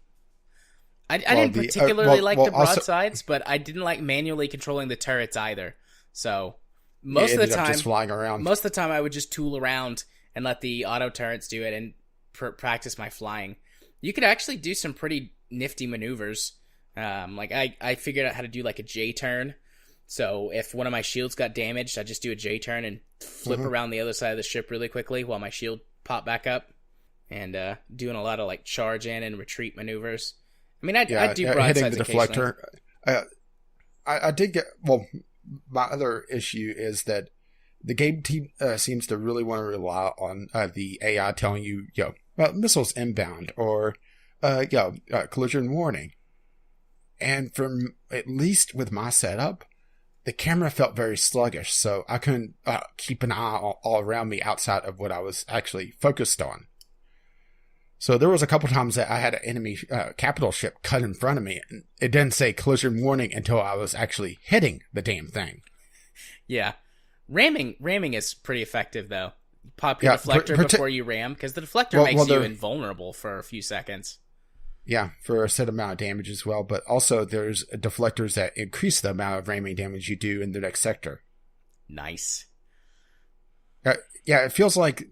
Speaker 1: I didn't particularly like the broadsides, but I didn't like manually controlling the turrets either. So, most of the
Speaker 2: ended up
Speaker 1: time,
Speaker 2: just flying around.
Speaker 1: most of the time I would just tool around and let the auto turrets do it and practice my flying. You could actually do some pretty nifty maneuvers. Like I figured out how to do like a J turn. So if one of my shields got damaged, I just do a J turn and flip around the other side of the ship really quickly while my shield popped back up. And doing a lot of like charge in and retreat maneuvers. I mean, I do broadsides
Speaker 2: hitting the
Speaker 1: occasionally.
Speaker 2: deflector. I did get, well, my other issue is that the game team seems to really want to rely on the AI telling you, missiles inbound or, collision warning. And from, at least with my setup, the camera felt very sluggish, so I couldn't keep an eye all around me outside of what I was actually focused on. So there was a couple times that I had an enemy capital ship cut in front of me, and it didn't say collision warning until I was actually hitting the damn thing.
Speaker 1: Yeah. Ramming is pretty effective, though. Pop your deflector before you ram, because the deflector makes you invulnerable for a few seconds.
Speaker 2: Yeah, for a set amount of damage as well, but also there's deflectors that increase the amount of ramming damage you do in the next sector.
Speaker 1: Nice.
Speaker 2: Yeah, it feels like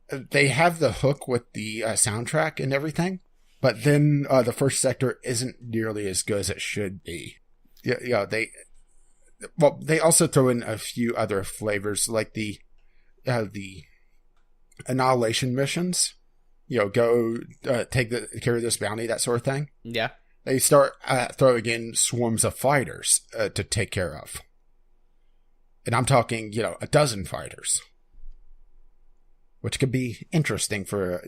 Speaker 2: they have the hook with the soundtrack and everything, but then the first sector isn't nearly as good as it should be. Yeah, they also throw in a few other flavors, like the annihilation missions. Go carry this bounty, that sort of thing.
Speaker 1: Yeah.
Speaker 2: They start throwing in swarms of fighters to take care of. And I'm talking, a dozen fighters. Which could be interesting for,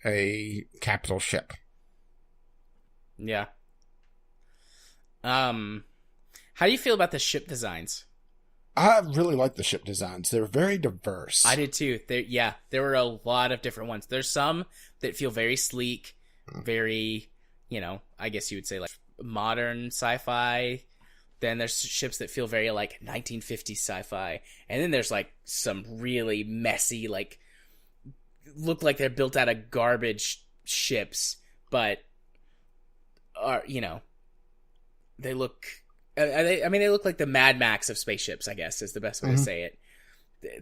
Speaker 2: a capital ship.
Speaker 1: Yeah. How do you feel about the ship designs?
Speaker 2: I really like the ship designs. They're very diverse.
Speaker 1: I did too. There were a lot of different ones. There's some that feel very sleek, very, I guess you would say like modern sci-fi. Then there's ships that feel very like 1950s sci-fi. And then there's like some really messy, like look like they're built out of garbage ships, but are, they look... they look like the Mad Max of spaceships, I guess, is the best way to say it.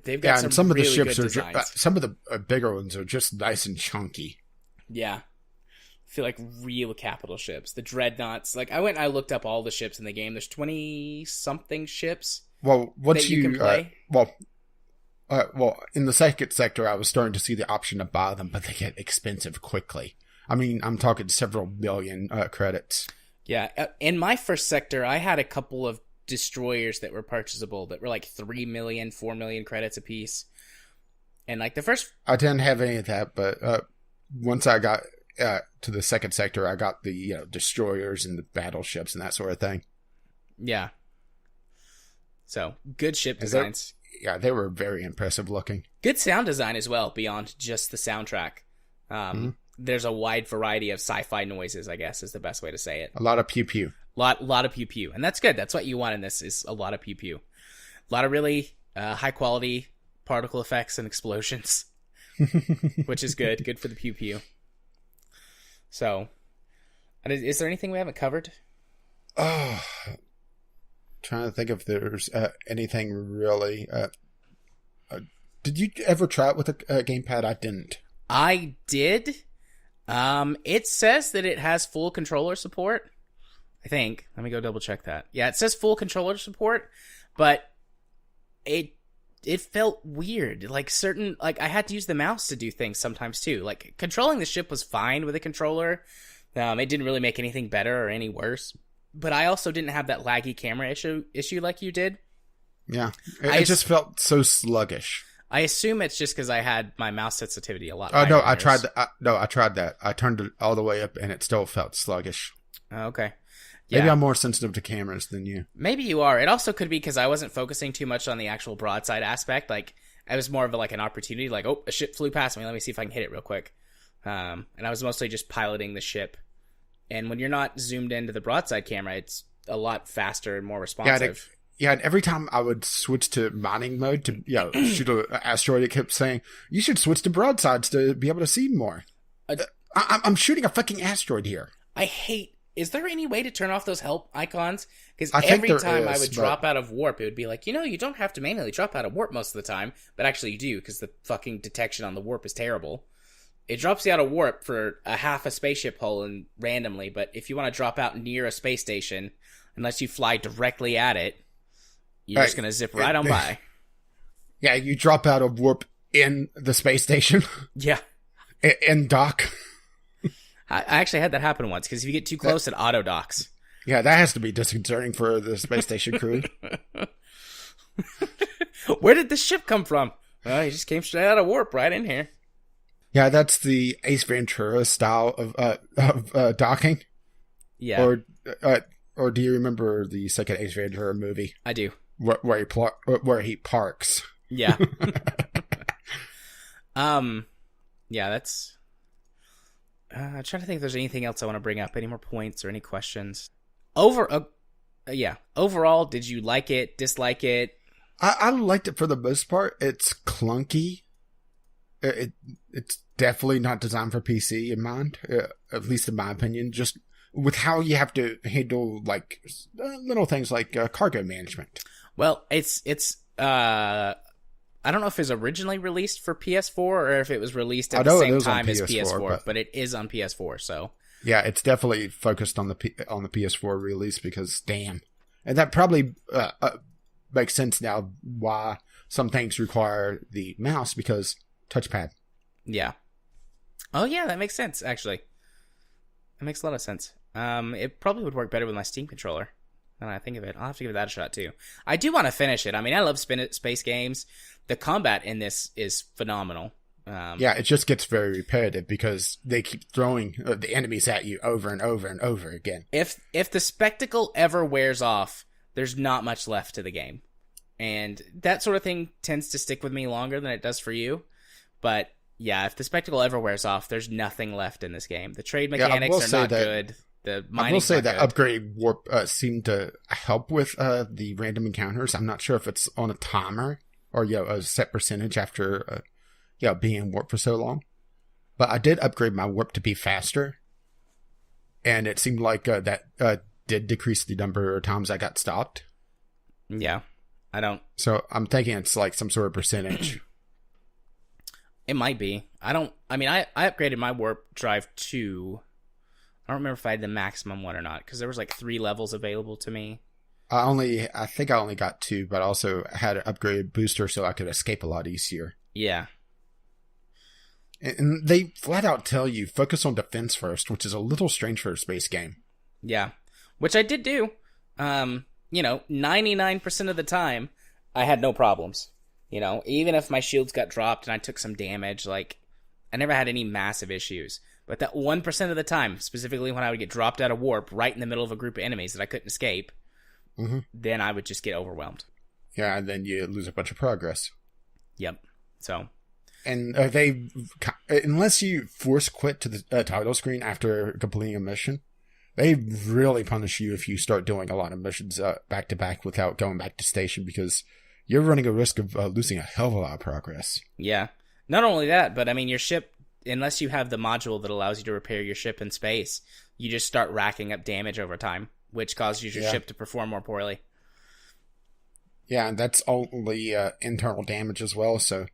Speaker 1: They've got some
Speaker 2: of
Speaker 1: really
Speaker 2: the ships
Speaker 1: good
Speaker 2: are
Speaker 1: designs.
Speaker 2: some of the bigger ones are just nice and chunky.
Speaker 1: Yeah. I feel like real capital ships. The dreadnoughts. Like, I looked up all the ships in the game. There's 20-something ships that you can play.
Speaker 2: In the second sector, I was starting to see the option to buy them, but they get expensive quickly. I mean, I'm talking several million credits.
Speaker 1: Yeah, in my first sector, I had a couple of destroyers that were purchasable that were like 3 million, 4 million credits apiece. And like the first...
Speaker 2: I didn't have any of that, but once I got to the second sector, I got the destroyers and the battleships and that sort of thing.
Speaker 1: Yeah. So, good ship designs.
Speaker 2: They were very impressive looking.
Speaker 1: Good sound design as well, beyond just the soundtrack. There's a wide variety of sci-fi noises, I guess, is the best way to say it.
Speaker 2: A lot of pew-pew.
Speaker 1: Lot of pew-pew. And that's good. That's what you want in this, is a lot of pew-pew. A lot of really high-quality particle effects and explosions, which is good. Good for the pew-pew. So, is there anything we haven't covered?
Speaker 2: Oh, trying to think if there's anything really... did you ever try it with a gamepad? I didn't.
Speaker 1: I did. It says that it has full controller support. I think. Let me go double check that. Yeah, it says full controller support, but it felt weird. Like I had to use the mouse to do things sometimes too. Like controlling the ship was fine with a controller. It didn't really make anything better or any worse. But I also didn't have that laggy camera issue like you did.
Speaker 2: Yeah, it just felt so sluggish.
Speaker 1: I assume it's just because I had my mouse sensitivity a lot higher.
Speaker 2: No, I tried that. I tried that. I turned it all the way up, and it still felt sluggish.
Speaker 1: Okay. Yeah.
Speaker 2: Maybe I'm more sensitive to cameras than you.
Speaker 1: Maybe you are. It also could be because I wasn't focusing too much on the actual broadside aspect. Like, I was more of an opportunity. Like, oh, a ship flew past me. Let me see if I can hit it real quick. And I was mostly just piloting the ship. And when you're not zoomed into the broadside camera, it's a lot faster and more responsive.
Speaker 2: Yeah, and every time I would switch to mining mode to shoot an asteroid, it kept saying, you should switch to broadsides to be able to see more. I'm shooting a fucking asteroid here.
Speaker 1: I hate is there any way to turn off those help icons? Because
Speaker 2: I think
Speaker 1: every
Speaker 2: there
Speaker 1: time I
Speaker 2: is,
Speaker 1: would
Speaker 2: but-
Speaker 1: drop out of warp, it would be like, you don't have to manually drop out of warp most of the time. But actually you do, because the fucking detection on the warp is terrible. It drops you out of warp for a half a spaceship hull and randomly, but if you want to drop out near a space station, unless you fly directly at it, you're just going to zip right on by.
Speaker 2: Yeah, you drop out of warp in the space station.
Speaker 1: Yeah.
Speaker 2: In dock.
Speaker 1: I actually had that happen once, because if you get too close, it auto-docks.
Speaker 2: Yeah, that has to be disconcerting for the space station crew.
Speaker 1: Where did this ship come from? Well, he just came straight out of warp right in here.
Speaker 2: Yeah, that's the Ace Ventura style of docking.
Speaker 1: Yeah.
Speaker 2: Or do you remember the second Ace Ventura movie?
Speaker 1: I do.
Speaker 2: Where he parks.
Speaker 1: Yeah. Yeah, that's... I'm trying to think if there's anything else I want to bring up. Any more points or any questions? Overall, did you like it, dislike it?
Speaker 2: I liked it for the most part. It's clunky. It's definitely not designed for PC in mind, at least in my opinion. Just with how you have to handle like little things like cargo management.
Speaker 1: Well, it's I don't know if it was originally released for PS4 or if it was released at the same time as PS4, but it is on PS4. So
Speaker 2: yeah, it's definitely focused on the PS4 release because damn, and that probably makes sense now why some things require the mouse because touchpad.
Speaker 1: Yeah. Oh yeah, that makes sense. Actually, that makes a lot of sense. It probably would work better with my Steam controller. Now that I think of it, I'll have to give that a shot too. I do want to finish it. I mean, I love space games. The combat in this is phenomenal.
Speaker 2: Yeah, it just gets very repetitive because they keep throwing the enemies at you over and over and over again.
Speaker 1: If the spectacle ever wears off, there's not much left to the game. And that sort of thing tends to stick with me longer than it does for you. But yeah, if the spectacle ever wears off, there's nothing left in this game. The trade mechanics are not good. The
Speaker 2: I will say that
Speaker 1: good.
Speaker 2: upgrade warp seemed to help with the random encounters. I'm not sure if it's on a timer or a set percentage after being in warp for so long. But I did upgrade my warp to be faster, and it seemed like that did decrease the number of times I got stopped.
Speaker 1: Yeah, I don't.
Speaker 2: So I'm thinking it's like some sort of percentage.
Speaker 1: It might be. I upgraded my warp drive to... I don't remember if I had the maximum one or not, because there was like 3 levels available to me.
Speaker 2: I think I only got 2, but I also had an upgraded booster so I could escape a lot easier.
Speaker 1: Yeah.
Speaker 2: And they flat out tell you, focus on defense first, which is a little strange for a space game.
Speaker 1: Yeah. Which I did do. 99% of the time, I had no problems. Even if my shields got dropped and I took some damage, like, I never had any massive issues. But that 1% of the time, specifically when I would get dropped out of warp right in the middle of a group of enemies that I couldn't escape, then I would just get overwhelmed.
Speaker 2: Yeah, and then you lose a bunch of progress.
Speaker 1: Yep. So...
Speaker 2: And they, unless you force quit to the title screen after completing a mission, they really punish you if you start doing a lot of missions back to back without going back to station because you're running a risk of losing a hell of a lot of progress.
Speaker 1: Yeah. Not only that, but I mean, your ship, unless you have the module that allows you to repair your ship in space, you just start racking up damage over time, which causes your ship to perform more poorly.
Speaker 2: Yeah, and that's only internal damage as well, so...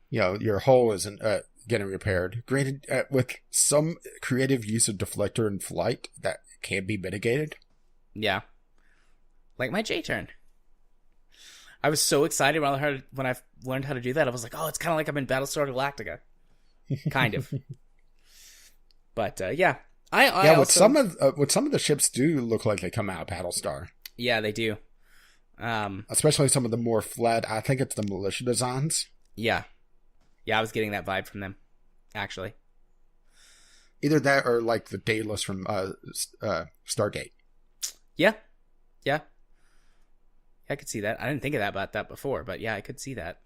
Speaker 2: your hull isn't getting repaired. Granted, with some creative use of deflector in flight, that can be mitigated.
Speaker 1: Yeah. Like my J-turn. I was so excited when I learned how to do that. I was like, oh, it's kind of like I'm in Battlestar Galactica. Kind of. But, yeah. I also...
Speaker 2: with some of the ships do look like they come out of Battlestar.
Speaker 1: Yeah, they do.
Speaker 2: Especially some of the more flat, I think it's the militia designs.
Speaker 1: Yeah. Yeah, I was getting that vibe from them, actually.
Speaker 2: Either that or like the Daedalus from Stargate.
Speaker 1: Yeah. Yeah. I could see that. I didn't think of that about that before, but yeah, I could see that.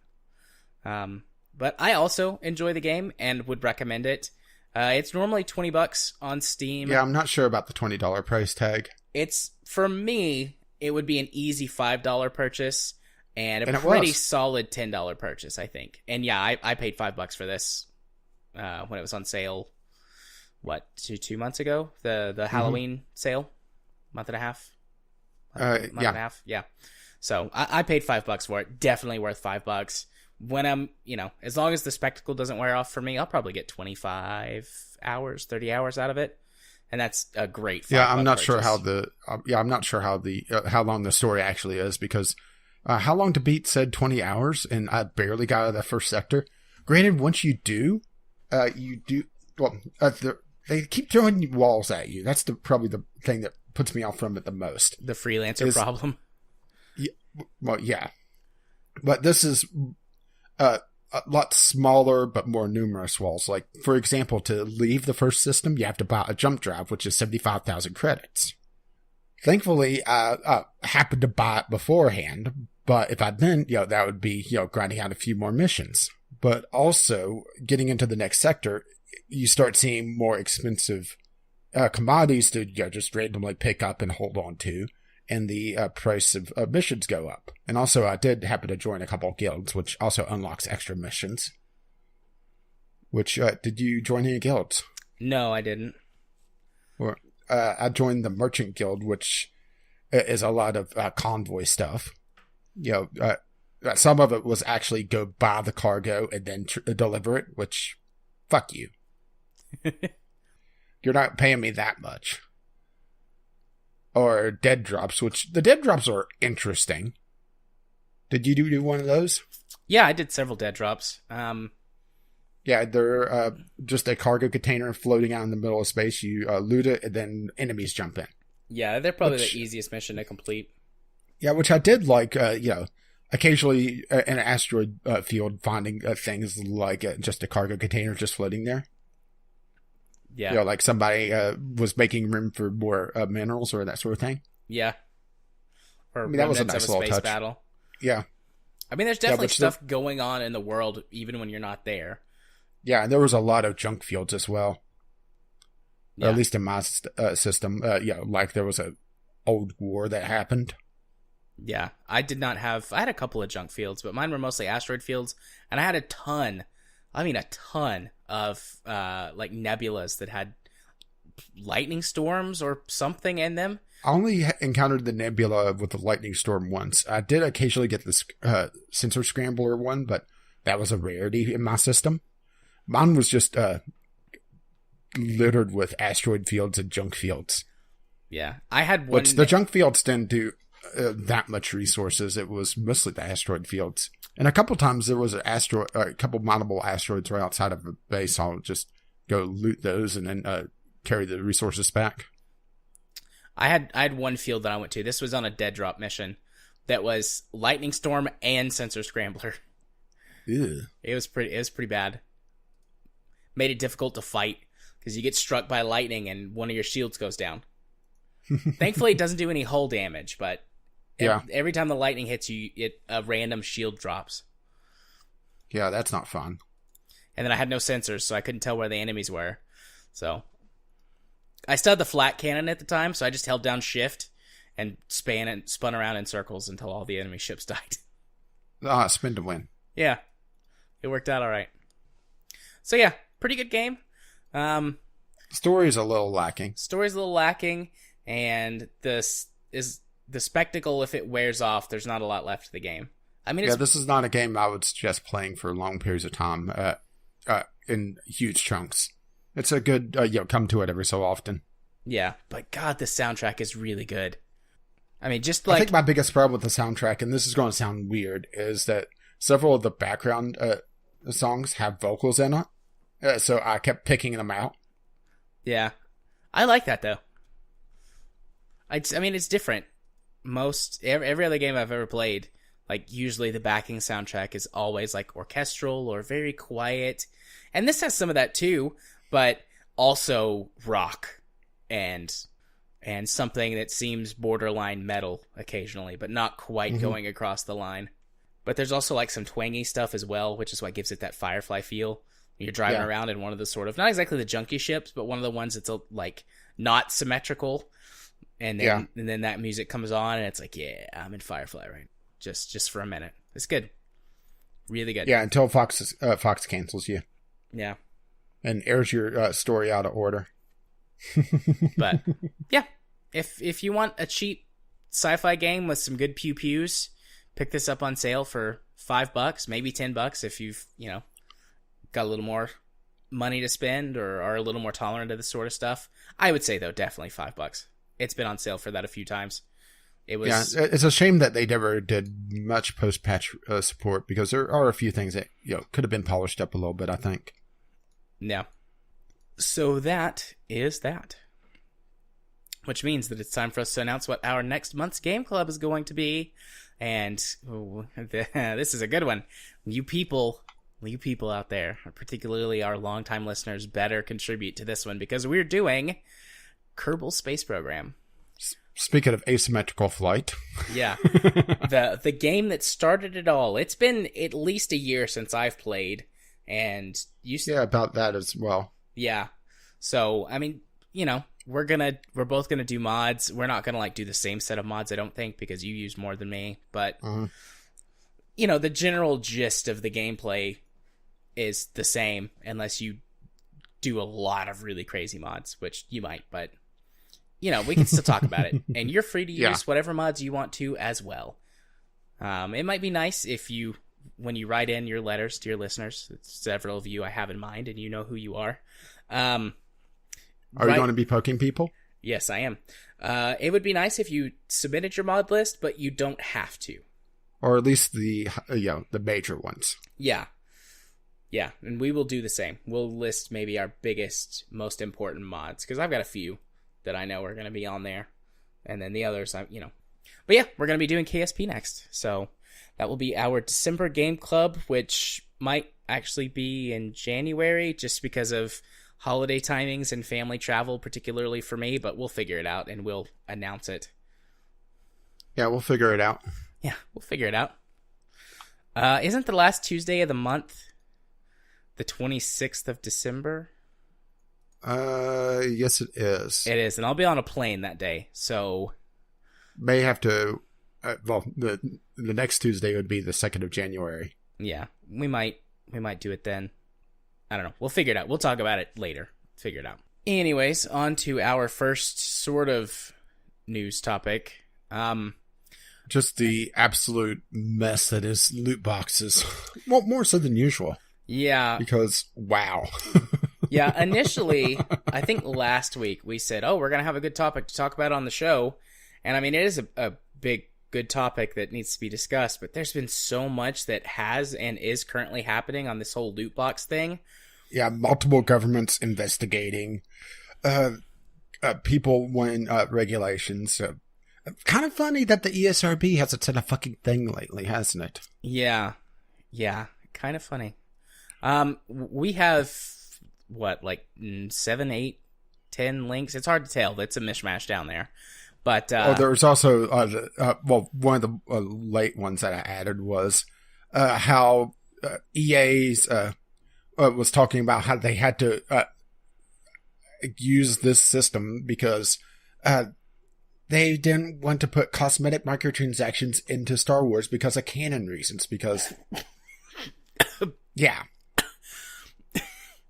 Speaker 1: But I also enjoy the game and would recommend it. It's normally $20 on Steam.
Speaker 2: Yeah, I'm not sure about the $20 price tag.
Speaker 1: It's, for me, it would be an easy $5 purchase. And a pretty solid $10 purchase, I think. And yeah, I paid $5 for this when it was on sale two months ago, the Halloween sale, month and a half. Month and a half, yeah. So I paid $5 for it. Definitely worth $5. When I'm, as long as the spectacle doesn't wear off for me, I'll probably get 25 hours, 30 hours out of it, and that's a great.
Speaker 2: I'm not sure how how long the story actually is, because How Long to Beat said 20 hours, and I barely got out of that first sector. Granted, once you do, they keep throwing walls at you. That's probably the thing that puts me off from it the most.
Speaker 1: The freelancer problem.
Speaker 2: Yeah. But this is a lot smaller but more numerous walls. Like, for example, to leave the first system, you have to buy a jump drive, which is 75,000 credits. Thankfully, I happened to buy it beforehand, but if I'd been, that would be, grinding out a few more missions. But also, getting into the next sector, you start seeing more expensive commodities to just randomly pick up and hold on to, and the price of missions go up. And also, I did happen to join a couple of guilds, which also unlocks extra missions. Which, did you join any guilds?
Speaker 1: No, I didn't.
Speaker 2: Or, I joined the Merchant Guild, which is a lot of convoy stuff. Some of it was actually go buy the cargo and then deliver it, which, fuck you. You're not paying me that much. Or dead drops, which the dead drops are interesting. Did you do one of those?
Speaker 1: Yeah, I did several dead drops.
Speaker 2: Yeah, they're just a cargo container floating out in the middle of space. You loot it, and then enemies jump in.
Speaker 1: Yeah, they're probably the easiest mission to complete. Yeah,
Speaker 2: which I did like, occasionally in an asteroid field finding things like just a cargo container just floating there.
Speaker 1: Yeah.
Speaker 2: Like somebody was making room for more minerals or that sort of thing.
Speaker 1: Yeah. Or
Speaker 2: that was a nice little touch.
Speaker 1: Battle.
Speaker 2: Yeah.
Speaker 1: I mean, there's definitely stuff going on in the world even when you're not there.
Speaker 2: Yeah, and there was a lot of junk fields as well. Yeah. At least in my system. Like there was a old war that happened.
Speaker 1: Yeah, I had a couple of junk fields, but mine were mostly asteroid fields, and I had a ton of like nebulas that had lightning storms or something in them.
Speaker 2: I only encountered the nebula with the lightning storm once. I did occasionally get this sensor scrambler one, but that was a rarity in my system. Mine was just littered with asteroid fields and junk fields.
Speaker 1: Yeah, I had one.
Speaker 2: Which the junk fields didn't do that much resources. It was mostly the asteroid fields. And a couple times there was a couple mineable asteroids right outside of a base. I'll just go loot those and then carry the resources back.
Speaker 1: I had one field that I went to. This was on a dead drop mission that was lightning storm and sensor scrambler.
Speaker 2: Ew.
Speaker 1: It was pretty bad. Made it difficult to fight because you get struck by lightning and one of your shields goes down. Thankfully, it doesn't do any hull damage, but every time the lightning hits you, a random shield drops.
Speaker 2: Yeah, that's not fun.
Speaker 1: And then I had no sensors, so I couldn't tell where the enemies were. So I still had the flat cannon at the time, so I just held down shift and spun around in circles until all the enemy ships died.
Speaker 2: Spin to win.
Speaker 1: Yeah, it worked out all right. So yeah, pretty good game.
Speaker 2: Story's a little lacking.
Speaker 1: And this is the spectacle. If it wears off, there's not a lot left of the game. I mean,
Speaker 2: this is not a game I would suggest playing for long periods of time, in huge chunks. It's a good, come to it every so often.
Speaker 1: Yeah, but God, the soundtrack is really good. I mean,
Speaker 2: I think my biggest problem with the soundtrack, and this is going to sound weird, is that several of the background songs have vocals in it. So I kept picking them out.
Speaker 1: Yeah, I like that though. I mean, it's different. Every other game I've ever played, like usually the backing soundtrack is always like orchestral or very quiet, and this has some of that too, but also rock and something that seems borderline metal occasionally, but not quite going across the line. But there's also like some twangy stuff as well, which is what gives it that Firefly feel. You're driving around in one of the sort of, not exactly the junky ships, but one of the ones that's like not symmetrical. And then that music comes on and it's like, yeah, I'm in Firefly right just for a minute. It's good. Really good.
Speaker 2: Yeah, until Fox cancels you.
Speaker 1: Yeah.
Speaker 2: And airs your story out of order.
Speaker 1: But yeah, if you want a cheap sci-fi game with some good pew pews, pick this up on sale for $5, maybe $10 if you've got a little more money to spend or are a little more tolerant of this sort of stuff. I would say though, definitely $5. It's been on sale for that a few times. It was. Yeah,
Speaker 2: it's a shame that they never did much post-patch support, because there are a few things that could have been polished up a little bit, I think.
Speaker 1: Yeah. So that is that. Which means that it's time for us to announce what our next month's Game Club is going to be. And this is a good one. You people out there, particularly our longtime listeners, better contribute to this one, because we're doing Kerbal Space Program.
Speaker 2: Speaking of asymmetrical flight.
Speaker 1: Yeah. The game that started it all. It's been at least a year since I've played. And
Speaker 2: about that as well.
Speaker 1: Yeah. So, I mean, we're both gonna do mods. We're not gonna do the same set of mods, I don't think, because you use more than me. But the general gist of the gameplay is the same, unless you do a lot of really crazy mods, which you might. But we can still talk about it, and you're free to use whatever mods you want to as well. It might be nice if when you write in your letters to your listeners, several of you I have in mind, and you know who you are. Are
Speaker 2: you going to be poking people?
Speaker 1: Yes, I am. It would be nice if you submitted your mod list, but you don't have to.
Speaker 2: Or at least the major ones.
Speaker 1: Yeah. Yeah, and we will do the same. We'll list maybe our biggest, most important mods, because I've got a few that I know are going to be on there. And then the others, But yeah, we're going to be doing KSP next. So that will be our December Game Club, which might actually be in January, just because of holiday timings and family travel, particularly for me. But we'll figure it out, and we'll announce it.
Speaker 2: Yeah, we'll figure it out.
Speaker 1: Yeah, we'll figure it out. Isn't the last Tuesday of the month the 26th of December?
Speaker 2: Yes, it is.
Speaker 1: It is, and I'll be on a plane that day, so
Speaker 2: may have to. The next Tuesday would be the 2nd of January.
Speaker 1: Yeah, we might do it then. I don't know. We'll figure it out. We'll talk about it later. Figure it out. Anyways, on to our first sort of news topic.
Speaker 2: Just the absolute mess that is loot boxes. Well, more so than usual.
Speaker 1: Yeah.
Speaker 2: Because, wow.
Speaker 1: Yeah, initially, I think last week we said, we're going to have a good topic to talk about on the show. And I mean, it is a big, good topic that needs to be discussed, but there's been so much that has and is currently happening on this whole loot box thing.
Speaker 2: Yeah, multiple governments investigating, people wanting regulations. Kind of funny that the ESRB hasn't said a fucking thing lately, hasn't it?
Speaker 1: Yeah, kind of funny. We have, 7, 8, 10 links? It's hard to tell. It's a mishmash down there. But
Speaker 2: there's also, one of the late ones that I added was how EA's was talking about how they had to use this system because they didn't want to put cosmetic microtransactions into Star Wars because of canon reasons. Because, yeah.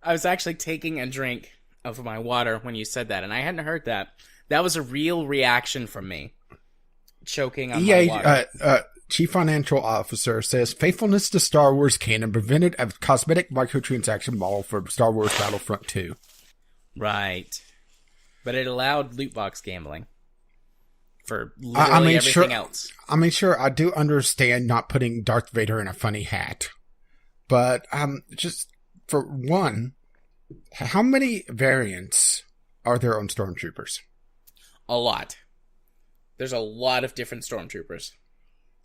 Speaker 1: I was actually taking a drink of my water when you said that, and I hadn't heard that. That was a real reaction from me. Choking on my water.
Speaker 2: Chief Financial Officer says faithfulness to Star Wars canon prevented a cosmetic microtransaction model for Star Wars Battlefront 2.
Speaker 1: Right. But it allowed loot box gambling for literally everything else.
Speaker 2: I mean, sure, I do understand not putting Darth Vader in a funny hat. But just for one, how many variants are there on Stormtroopers?
Speaker 1: A lot. There's a lot of different Stormtroopers.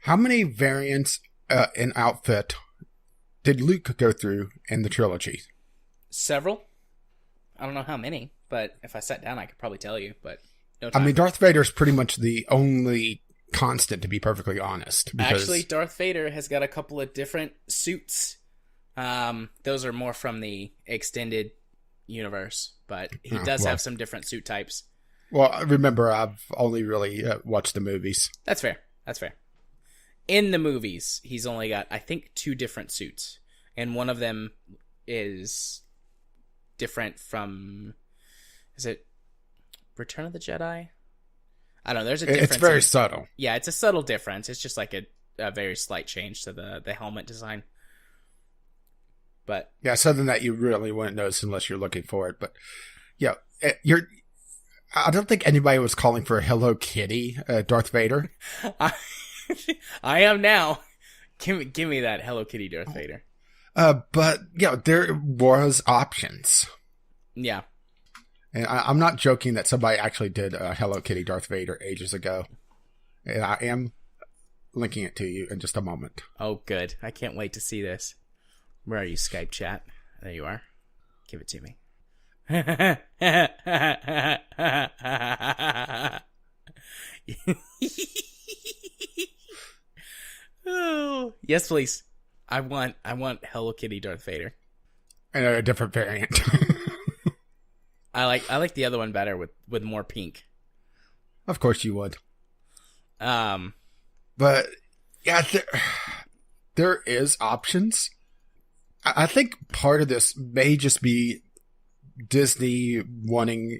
Speaker 2: How many variants in outfit did Luke go through in the trilogy?
Speaker 1: Several. I don't know how many, but if I sat down, I could probably tell you. But no time.
Speaker 2: I mean, Darth Vader's pretty much the only constant, to be perfectly honest. Because...
Speaker 1: Actually, Darth Vader has got a couple of different suits. Those are more from the extended universe, but he does have some different suit types.
Speaker 2: Well, remember, I've only really watched the movies.
Speaker 1: That's fair. In the movies, he's only got, I think, 2 different suits. And one of them is different from, is it Return of the Jedi? I don't know. There's a difference.
Speaker 2: It's very subtle.
Speaker 1: Yeah, it's a subtle difference. It's just like a very slight change to the helmet design. But
Speaker 2: yeah, something that you really wouldn't notice unless you're looking for it. But yeah, I don't think anybody was calling for a Hello Kitty Darth Vader.
Speaker 1: I am now. Give me that Hello Kitty Darth Vader.
Speaker 2: But yeah, there was options.
Speaker 1: Yeah.
Speaker 2: And I'm not joking that somebody actually did a Hello Kitty Darth Vader ages ago. And I am linking it to you in just a moment.
Speaker 1: Oh, good. I can't wait to see this. Where are you, Skype chat? There you are. Give it to me. Oh, yes, please. I want Hello Kitty Darth Vader.
Speaker 2: And a different variant.
Speaker 1: I like the other one better with more pink.
Speaker 2: Of course you would. But yeah, there is options. I think part of this may just be Disney wanting,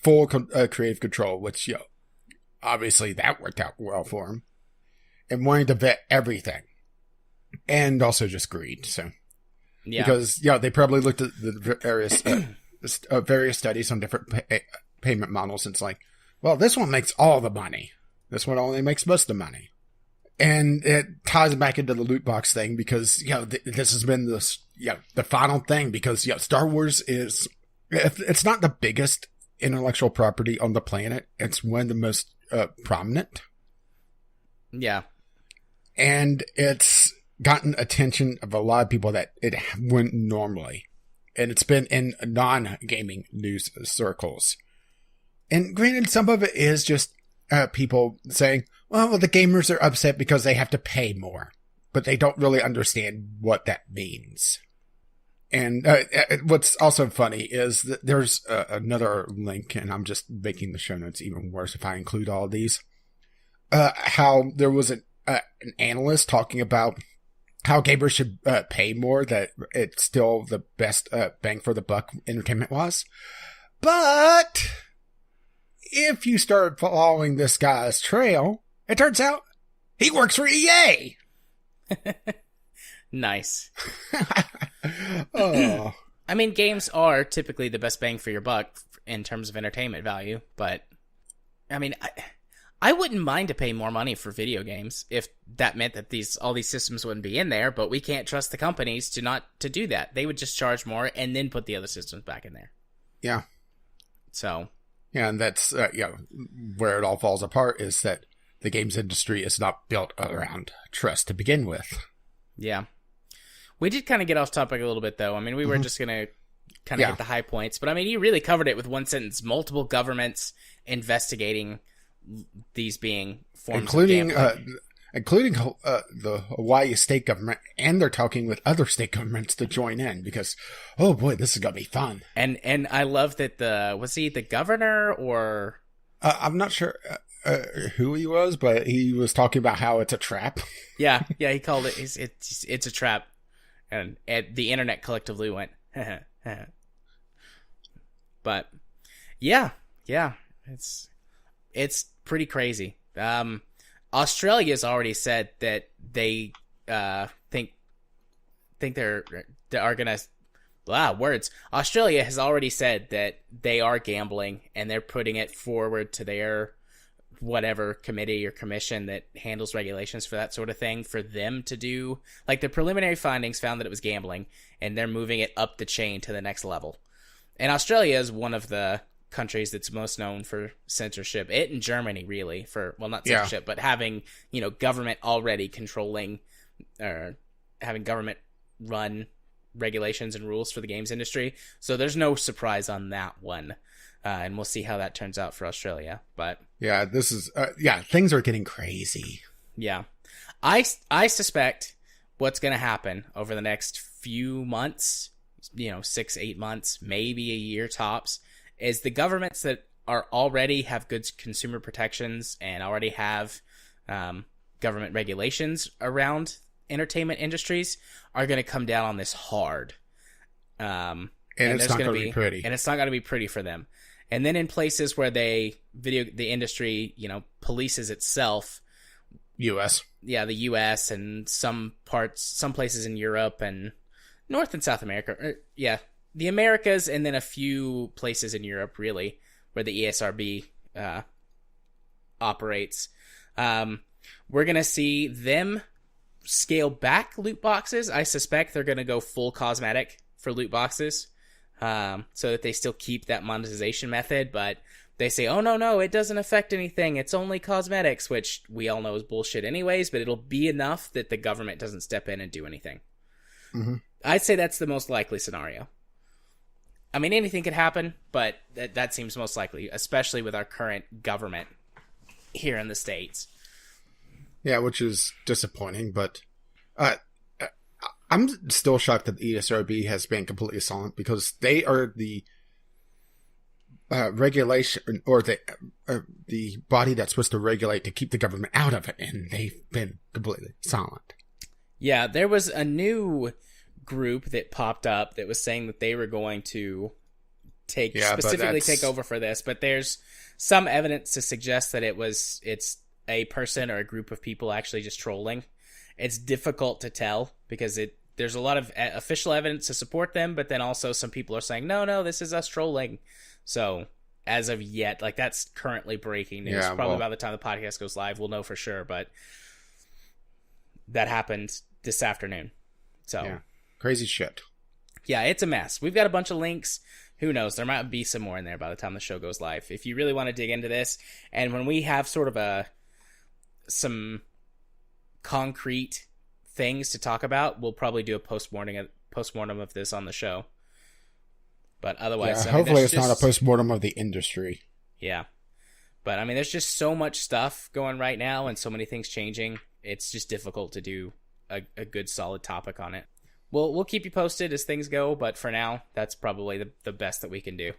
Speaker 2: full creative control, which, obviously that worked out well for them, and wanting to vet everything, and also just greed. So, yeah, because they probably looked at the various studies on different payment models, and it's like, well, this one makes all the money, this one only makes most of the money. And it ties back into the loot box thing because, this has been the final thing because, Star Wars is, it's not the biggest intellectual property on the planet. It's one of the most prominent.
Speaker 1: Yeah.
Speaker 2: And it's gotten attention of a lot of people that it wouldn't normally. And it's been in non-gaming news circles. And granted, some of it is just people saying, well, the gamers are upset because they have to pay more, but they don't really understand what that means. And what's also funny is that there's another link, and I'm just making the show notes even worse if I include all of these. How there was an analyst talking about how gamers should pay more, that it's still the best bang for the buck entertainment-wise. But if you start following this guy's trail, it turns out he works for EA.
Speaker 1: Nice.
Speaker 2: Oh.
Speaker 1: I mean, games are typically the best bang for your buck in terms of entertainment value, but I mean, I wouldn't mind to pay more money for video games if that meant that all these systems wouldn't be in there, but we can't trust the companies to do that. They would just charge more and then put the other systems back in there.
Speaker 2: Yeah.
Speaker 1: So.
Speaker 2: Yeah, and that's where it all falls apart is that the games industry is not built around trust to begin with.
Speaker 1: Yeah. We did kind of get off topic a little bit, though. I mean, we were just going to kind of hit the high points. But, I mean, you really covered it with one sentence. Multiple governments investigating these being forms of gambling.
Speaker 2: Including the Hawaii state government, and they're talking with other state governments to join in because, oh boy, this is going to be fun.
Speaker 1: And I love that was he the governor or?
Speaker 2: I'm not sure who he was, but he was talking about how it's a trap.
Speaker 1: Yeah, he called it, it's a trap. And the internet collectively went, but yeah, it's pretty crazy. Australia's already said that they think they are gonna. Words. Australia has already said that they are gambling and they're putting it forward to their whatever committee or commission that handles regulations for that sort of thing for them to do. Like, the preliminary findings found that it was gambling, and they're moving it up the chain to the next level. And Australia is one of the countries that's most known for censorship. It and Germany, really, for, well, not censorship, but having, government already controlling, or having government run regulations and rules for the games industry. So there's no surprise on that one. And we'll see how that turns out for Australia. But
Speaker 2: yeah, this is, things are getting crazy.
Speaker 1: Yeah. I suspect what's going to happen over the next few months, 6-8 months, maybe a year tops, is the governments that are already have good consumer protections and already have government regulations around entertainment industries are going to come down on this hard.
Speaker 2: And it's not going to be pretty.
Speaker 1: And it's not going to be pretty for them. And then in places where the industry, polices itself.
Speaker 2: U.S.
Speaker 1: Yeah, the U.S. and some places in Europe and North and South America. The Americas, and then a few places in Europe, really, where the ESRB operates. We're going to see them scale back loot boxes. I suspect they're going to go full cosmetic for loot boxes, so that they still keep that monetization method, but they say, oh, no, it doesn't affect anything. It's only cosmetics, which we all know is bullshit anyways, but it'll be enough that the government doesn't step in and do anything.
Speaker 2: Mm-hmm.
Speaker 1: I'd say that's the most likely scenario. I mean, anything could happen, but that seems most likely, especially with our current government here in the States.
Speaker 2: Yeah, which is disappointing, but I'm still shocked that the ESRB has been completely silent, because they are the regulation, or the body that's supposed to regulate to keep the government out of it, and they've been completely silent.
Speaker 1: Yeah, there was a new group that popped up that was saying that they were going to take over for this, but there's some evidence to suggest that it's a person or a group of people actually just trolling. It's difficult to tell because there's a lot of official evidence to support them, but then also some people are saying, no, this is us trolling. So as of yet, that's currently breaking news.
Speaker 2: Yeah,
Speaker 1: Probably by the time the podcast goes live, we'll know for sure, but that happened this afternoon. So
Speaker 2: yeah. Crazy shit.
Speaker 1: Yeah, it's a mess. We've got a bunch of links. Who knows? There might be some more in there by the time the show goes live. If you really want to dig into this, and when we have sort of some concrete things to talk about, we'll probably do a postmortem of this on the show. But otherwise,
Speaker 2: hopefully it's not a postmortem of the industry.
Speaker 1: Yeah. But there's just so much stuff going right now and so many things changing. It's just difficult to do a good solid topic on it. We'll keep you posted as things go, but for now, that's probably the best that we can do.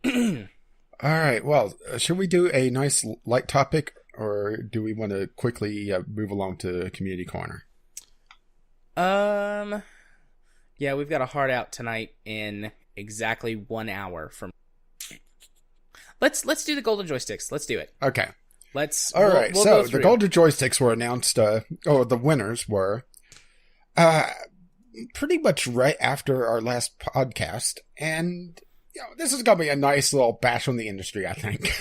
Speaker 2: All right. Well, should we do a nice light topic, or do we want to quickly move along to Community Corner?
Speaker 1: Yeah, we've got a hard out tonight in exactly 1 hour from. Let's do the Golden Joysticks. Let's do it.
Speaker 2: Okay.
Speaker 1: All right.
Speaker 2: So the Golden Joysticks were announced. The winners were. Pretty much right after our last podcast, and this is gonna be a nice little bash on the industry, I think.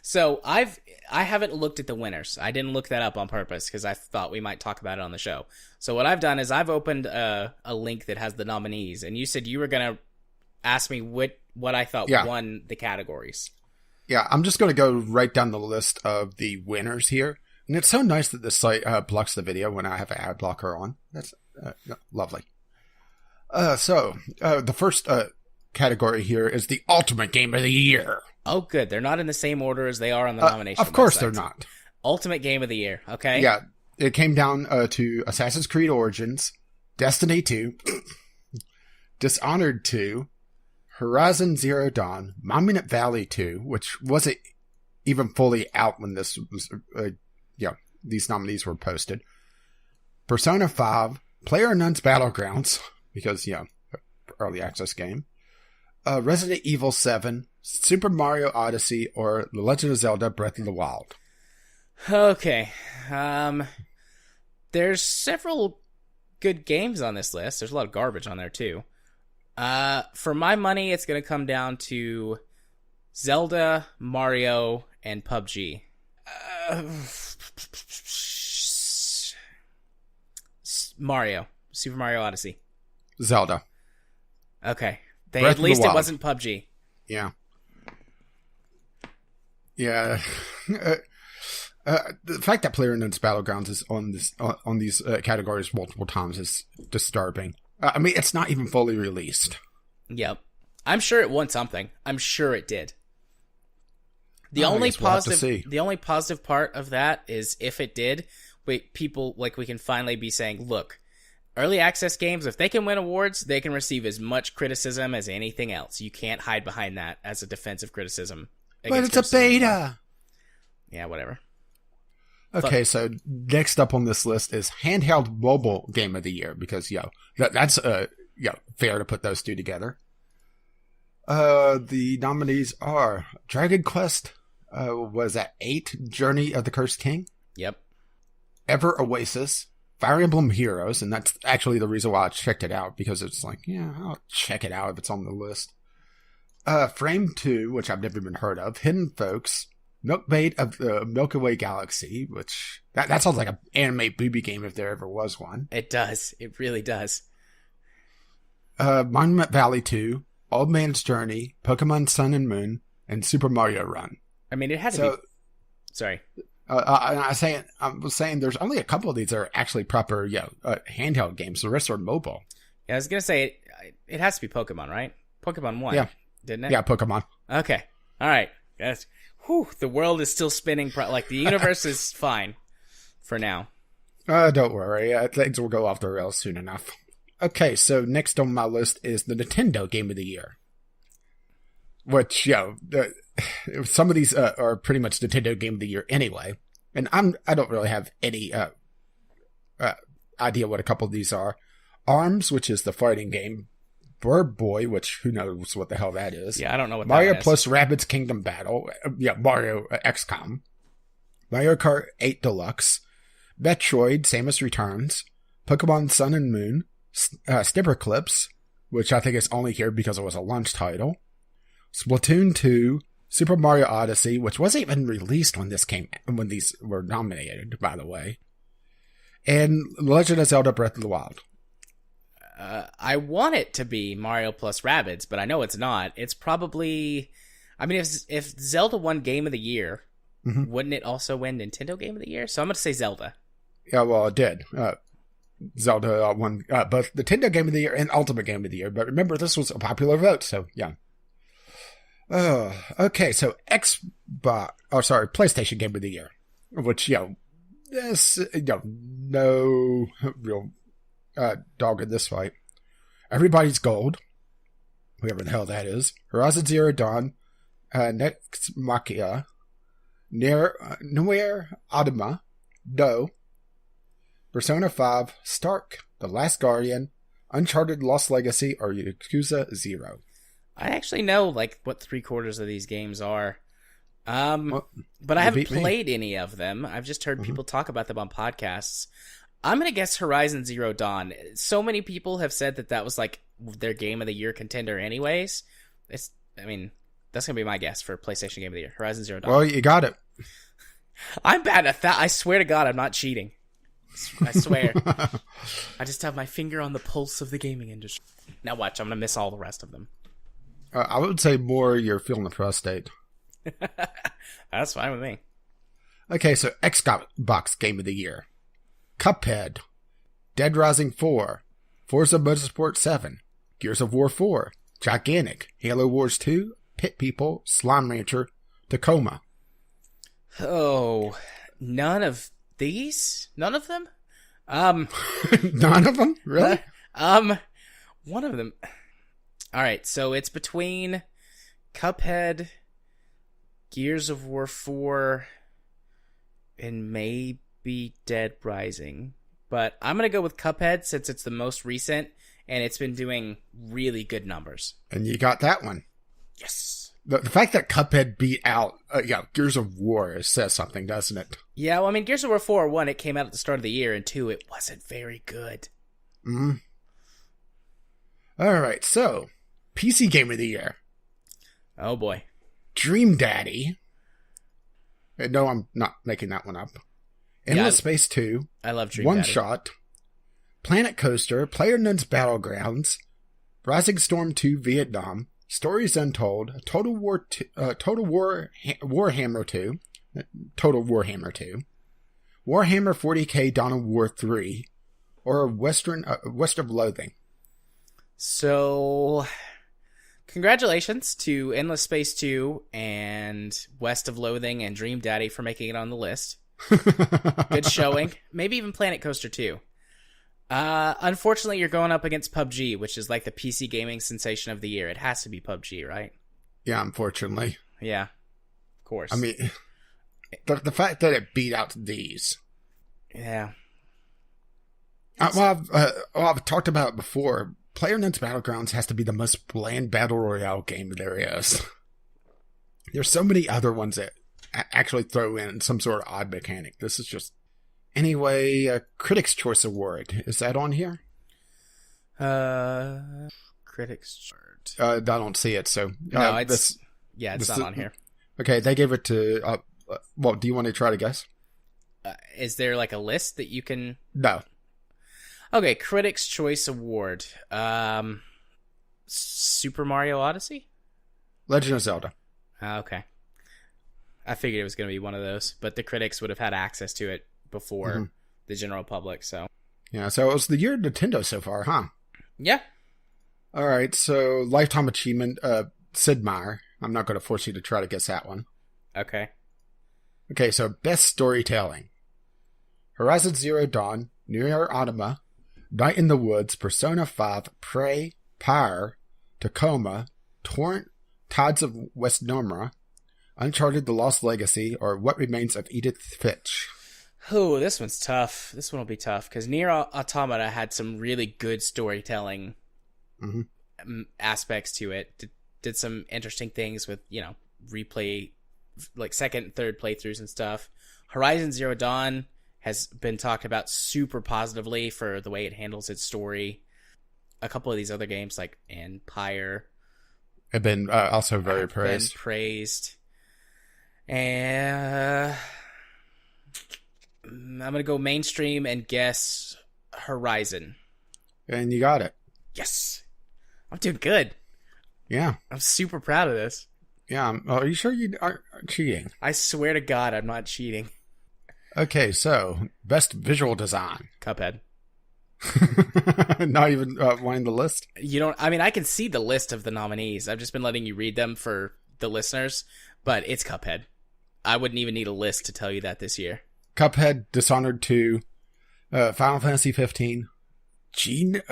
Speaker 1: So I haven't looked at the winners. I didn't look that up on purpose because I thought we might talk about it on the show. So what I've done is I've opened a link that has the nominees, and you said you were gonna ask me what I thought won the categories.
Speaker 2: Yeah, I'm just gonna go right down the list of the winners here. And it's so nice that the site blocks the video when I have an ad blocker on. That's lovely. So the first category here is the Ultimate Game of the Year.
Speaker 1: Oh, good. They're not in the same order as they are on the nomination.
Speaker 2: Of course
Speaker 1: website.
Speaker 2: They're not.
Speaker 1: Ultimate Game of the Year, okay?
Speaker 2: Yeah, it came down to Assassin's Creed Origins, Destiny 2, Dishonored 2, Horizon Zero Dawn, Monument Valley 2, which wasn't even fully out when this was... these nominees were posted. Persona 5, PlayerUnknown's Battlegrounds, because, early access game. Resident Evil 7, Super Mario Odyssey, or The Legend of Zelda Breath of the Wild.
Speaker 1: Okay. There's several good games on this list. There's a lot of garbage on there, too. For my money, it's going to come down to Zelda, Mario, and PUBG. Mario. Super Mario Odyssey.
Speaker 2: Zelda.
Speaker 1: Okay. At least it wasn't PUBG.
Speaker 2: Yeah. Yeah. The fact that PlayerUnknown's Battlegrounds is on these categories multiple times is disturbing. It's not even fully released.
Speaker 1: Yep. I'm sure it won something. I'm sure it did. The only positive part of that is if it did, we can finally be saying, look, early access games, if they can win awards, they can receive as much criticism as anything else. You can't hide behind that as a defensive criticism.
Speaker 2: But it's a beta.
Speaker 1: Yeah, whatever.
Speaker 2: Okay, so next up on this list is handheld mobile game of the year because that's fair to put those two together. The nominees are Dragon Quest, was that 8? Journey of the Cursed King?
Speaker 1: Yep.
Speaker 2: Ever Oasis, Fire Emblem Heroes, and that's actually the reason why I checked it out, because it's like, yeah, I'll check it out if it's on the list. Frame 2, which I've never even heard of, Hidden Folks, Milkmaid of the Milky Way Galaxy, which, that sounds like an anime booby game if there ever was one.
Speaker 1: It does. It really does.
Speaker 2: Monument Valley 2, Old Man's Journey, Pokemon Sun and Moon, and Super Mario Run.
Speaker 1: I mean, it had to be... Sorry.
Speaker 2: I was saying there's only a couple of these that are actually proper, handheld games. The rest are mobile.
Speaker 1: Yeah, I was going to say, it has to be Pokemon, right? Pokemon won, didn't it?
Speaker 2: Yeah, Pokemon.
Speaker 1: Okay. All right. The world is still spinning. The universe is fine for now.
Speaker 2: Don't worry. Things will go off the rails soon enough. Okay, so next on my list is the Nintendo Game of the Year. Which, some of these are pretty much Nintendo Game of the Year anyway. And I don't really have any idea what a couple of these are. ARMS, which is the fighting game. Bird Boy, which who knows what the hell that is.
Speaker 1: Yeah, I don't know what
Speaker 2: Mario
Speaker 1: that is.
Speaker 2: plus Rabbids Kingdom Battle. Mario XCOM. Mario Kart 8 Deluxe. Metroid Samus Returns. Pokemon Sun and Moon. Snipper Clips, which I think is only here because it was a launch title. Splatoon 2, Super Mario Odyssey, which wasn't even released when these were nominated, by the way. And Legend of Zelda Breath of the Wild.
Speaker 1: I want it to be Mario plus Rabbids, but I know it's not. It's probably... I mean, if Zelda won Game of the Year, wouldn't it also win Nintendo Game of the Year? So I'm going to say Zelda.
Speaker 2: Yeah, well, it did. Zelda won both Nintendo Game of the Year and Ultimate Game of the Year. But remember, this was a popular vote, so yeah. Okay, so PlayStation Game of the Year, which, no real dog in this fight. Everybody's Gold, whoever the hell that is. Horizon Zero Dawn, Nex Machina, Nier Automata, Do, Persona 5, Stark, The Last Guardian, Uncharted Lost Legacy, or Yakuza 0.
Speaker 1: I actually know, what 3/4 of these games are. But I haven't played any of them. I've just heard people talk about them on podcasts. I'm going to guess Horizon Zero Dawn. So many people have said that was, their Game of the Year contender anyways. That's going to be my guess for PlayStation Game of the Year. Horizon Zero Dawn.
Speaker 2: Well, you got it.
Speaker 1: I'm bad at that. I swear to God, I'm not cheating. I swear. I just have my finger on the pulse of the gaming industry. Now watch, I'm going to miss all the rest of them.
Speaker 2: I would say more you're feeling the prostate.
Speaker 1: That's fine with me.
Speaker 2: Okay, so Xbox Game of the Year. Cuphead. Dead Rising 4. Forza Motorsport 7. Gears of War 4. Gigantic. Halo Wars 2. Pit People. Slime Rancher. Tacoma.
Speaker 1: Oh, none of these? None of them?
Speaker 2: None of them? Really?
Speaker 1: One of them. All right, so it's between Cuphead, Gears of War 4, and maybe Dead Rising. But I'm going to go with Cuphead since it's the most recent, and it's been doing really good numbers.
Speaker 2: And you got that one.
Speaker 1: Yes.
Speaker 2: The fact that Cuphead beat out Gears of War says something, doesn't it?
Speaker 1: Yeah, well, Gears of War 4, 1, it came out at the start of the year, and 2, it wasn't very good.
Speaker 2: All right, so PC Game of the Year.
Speaker 1: Oh, boy.
Speaker 2: Dream Daddy. No, I'm not making that one up. Endless Space 2.
Speaker 1: I love Dream
Speaker 2: One
Speaker 1: Daddy.
Speaker 2: Shot. Planet Coaster. PlayerUnknown's Battlegrounds. Rising Storm 2 Vietnam. Stories Untold. Total Warhammer 2. Warhammer 40k Dawn of War 3. Or West of Loathing.
Speaker 1: So, congratulations to Endless Space 2 and West of Loathing and Dream Daddy for making it on the list. Good showing. Maybe even Planet Coaster 2. Unfortunately, you're going up against PUBG, which is like the PC gaming sensation of the year. It has to be PUBG, right?
Speaker 2: Yeah, unfortunately.
Speaker 1: Yeah, of course.
Speaker 2: I mean, the fact that it beat out these.
Speaker 1: Yeah.
Speaker 2: I've talked about it before. PlayerUnknown's Battlegrounds has to be the most bland battle royale game there is. There's so many other ones that actually throw in some sort of odd mechanic. This is just... Anyway, Critics' Choice Award. Is that on here?
Speaker 1: Critics' Choice.
Speaker 2: I don't see it, so...
Speaker 1: No, it's not on here.
Speaker 2: Okay, they gave it to... well, do you want to try to guess?
Speaker 1: Is there like a list that you can...
Speaker 2: No.
Speaker 1: Okay, Critics' Choice Award. Super Mario Odyssey?
Speaker 2: Legend of Zelda.
Speaker 1: Okay. I figured it was going to be one of those, but the critics would have had access to it before the general public, so...
Speaker 2: Yeah, so it was the year of Nintendo so far, huh?
Speaker 1: Yeah.
Speaker 2: All right, so Lifetime Achievement, Sid Meier. I'm not going to force you to try to guess that one.
Speaker 1: Okay.
Speaker 2: Okay, so Best Storytelling. Horizon Zero Dawn, Nier Automata, Night in the Woods, Persona 5, Prey, Pyre, Tacoma, Torrent, Tides of West Nomura, Uncharted The Lost Legacy, or What Remains of Edith Finch.
Speaker 1: Oh, this one's tough. This one will be tough, because Nier Automata had some really good storytelling aspects to it. Did some interesting things with, replay, like second and third playthroughs and stuff. Horizon Zero Dawn has been talked about super positively for the way it handles its story. A couple of these other games, like Empire,
Speaker 2: have been also very praised.
Speaker 1: And I'm going to go mainstream and guess Horizon.
Speaker 2: And you got it.
Speaker 1: Yes. I'm doing good.
Speaker 2: Yeah.
Speaker 1: I'm super proud of this.
Speaker 2: Yeah. Are you sure you aren't cheating?
Speaker 1: I swear to God, I'm not cheating.
Speaker 2: Okay, so Best Visual Design.
Speaker 1: Cuphead.
Speaker 2: Not even wanting the list?
Speaker 1: I can see the list of the nominees. I've just been letting you read them for the listeners, but it's Cuphead. I wouldn't even need a list to tell you that this year.
Speaker 2: Cuphead, Dishonored 2, Final Fantasy 15,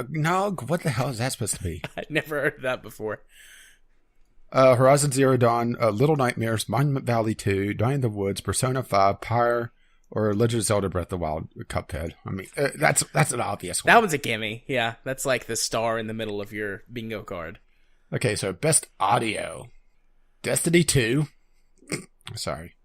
Speaker 2: Nog? What the hell is that supposed to be?
Speaker 1: I'd never heard of that before.
Speaker 2: Horizon Zero Dawn, Little Nightmares, Monument Valley 2, Dying in the Woods, Persona 5, Pyre, or Legend of Zelda Breath of the Wild, Cuphead. I mean, that's an obvious one.
Speaker 1: That one's a gimme. Yeah, that's like the star in the middle of your bingo card.
Speaker 2: Okay, so Best Audio. Destiny 2. Sorry.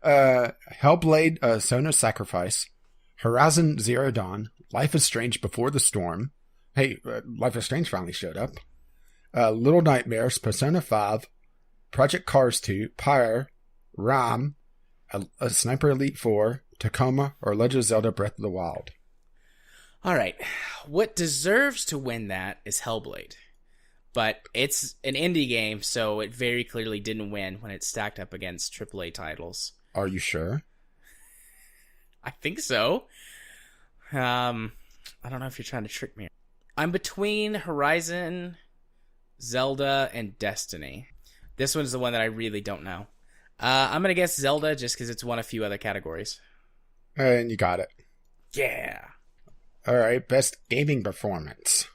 Speaker 2: Hellblade, Sona's Sacrifice, Horizon Zero Dawn, Life is Strange Before the Storm. Hey, Life is Strange finally showed up. Little Nightmares, Persona 5, Project Cars 2, Pyre, Ram, a Sniper Elite 4, Tacoma, or Legend of Zelda Breath of the Wild.
Speaker 1: All right. What deserves to win that is Hellblade. But it's an indie game, so it very clearly didn't win when it's stacked up against AAA titles.
Speaker 2: Are you sure?
Speaker 1: I think so. I don't know if you're trying to trick me. I'm between Horizon, Zelda, and Destiny. This one's the one that I really don't know. I'm going to guess Zelda just because it's won a few other categories.
Speaker 2: And you got it.
Speaker 1: Yeah.
Speaker 2: All right, Best Gaming Performance.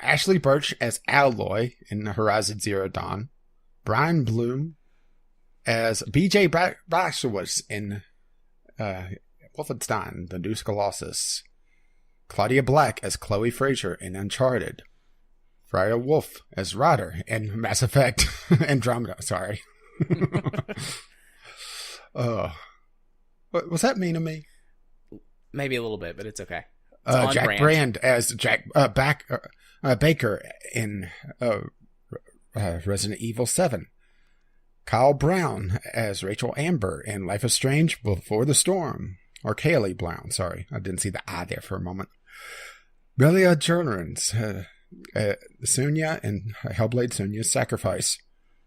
Speaker 2: Ashley Birch as Alloy in Horizon Zero Dawn. Brian Bloom as BJ Blazkowicz in Wolfenstein: The New Colossus. Claudia Black as Chloe Fraser in Uncharted. Freya Wolf as Ryder in Mass Effect Andromeda. Sorry. Was that mean to me?
Speaker 1: Maybe a little bit, but it's okay.
Speaker 2: Jack Brand as Jack Baker in Resident Evil 7. Kyle Brown as Rachel Amber in Life is Strange Before the Storm. Or Kaylee Brown, sorry. I didn't see the I there for a moment. Belia Jurgens, Sonya in Hellblade Sonya's Sacrifice.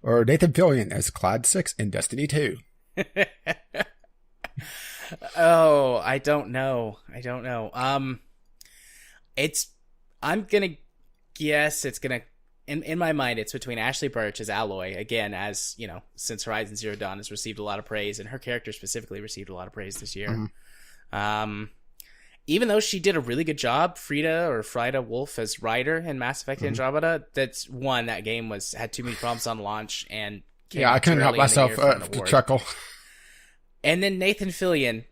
Speaker 2: Or Nathan Fillion as Clyde 6 in Destiny 2.
Speaker 1: Oh, I don't know. I'm gonna guess it's gonna, in my mind, it's between Ashley Birch as Alloy, again, as, since Horizon Zero Dawn has received a lot of praise, and her character specifically received a lot of praise this year. Even though she did a really good job, Frida Wolf as Ryder in Mass Effect Andromeda, that's one, that game had too many problems on launch, and came
Speaker 2: Yeah, I
Speaker 1: out
Speaker 2: couldn't help
Speaker 1: early in the year
Speaker 2: myself
Speaker 1: for an
Speaker 2: to
Speaker 1: award.
Speaker 2: chuckle.
Speaker 1: And then Nathan Fillion,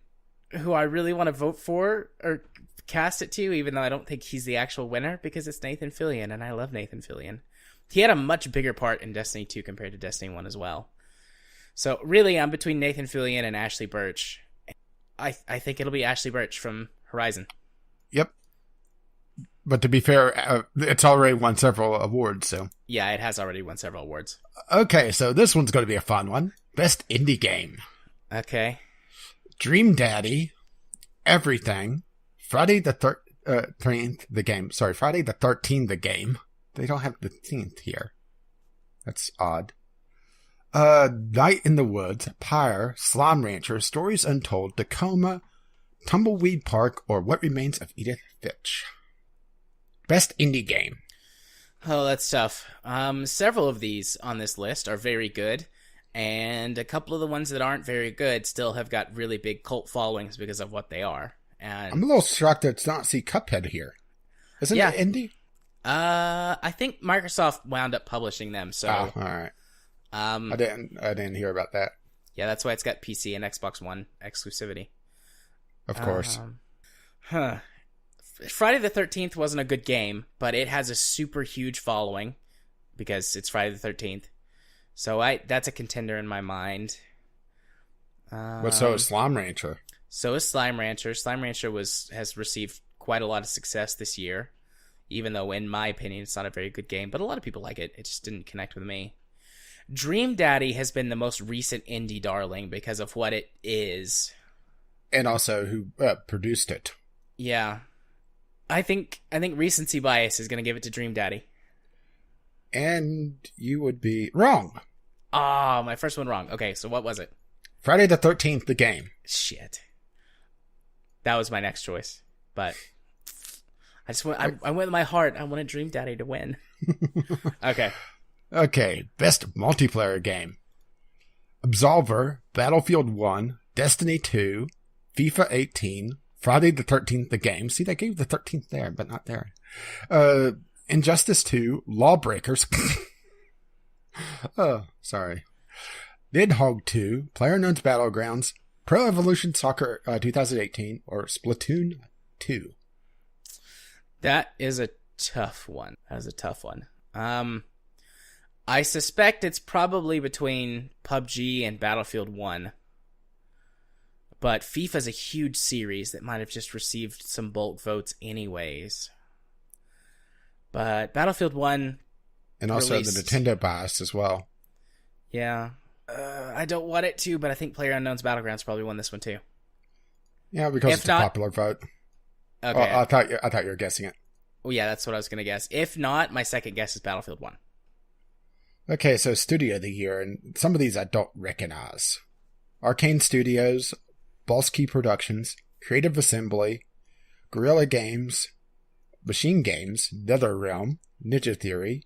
Speaker 1: who I really want to vote for or cast it to, even though I don't think he's the actual winner, because it's Nathan Fillion, and I love Nathan Fillion. He had a much bigger part in Destiny 2 compared to Destiny 1 as well. So really, I'm between Nathan Fillion and Ashley Birch. I think it'll be Ashley Birch from Horizon.
Speaker 2: Yep. But to be fair, it's already won several awards, so.
Speaker 1: Yeah, it has already won several awards.
Speaker 2: Okay, so this one's going to be a fun one. Best indie game.
Speaker 1: Okay.
Speaker 2: Dream Daddy, Everything, Friday the 13th, the game. Sorry, Friday the 13th, the game. They don't have the 13th here. That's odd. Night in the Woods, Pyre, Slime Rancher, Stories Untold, Tacoma, Tumbleweed Park, or What Remains of Edith Finch. Best indie game.
Speaker 1: Oh, that's tough. Several of these on this list are very good, and a couple of the ones that aren't very good still have got really big cult followings because of what they are. And
Speaker 2: I'm a little shocked that it's not see Cuphead here. Isn't it indie?
Speaker 1: I think Microsoft wound up publishing them, so
Speaker 2: all right. I didn't hear about that.
Speaker 1: Yeah, that's why it's got PC and Xbox One exclusivity.
Speaker 2: Of course.
Speaker 1: Friday the 13th wasn't a good game, but it has a super huge following because it's Friday the 13th. So that's a contender in my mind.
Speaker 2: But so is Slime Rancher.
Speaker 1: So is Slime Rancher. Slime Rancher has received quite a lot of success this year, even though, in my opinion, it's not a very good game. But a lot of people like it. It just didn't connect with me. Dream Daddy has been the most recent indie darling because of what it is.
Speaker 2: And also who produced it.
Speaker 1: Yeah. I think recency bias is going to give it to Dream Daddy.
Speaker 2: And you would be wrong.
Speaker 1: Ah, my first one wrong. Okay, so what was it?
Speaker 2: Friday the 13th, the game.
Speaker 1: Shit. That was my next choice. But I went with my heart. I wanted Dream Daddy to win. Okay.
Speaker 2: Okay, best multiplayer game. Absolver, Battlefield 1, Destiny 2, FIFA 18, Friday the 13th, the game. See, they gave the 13th there, but not there. Injustice 2, Lawbreakers. Oh, sorry. Nidhogg 2, PlayerUnknown's Battlegrounds, Pro Evolution Soccer 2018, or Splatoon 2.
Speaker 1: That is a tough one. I suspect it's probably between PUBG and Battlefield 1. But FIFA's a huge series that might have just received some bulk votes anyways. But Battlefield 1...
Speaker 2: And also the Nintendo bias as well.
Speaker 1: Yeah. I don't want it to, but I think PlayerUnknown's Battlegrounds probably won this one too.
Speaker 2: Yeah, because it's a popular vote.
Speaker 1: Okay.
Speaker 2: Oh, I thought you were guessing it.
Speaker 1: Well, yeah, that's what I was going to guess. If not, my second guess is Battlefield 1.
Speaker 2: Okay, so Studio of the Year, and some of these I don't recognize. Arcane Studios, Balsky Productions, Creative Assembly, Guerrilla Games, Machine Games, NetherRealm, Ninja Theory,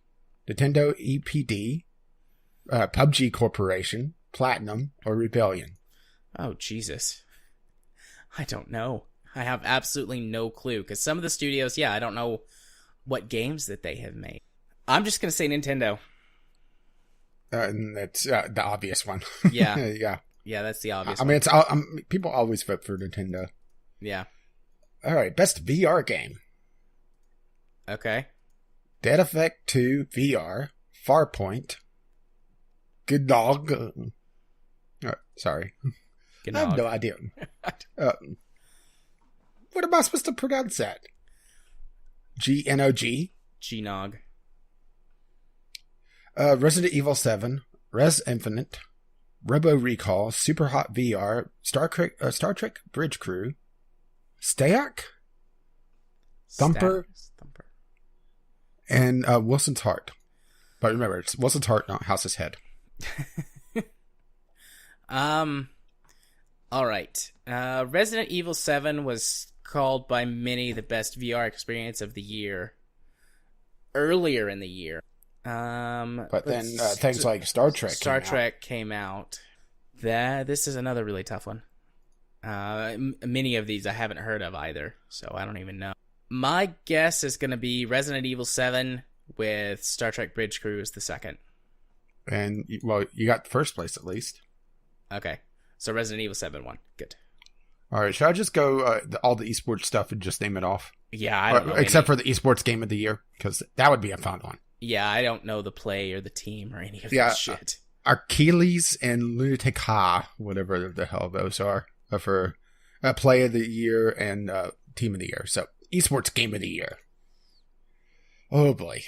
Speaker 2: Nintendo EPD, PUBG Corporation, Platinum, or Rebellion.
Speaker 1: Oh, Jesus. I don't know. I have absolutely no clue, because some of the studios, I don't know what games that they have made. I'm just going to say Nintendo.
Speaker 2: And that's the obvious one.
Speaker 1: Yeah.
Speaker 2: Yeah.
Speaker 1: Yeah, that's the obvious
Speaker 2: one. I mean, people always vote for Nintendo.
Speaker 1: Yeah.
Speaker 2: All right, best VR game.
Speaker 1: Okay.
Speaker 2: Dead Effect 2 VR, Farpoint, Gnog. Sorry.
Speaker 1: Gnog.
Speaker 2: I have no idea. What am I supposed to pronounce that? GNOG?
Speaker 1: Gnog.
Speaker 2: Resident Evil 7, Res Infinite, Robo Recall, Super Hot VR, Star Trek Bridge Crew, Stayak, Thumper, and Wilson's Heart. But remember, it's Wilson's Heart, not House's Head.
Speaker 1: All right. Resident Evil 7 was called by many the best VR experience of the year. Earlier in the year.
Speaker 2: But then things like Star Trek
Speaker 1: came out. This is another really tough one. Many of these I haven't heard of either, so I don't even know. My guess is going to be Resident Evil 7 with Star Trek Bridge Crew as the second.
Speaker 2: And, well, you got first place at least.
Speaker 1: Okay. So Resident Evil 7 won. Good.
Speaker 2: All right. Should I just go all the esports stuff and just name it off?
Speaker 1: Yeah, I don't know.
Speaker 2: Except for the esports game of the year, because that would be a fun one.
Speaker 1: Yeah, I don't know the play or the team or any of that shit.
Speaker 2: Achilles and Lunatic Ha, whatever the hell those are, for play of the year and team of the year. So, esports game of the year. Oh boy.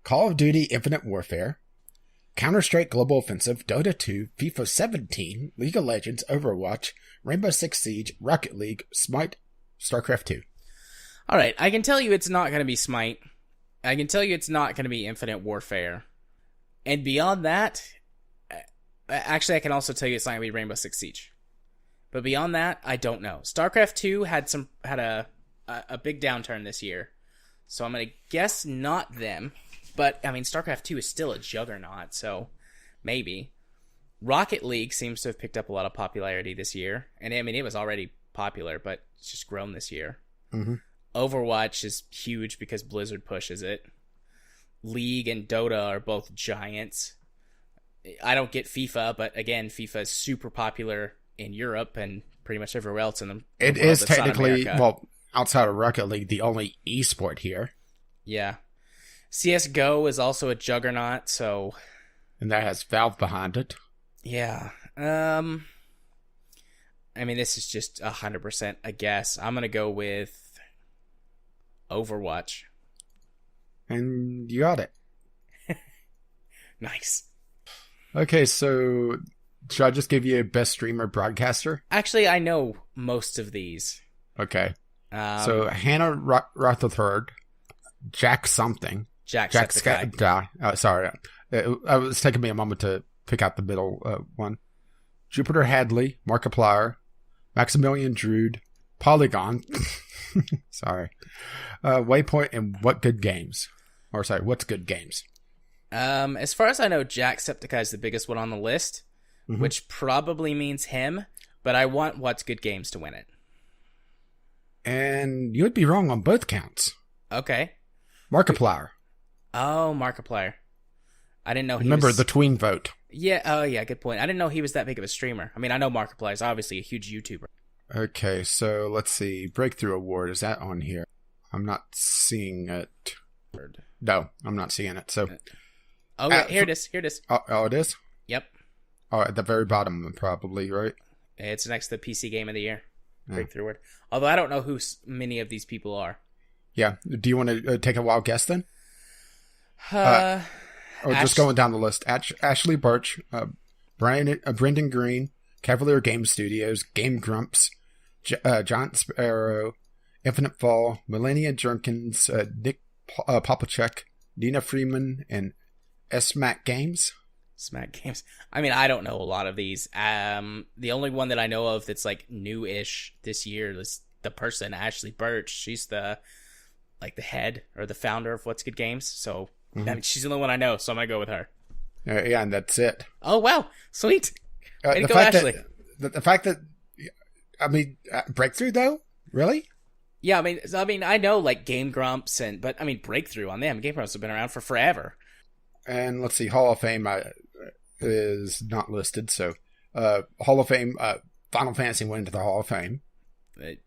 Speaker 2: Call of Duty Infinite Warfare, Counter-Strike Global Offensive, Dota 2, FIFA 17, League of Legends, Overwatch, Rainbow Six Siege, Rocket League, Smite, StarCraft 2.
Speaker 1: Alright, I can tell you it's not going to be Smite. I can tell you it's not going to be Infinite Warfare. And beyond that, actually I can also tell you it's not going to be Rainbow Six Siege. But beyond that, I don't know. StarCraft 2 had a big downturn this year. So I'm going to guess not them. But, I mean, StarCraft 2 is still a juggernaut, so maybe. Rocket League seems to have picked up a lot of popularity this year. And, I mean, it was already popular, but it's just grown this year.
Speaker 2: Mm-hmm.
Speaker 1: Overwatch is huge because Blizzard pushes it. League and Dota are both giants. I don't get FIFA, but, again, FIFA is super popular in Europe and pretty much everywhere else in the
Speaker 2: It is technically, well, outside of Rocket League, the only esport here.
Speaker 1: Yeah. CSGO is also a juggernaut, so...
Speaker 2: And that has Valve behind it.
Speaker 1: Yeah. I mean, this is just 100% a guess. I'm going to go with Overwatch.
Speaker 2: And you got it.
Speaker 1: Nice.
Speaker 2: Okay, so should I just give you a best streamer broadcaster?
Speaker 1: Actually, I know most of these.
Speaker 2: Okay. So Hannah Rutherford, Jack something.
Speaker 1: Jack
Speaker 2: Scott. Sorry. It was taking me a moment to pick out the middle one. Jupiter Hadley, Markiplier, Maximilian Drude, Polygon. Sorry. Waypoint and What's Good Games.
Speaker 1: As far as I know, Jacksepticeye is the biggest one on the list, which probably means him, but I want What's Good Games to win it.
Speaker 2: And you would be wrong on both counts.
Speaker 1: Okay.
Speaker 2: Markiplier.
Speaker 1: Oh, Markiplier. I didn't know he
Speaker 2: Remember
Speaker 1: was...
Speaker 2: the tween vote.
Speaker 1: Yeah, oh yeah, good point. I didn't know he was that big of a streamer. I mean, I know Markiplier is obviously a huge YouTuber.
Speaker 2: Okay, so let's see. Breakthrough Award, is that on here? I'm not seeing it. No, I'm not seeing it. So,
Speaker 1: oh yeah, here it is.
Speaker 2: Oh, it is?
Speaker 1: Yep.
Speaker 2: Oh, at the very bottom, probably, right?
Speaker 1: It's next to the PC Game of the Year. Breakthrough Award. Although I don't know who many of these people are.
Speaker 2: Yeah. Do you want to take a wild guess then? Just going down the list. Ashley Birch, Brendan Green, Cavalier Game Studios, Game Grumps, John Sparrow, Infinite Fall, Melania Jenkins, Nick Popacek, Nina Freeman, and Smack Games.
Speaker 1: Smack Games. I mean, I don't know a lot of these. The only one that I know of that's like new-ish this year is the person, Ashley Birch. She's the head or the founder of What's Good Games. So I mean, she's the only one I know, so I'm gonna go with her.
Speaker 2: Yeah, and that's it.
Speaker 1: Oh wow, sweet. Way to go,
Speaker 2: Ashley.
Speaker 1: Ashley.
Speaker 2: The fact that, I mean, Breakthrough though, really?
Speaker 1: Yeah, I mean, I know like Game Grumps but I mean, Breakthrough on them. Game Grumps have been around for forever.
Speaker 2: And let's see, Hall of Fame is not listed. So, Hall of Fame, Final Fantasy went into the Hall of Fame.
Speaker 1: It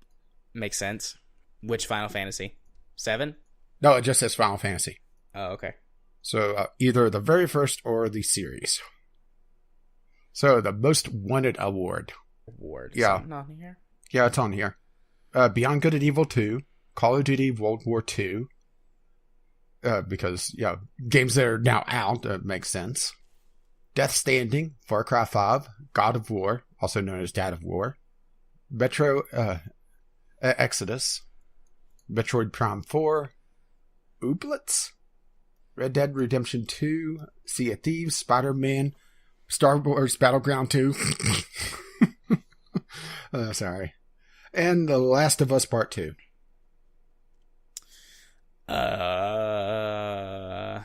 Speaker 1: makes sense. Which Final Fantasy? 7?
Speaker 2: No, it just says Final Fantasy.
Speaker 1: Oh, okay.
Speaker 2: So, either the very first or the series. So, the Most Wanted Award.
Speaker 1: Yeah. Not on here?
Speaker 2: Yeah, it's on here. Beyond Good and Evil 2, Call of Duty World War II, because, games that are now out makes sense. Death Stranding, Far Cry 5, God of War, also known as Dad of War, Metro Exodus, Metroid Prime 4, Ooblets, Red Dead Redemption 2, Sea of Thieves, Spider-Man, Star Wars Battleground 2. Sorry. And The Last of Us Part 2.
Speaker 1: I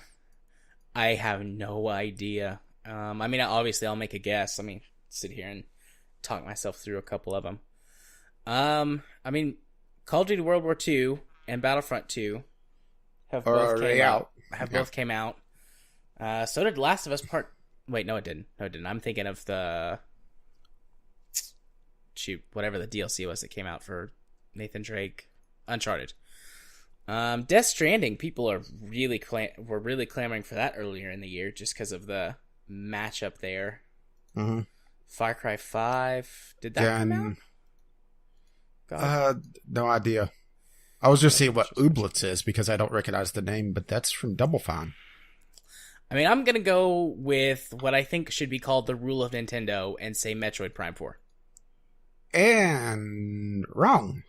Speaker 1: have no idea. I mean, obviously I'll make a guess. Let me sit here and talk myself through a couple of them. I mean, Call of Duty World War II and Battlefront 2 have both came out. So did Last of Us Part. Wait, no, it didn't. No, it didn't. I'm thinking of the whatever the DLC was that came out for Nathan Drake, Uncharted. Death Stranding. People are were really clamoring for that earlier in the year just because of the matchup there.
Speaker 2: Mm-hmm.
Speaker 1: Far Cry 5. Did that come out?
Speaker 2: No idea. I was just seeing what Ooblets is because I don't recognize the name, but that's from Double Fine.
Speaker 1: I mean, I'm going to go with what I think should be called the rule of Nintendo and say Metroid Prime 4.
Speaker 2: And wrong.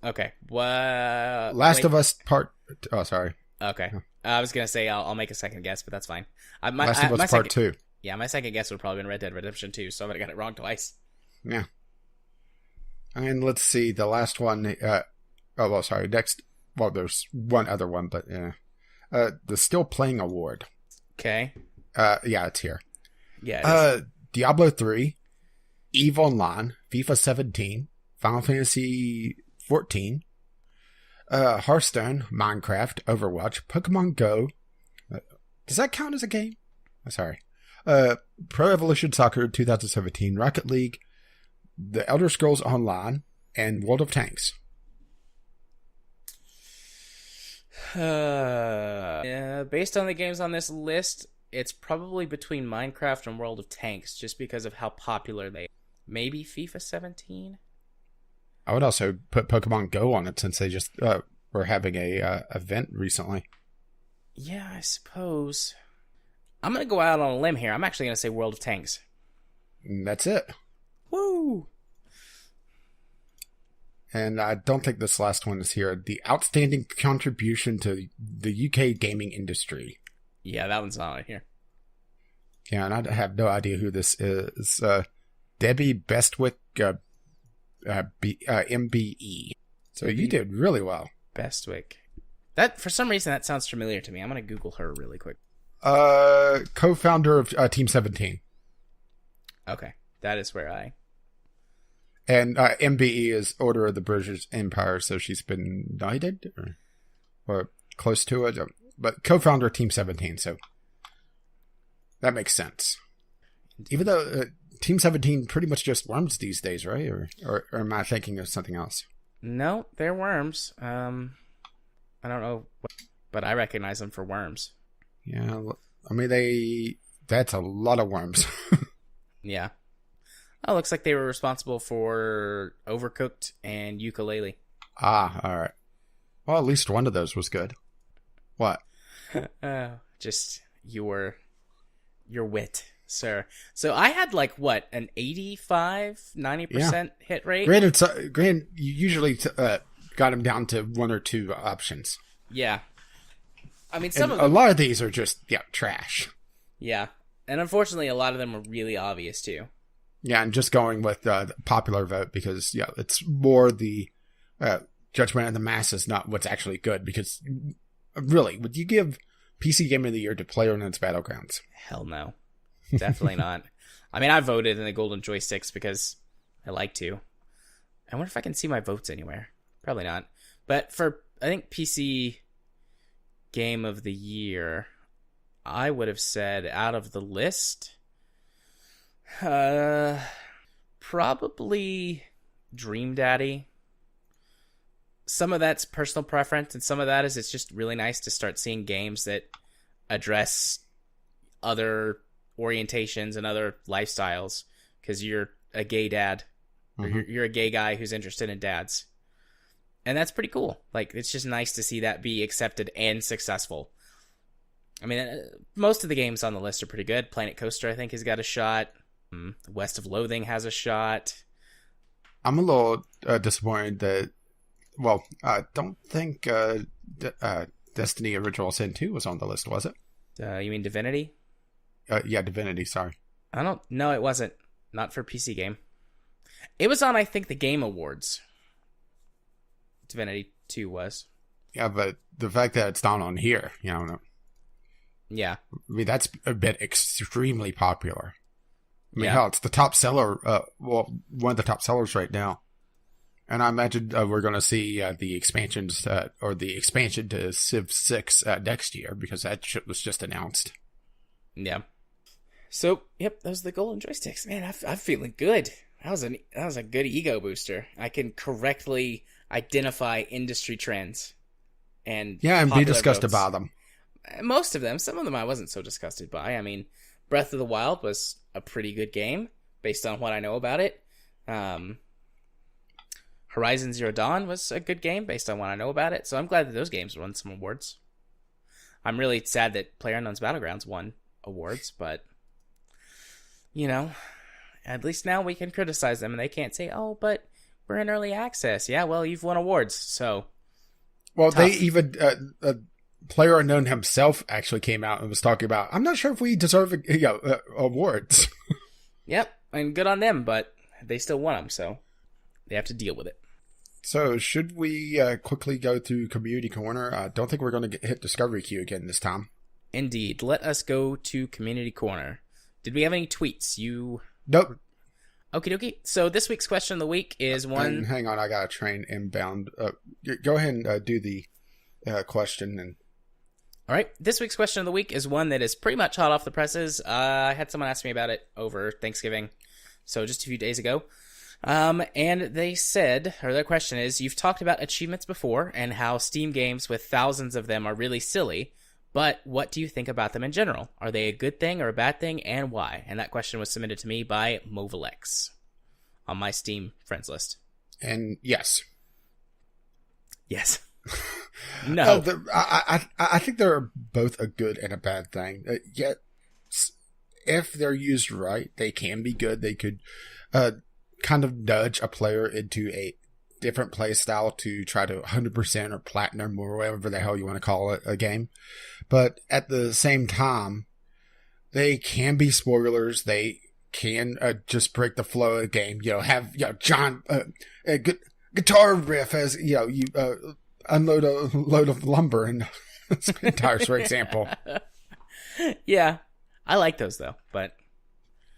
Speaker 1: Okay.
Speaker 2: Last of Us Part... Oh, sorry.
Speaker 1: Okay. I was going to say I'll make a second guess, but that's fine.
Speaker 2: Last of Us Part 2.
Speaker 1: Yeah, my second guess would probably been Red Dead Redemption 2, so I got it wrong twice.
Speaker 2: Yeah. And let's see, the last one... sorry. Next... Well, there's one other one, but yeah. The Still Playing Award.
Speaker 1: Okay.
Speaker 2: Yeah, it's here.
Speaker 1: Yeah.
Speaker 2: Diablo 3, EVE Online, FIFA 17, Final Fantasy 14, Hearthstone, Minecraft, Overwatch, Pokemon Go. Does that count as a game? Sorry. Pro Evolution Soccer 2017, Rocket League, The Elder Scrolls Online, and World of Tanks.
Speaker 1: Based on the games on this list, it's probably between Minecraft and World of Tanks, just because of how popular they are. Maybe FIFA 17?
Speaker 2: I would also put Pokemon Go on it since they just were having a event recently.
Speaker 1: Yeah, I suppose. I'm going to go out on a limb here. I'm actually going to say World of Tanks.
Speaker 2: And that's it.
Speaker 1: Woo!
Speaker 2: And I don't think this last one is here. The outstanding contribution to the UK gaming industry.
Speaker 1: Yeah, that one's not on here.
Speaker 2: Yeah, and I have no idea who this is. Debbie Bestwick, MBE. So you did really well.
Speaker 1: Bestwick. That, for some reason, that sounds familiar to me. I'm going to Google her really quick.
Speaker 2: Co-founder of Team 17.
Speaker 1: Okay, that is where I...
Speaker 2: And MBE is Order of the British Empire, so she's been knighted or close to it. But co-founder of Team 17, so that makes sense. Even though Team 17 pretty much just worms these days, right? Or am I thinking of something else?
Speaker 1: No, they're worms. I don't know, but I recognize them for worms.
Speaker 2: Yeah, I mean, that's a lot of worms.
Speaker 1: Yeah. Oh, looks like they were responsible for Overcooked and Yooka-Laylee.
Speaker 2: Ah, all right. Well, at least one of those was good. What?
Speaker 1: Just your wit, sir. So I had like what, an 85-90% hit rate.
Speaker 2: Granted, you usually got them down to one or two options.
Speaker 1: Yeah, I mean
Speaker 2: a lot of these are just trash.
Speaker 1: Yeah, and unfortunately, a lot of them are really obvious too.
Speaker 2: Yeah, and just going with the popular vote because it's more the judgment of the masses, not what's actually good. Because really, would you give PC Game of the Year to PlayerUnknown's Battlegrounds?
Speaker 1: Hell no, definitely not. I mean, I voted in the Golden Joysticks because I like to. I wonder if I can see my votes anywhere. Probably not. But for, I think, PC Game of the Year, I would have said out of the list, probably Dream Daddy. Some of that's personal preference, and some of that is it's just really nice to start seeing games that address other orientations and other lifestyles, because you're a gay dad, or you're a gay guy who's interested in dads. And that's pretty cool. Like, it's just nice to see that be accepted and successful. I mean, most of the games on the list are pretty good. Planet Coaster, I think, has got a shot. West of Loathing has a shot. I'm
Speaker 2: a little disappointed that... Well, I don't think Destiny Original Sin 2 was on the list, was it?
Speaker 1: You mean Divinity?
Speaker 2: Yeah, Divinity, sorry.
Speaker 1: No, it wasn't. Not for PC game. It was on, I think, the Game Awards. Divinity 2 was.
Speaker 2: Yeah, but the fact that it's not on here,
Speaker 1: Yeah.
Speaker 2: I mean, that's a bit extremely popular. I mean,
Speaker 1: Yeah.
Speaker 2: hell, it's the top seller, one of the top sellers right now. And I imagine we're going to see the expansions, or the expansion to Civ 6 next year, because that shit was just announced.
Speaker 1: Yeah. So, yep, those are the golden joysticks. Man, I'm feeling good. That was a good ego booster. I can correctly identify industry trends and
Speaker 2: Yeah, and be
Speaker 1: popular
Speaker 2: disgusted
Speaker 1: votes.
Speaker 2: by them.
Speaker 1: Most of them. Some of them I wasn't so disgusted by. I mean, Breath of the Wild was a pretty good game based on what I know about it. Horizon Zero Dawn was a good game based on what I know about it. So I'm glad that those games won some awards. I'm really sad that PlayerUnknown's Battlegrounds won awards, but you know, at least now we can criticize them and they can't say, "Oh, but we're in early access." Yeah, well, you've won awards, so
Speaker 2: Well,
Speaker 1: tough.
Speaker 2: they even PlayerUnknown himself actually came out and was talking about, I'm not sure if we deserve awards.
Speaker 1: Yep, and good on them, but they still won them, so they have to deal with it.
Speaker 2: So should we quickly go through Community Corner? I don't think we're going to hit Discovery Queue again this time.
Speaker 1: Indeed. Let us go to Community Corner. Did we have any tweets?
Speaker 2: Nope.
Speaker 1: Okie dokie. So this week's question of the week is one...
Speaker 2: And hang on, I got a train inbound. Go ahead and do the question. And
Speaker 1: All right. This week's question of the week is one that is pretty much hot off the presses. I had someone ask me about it over Thanksgiving, so just a few days ago. And they said, or their question is, you've talked about achievements before and how Steam games with thousands of them are really silly, but what do you think about them in general? Are they a good thing or a bad thing, and why? And that question was submitted to me by Movilex on my Steam friends list.
Speaker 2: And yes.
Speaker 1: Yes. No.
Speaker 2: I think they're both a good and a bad thing. Yet, if they're used right, they can be good. They could kind of nudge a player into a different play style to try to 100% or platinum or whatever the hell you want to call it a game. But at the same time, they can be spoilers. They can just break the flow of the game. Have John a guitar riff as you unload a load of lumber and Spintires, for example.
Speaker 1: Yeah, I like those though, but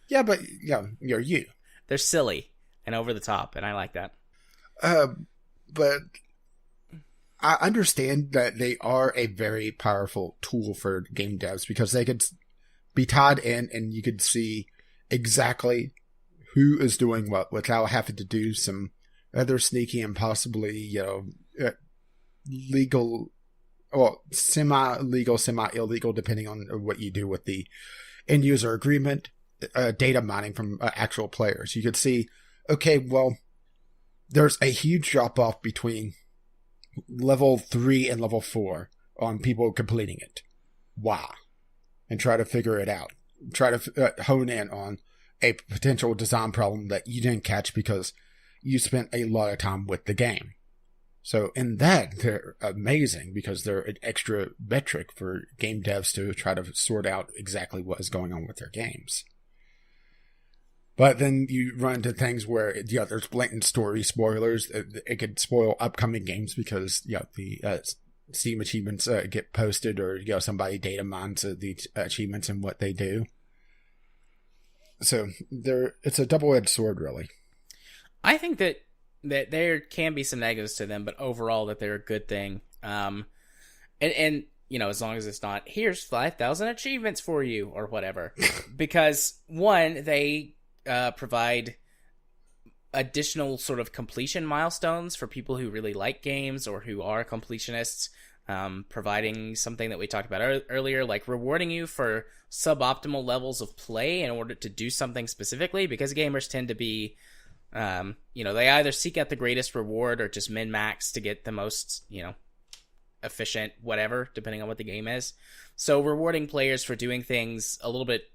Speaker 2: you're you.
Speaker 1: They're silly and over the top, and I like that.
Speaker 2: But I understand that they are a very powerful tool for game devs because they could be tied in and you could see exactly who is doing what without having to do some other sneaky and possibly, legal, or semi-legal, semi-illegal, depending on what you do with the end-user agreement, data mining from actual players. You could see, okay, well, there's a huge drop-off between level 3 and level 4 on people completing it. Why? And try to figure it out. Try to hone in on a potential design problem that you didn't catch because you spent a lot of time with the game. So in that, they're amazing because they're an extra metric for game devs to try to sort out exactly what is going on with their games. But then you run into things where, there's blatant story spoilers. It could spoil upcoming games because, the Steam achievements get posted or, somebody data mines the achievements and what they do. So it's a double-edged sword, really.
Speaker 1: I think that there can be some negatives to them, but overall that they're a good thing. And as long as it's not, here's 5,000 achievements for you or whatever. Because, one, they provide additional sort of completion milestones for people who really like games or who are completionists, providing something that we talked about earlier, like rewarding you for suboptimal levels of play in order to do something specifically, because gamers tend to be, they either seek out the greatest reward or just min-max to get the most, efficient whatever, depending on what the game is. So rewarding players for doing things a little bit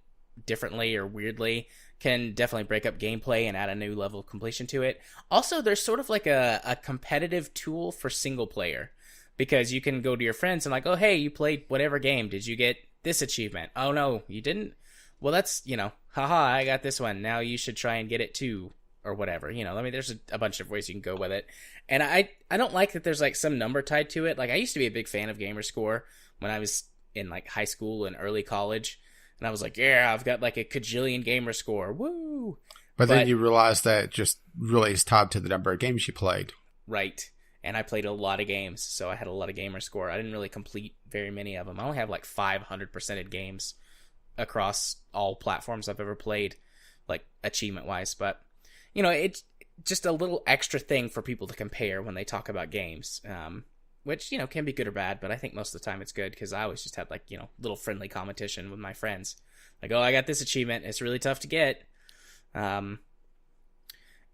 Speaker 1: differently or weirdly can definitely break up gameplay and add a new level of completion to it. Also, there's sort of like a competitive tool for single player, because you can go to your friends and like, oh, hey, you played whatever game. Did you get this achievement? Oh, no, you didn't? Well, that's, haha, I got this one. Now you should try and get it too, or whatever. There's a bunch of ways you can go with it. And I don't like that there's like some number tied to it. Like, I used to be a big fan of Gamerscore when I was in like high school and early college. And I was like, yeah, I've got like a cajillion gamer score. Woo!
Speaker 2: But then you realize that it just really is tied to the number of games you played.
Speaker 1: Right. And I played a lot of games, so I had a lot of gamer score. I didn't really complete very many of them. I only have like 500%ed games across all platforms I've ever played, like achievement wise. But it's just a little extra thing for people to compare when they talk about games, which can be good or bad. But I think most of the time it's good, because I always just had little friendly competition with my friends, like, oh, I got this achievement, it's really tough to get. What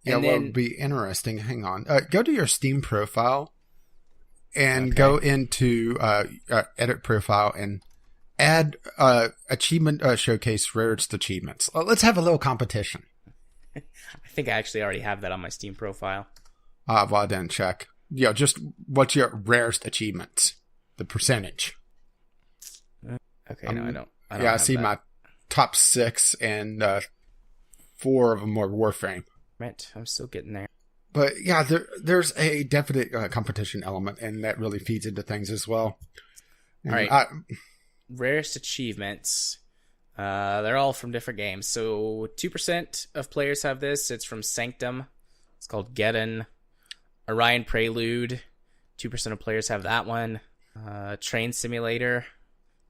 Speaker 2: would be interesting, hang on, go to your Steam profile and go into edit profile and add achievement showcase rarest achievements. Let's have a little competition.
Speaker 1: I think I actually already have that on my Steam profile.
Speaker 2: Well, I didn't check. Just what's your rarest achievements, the percentage.
Speaker 1: Okay, no, I don't
Speaker 2: I see that. My top 6, and 4 of them are Warframe.
Speaker 1: Right, I'm still getting there.
Speaker 2: But yeah, there's a definite competition element, and that really feeds into things as well. And
Speaker 1: all right. Rarest achievements. They're all from different games. So 2% of players have this. It's from Sanctum. It's called Geddon. Orion Prelude. 2% of players have that one. Train Simulator.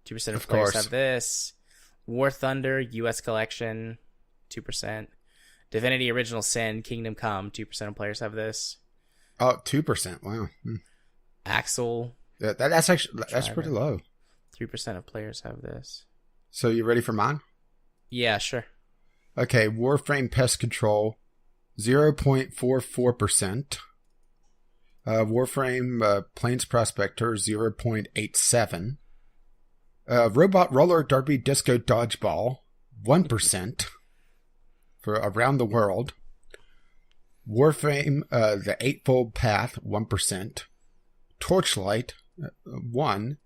Speaker 1: 2% of players have this. War Thunder, US Collection. 2%. Divinity Original Sin, Kingdom Come, 2% of players have this.
Speaker 2: Oh, 2%. Wow.
Speaker 1: Axel.
Speaker 2: Yeah, that's pretty low.
Speaker 1: 3% of players have this.
Speaker 2: So you ready for mine?
Speaker 1: Yeah, sure.
Speaker 2: Okay, Warframe Pest Control, 0.44%. Warframe Plains Prospector, 0.87%. Robot Roller Derby Disco Dodgeball, 1%. For Around the World. Warframe, The Eightfold Path, 1%. Torchlight, 1%.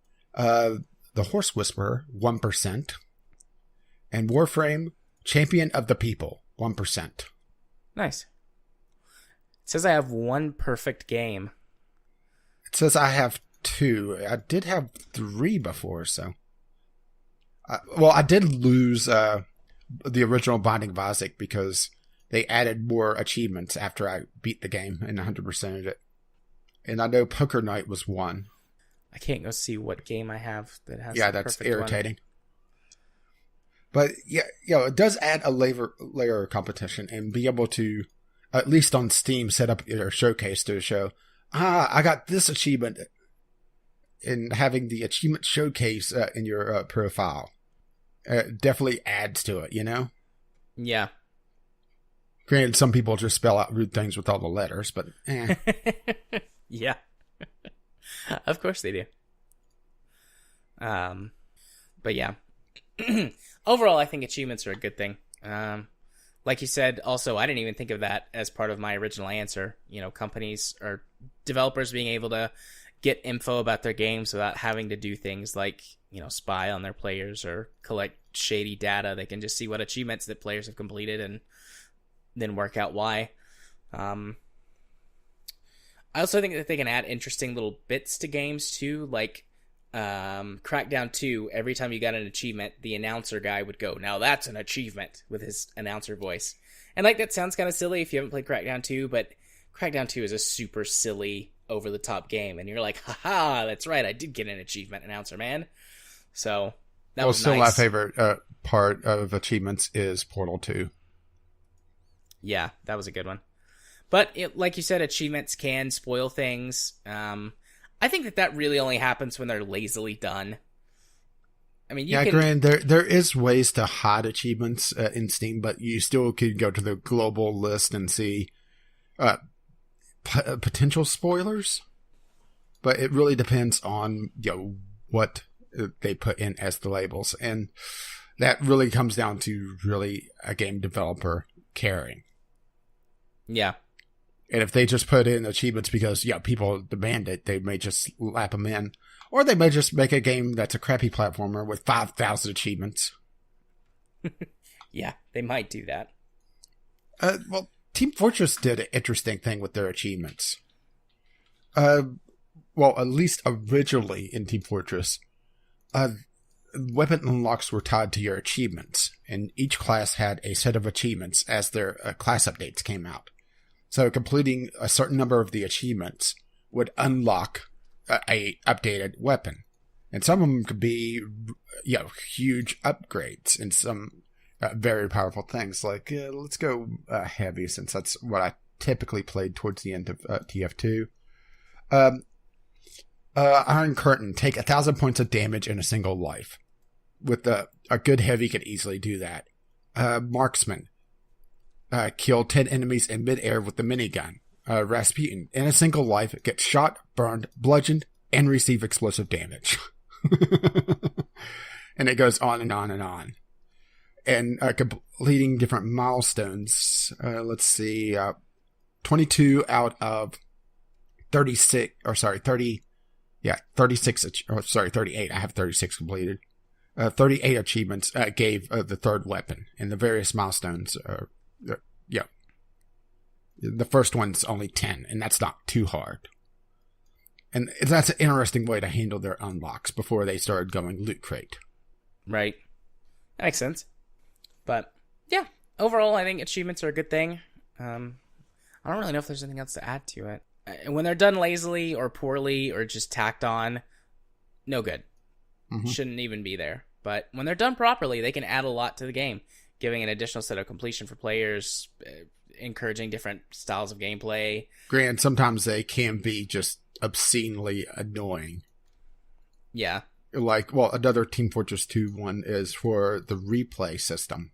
Speaker 2: The Horse Whisperer, 1%. And Warframe, Champion of the People, 1%.
Speaker 1: Nice. It says I have 1 perfect game.
Speaker 2: It says I have 2. I did have 3 before, so. I did lose the original Binding of Isaac because they added more achievements after I beat the game and 100%ed it. And I know Poker Night was 1.
Speaker 1: I can't go see what game I have that has.
Speaker 2: Yeah, that's irritating. But yeah, it does add a layer of competition, and be able to, at least on Steam, set up your showcase to show, I got this achievement, and having the achievement showcase in your profile. Definitely adds to it,
Speaker 1: Yeah.
Speaker 2: Granted, some people just spell out rude things with all the letters, but
Speaker 1: Yeah. Of course they do. But yeah. Overall, I think achievements are a good thing. Like you said, also, I didn't even think of that as part of my original answer. Companies or developers being able to get info about their games without having to do things like, spy on their players or collect shady data. They can just see what achievements that players have completed and then work out why. I also think that they can add interesting little bits to games too, like Crackdown 2, every time you got an achievement, the announcer guy would go, "Now that's an achievement," with his announcer voice. And that sounds kind of silly if you haven't played Crackdown 2, but Crackdown 2 is a super silly, over-the-top game, and you're like, haha, that's right, I did get an achievement, announcer man. So that was
Speaker 2: still
Speaker 1: nice.
Speaker 2: My favorite part of achievements is Portal 2.
Speaker 1: Yeah, that was a good one. But like you said, achievements can spoil things. I think that really only happens when they're lazily done. I mean,
Speaker 2: granted, there is ways to hide achievements in Steam, but you still could go to the global list and see potential spoilers. But it really depends on what they put in as the labels, and that really comes down to really a game developer caring.
Speaker 1: Yeah.
Speaker 2: And if they just put in achievements because, people demand it, they may just lap them in. Or they may just make a game that's a crappy platformer with 5,000 achievements.
Speaker 1: Yeah, they might do that.
Speaker 2: Team Fortress did an interesting thing with their achievements. At least originally in Team Fortress, weapon unlocks were tied to your achievements. And each class had a set of achievements as their class updates came out. So completing a certain number of the achievements would unlock a updated weapon. And some of them could be, huge upgrades and some very powerful things. Like, let's go heavy, since that's what I typically played towards the end of TF2. Iron Curtain, take 1,000 points of damage in a single life. With a good heavy could easily do that. Marksman, kill 10 enemies in midair with the minigun. Rasputin, in a single life, gets shot, burned, bludgeoned, and receive explosive damage. And it goes on and on and on. And completing different milestones. Let's see. 22 out of 36, 30. Yeah, 36. 38. I have 36 completed. 38 achievements gave the third weapon. And the various milestones the first one's only 10, and that's not too hard. And that's an interesting way to handle their unlocks before they started going loot crate. Right.
Speaker 1: That makes sense. But, yeah, overall, I think achievements are a good thing. I don't really know if there's anything else to add to it. When they're done lazily or poorly or just tacked on, no good. Mm-hmm. Shouldn't even be there. But when they're done properly, they can add a lot to the game, giving an additional set of completion for players, encouraging different styles of gameplay.
Speaker 2: Granted, sometimes they can be just obscenely annoying.
Speaker 1: Yeah.
Speaker 2: Like, well, another Team Fortress 2 one is for the replay system.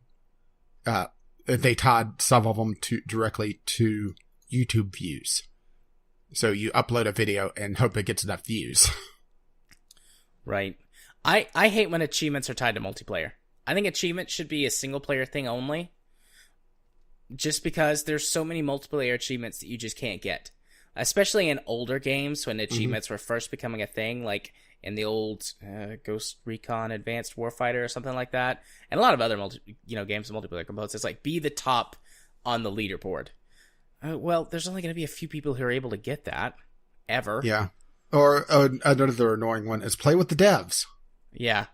Speaker 2: They tied some of them directly to YouTube views. So you upload a video and hope it gets enough views.
Speaker 1: Right. I hate when achievements are tied to multiplayer. I think achievements should be a single player thing only. Just because there's so many multiplayer achievements that you just can't get. Especially in older games when achievements were first becoming a thing, like in the old Ghost Recon Advanced Warfighter or something like that. And a lot of other games with multiplayer components. It's like, be the top on the leaderboard. Well, there's only going to be a few people who are able to get that. Ever.
Speaker 2: Yeah. Or another annoying one is play with the devs.
Speaker 1: Yeah.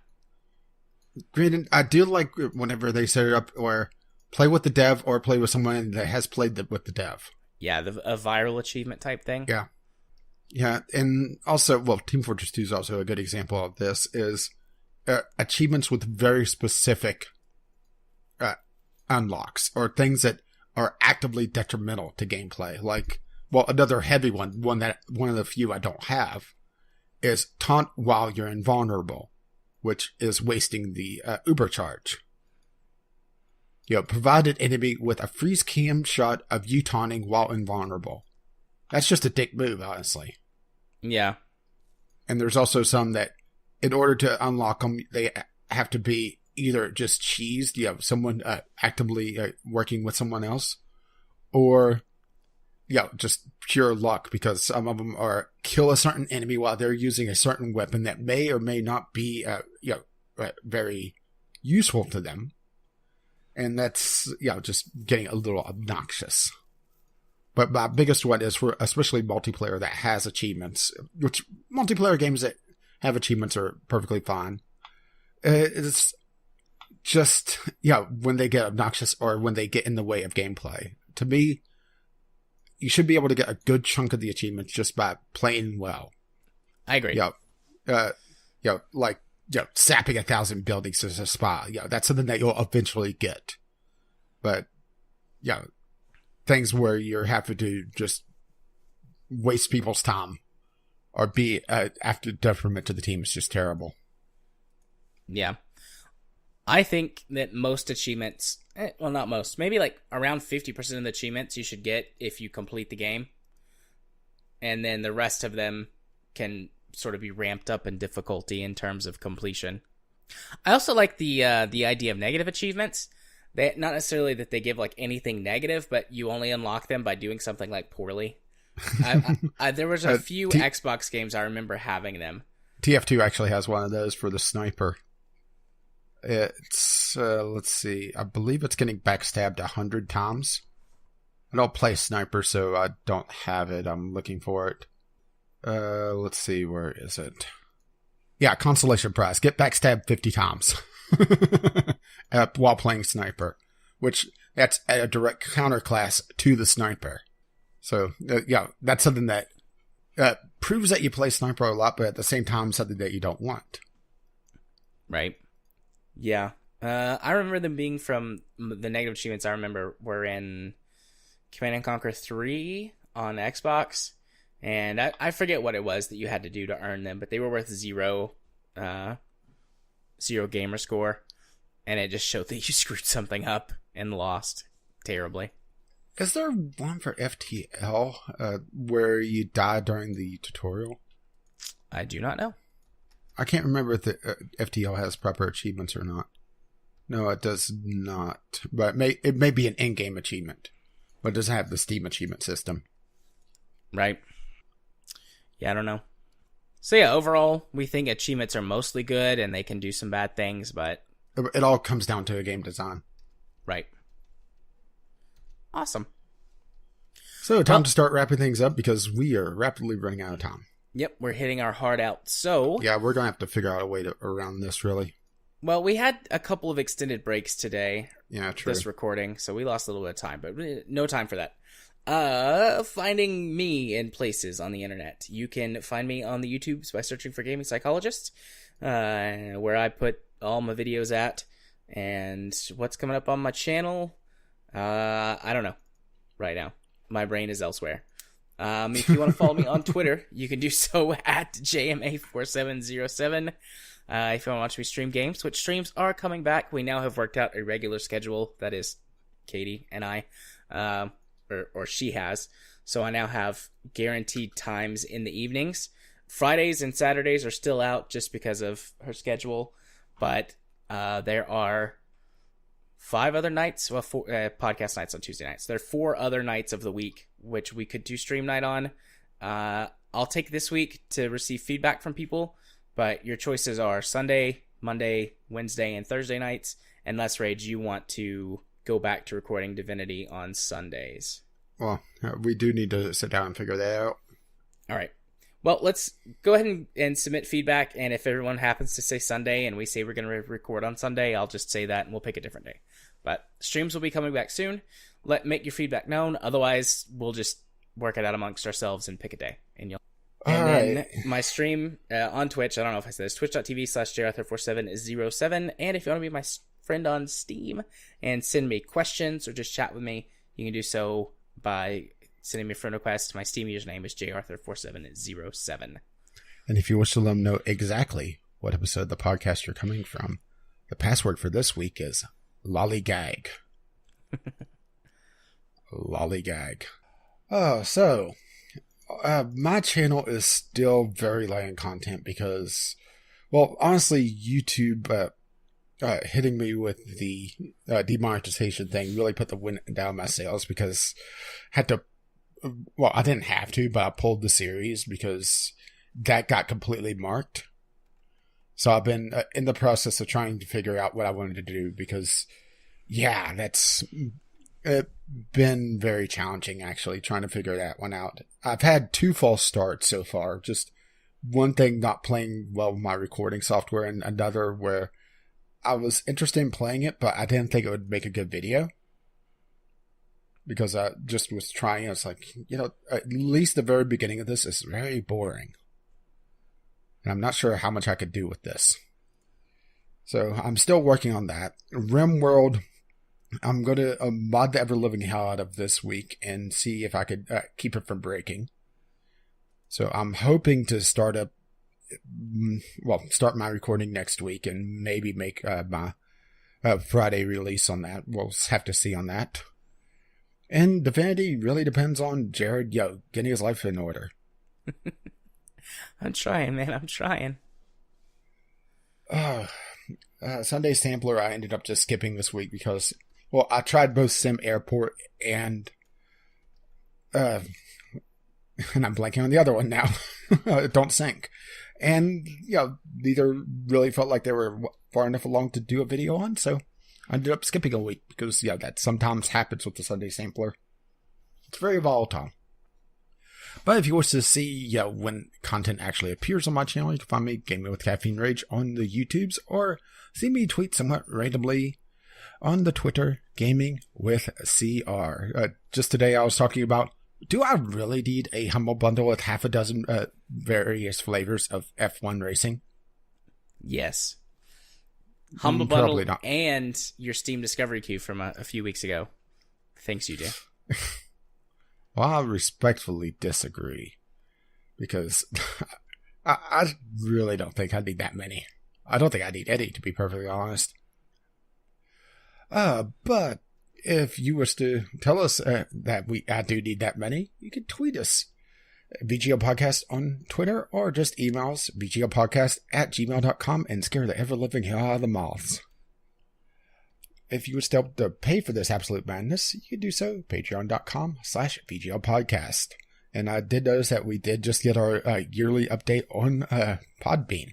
Speaker 2: Granted, I do like whenever they set it up where play with the dev or play with someone that has played with the dev.
Speaker 1: Yeah, a viral achievement type thing.
Speaker 2: Yeah. Yeah, and also, well, Team Fortress 2 is also a good example of this, is achievements with very specific unlocks or things that are actively detrimental to gameplay. Like, well, another heavy one of the few I don't have, is taunt while you're invulnerable, which is wasting the Uber charge. Provide an enemy with a freeze cam shot of you taunting while invulnerable. That's just a dick move, honestly.
Speaker 1: Yeah.
Speaker 2: And there's also some that, in order to unlock them, they have to be either just cheesed, someone actively working with someone else, or just pure luck, because some of them are kill a certain enemy while they're using a certain weapon that may or may not be very useful to them. And that's, just getting a little obnoxious. But my biggest one is for especially multiplayer that has achievements, which multiplayer games that have achievements are perfectly fine. It's just, when they get obnoxious or when they get in the way of gameplay. To me, you should be able to get a good chunk of the achievements just by playing well.
Speaker 1: I agree.
Speaker 2: Sapping 1,000 buildings as a spy. That's something that you'll eventually get. But, things where you're having to just waste people's time or be after detriment to the team is just terrible.
Speaker 1: Yeah. I think that most achievements, not most, maybe like around 50% of the achievements you should get if you complete the game. And then the rest of them can sort of be ramped up in difficulty in terms of completion. I also like the idea of negative achievements. Not necessarily that they give like anything negative, but you only unlock them by doing something like poorly. There was a few Xbox games I remember having them.
Speaker 2: TF2 actually has one of those for the sniper. It's, let's see, I believe it's getting backstabbed 100 times. I don't play sniper, so I don't have it. I'm looking for it. Let's see, where is it? Yeah, consolation prize. Get backstabbed 50 times while playing sniper, which that's a direct counterclass to the sniper. So, that's something that proves that you play Sniper a lot, but at the same time, something that you don't want.
Speaker 1: Right. Yeah. I remember them being from the negative achievements. I remember were in Command and Conquer 3 on Xbox, and I forget what it was that you had to do to earn them, but they were worth zero gamer score, and it just showed that you screwed something up and lost terribly.
Speaker 2: Is there one for FTL where you die during the tutorial?
Speaker 1: I do not know.
Speaker 2: I can't remember if the FTL has proper achievements or not. No, it does not. But it may be an in-game achievement, but it doesn't have the Steam achievement system.
Speaker 1: Right. Yeah, I don't know. So yeah, overall, we think achievements are mostly good and they can do some bad things, but...
Speaker 2: It all comes down to a game design.
Speaker 1: Right. Awesome.
Speaker 2: So, time to start wrapping things up because we are rapidly running out of time.
Speaker 1: Yep, we're hitting our heart out. So...
Speaker 2: Yeah, we're going to have to figure out a way around this, really.
Speaker 1: Well, we had a couple of extended breaks today.
Speaker 2: Yeah, true.
Speaker 1: This recording, so we lost a little bit of time, but no time for that. Finding me in places on the internet. You can find me on the YouTubes by searching for Gaming Psychologist, where I put all my videos at. And what's coming up on my channel? I don't know right now. My brain is elsewhere. If you want to follow me on Twitter, you can do so at JMA4707. If you want to watch me stream games, which streams are coming back, we now have worked out a regular schedule. That is Katie and I, or she has. So I now have guaranteed times in the evenings. Fridays and Saturdays are still out just because of her schedule, but there are 5 other nights, well, 4 podcast nights on Tuesday nights. There are 4 other nights of the week which we could do stream night on. I'll take this week to receive feedback from people, but your choices are Sunday, Monday, Wednesday, and Thursday nights, unless, Rage, you want to go back to recording Divinity on Sundays.
Speaker 2: Well, we do need to sit down and figure that out.
Speaker 1: All right. Well, let's go ahead and submit feedback, and if everyone happens to say Sunday and we say we're going to record on Sunday, I'll just say that and we'll pick a different day. But streams will be coming back soon. Make your feedback known. Otherwise, we'll just work it out amongst ourselves and pick a day. And then my stream on Twitch, I don't know if I said this, twitch.tv/jarthur4707. And if you want to be my friend on Steam and send me questions or just chat with me, you can do so by sending me a friend request. My Steam username is jarthur4707.
Speaker 2: And if you wish to let them know exactly what episode of the podcast you're coming from, the password for this week is lollygag. Lollygag. Oh, so my channel is still very light in content because, well, honestly, YouTube hitting me with the demonetization thing really put the wind down my sails because I had to. Well, I didn't have to, but I pulled the series because that got completely marked. So I've been in the process of trying to figure out what I wanted to do because, yeah, that's been very challenging, actually, trying to figure that one out. I've had 2 false starts so far. Just one thing not playing well with my recording software and another where I was interested in playing it, but I didn't think it would make a good video. Because I just was trying, I was like, at least the very beginning of this is very boring. And I'm not sure how much I could do with this. So I'm still working on that. RimWorld, I'm going to mod the ever-living hell out of this week and see if I could keep it from breaking. So I'm hoping to start my recording next week and maybe make my Friday release on that. We'll have to see on that. And Divinity really depends on Jared, getting his life in order.
Speaker 1: I'm trying, man. I'm trying.
Speaker 2: Sunday Sampler, I ended up just skipping this week because, well, I tried both SimAirport and I'm blanking on the other one now. Don't Sync. And, neither really felt like they were far enough along to do a video on, so I ended up skipping a week because, that sometimes happens with the Sunday Sampler. It's very volatile. But if you wish to see, when content actually appears on my channel, you can find me Gaming with Caffeine Rage on the YouTubes or see me tweet somewhat randomly on the Twitter, Gaming with CR. Just today I was talking about Do I really need a humble bundle with half a dozen various flavors of F1 racing?
Speaker 1: Yes. Humble
Speaker 2: Probably
Speaker 1: bundle
Speaker 2: not.
Speaker 1: and your Steam Discovery queue from a few weeks ago. Thanks, you do.
Speaker 2: Well, I respectfully disagree. Because I really don't think I need that many. I don't think I need any, to be perfectly honest. But if you was to tell us that I do need that many, you could tweet us. VGL Podcast on Twitter, or just email us, vglpodcast@gmail.com, and scare the ever-living hell out of the moths. If you would still to pay for this absolute madness, you could do so, patreon.com/VGLpodcast. And I did notice that we did just get our yearly update on Podbean.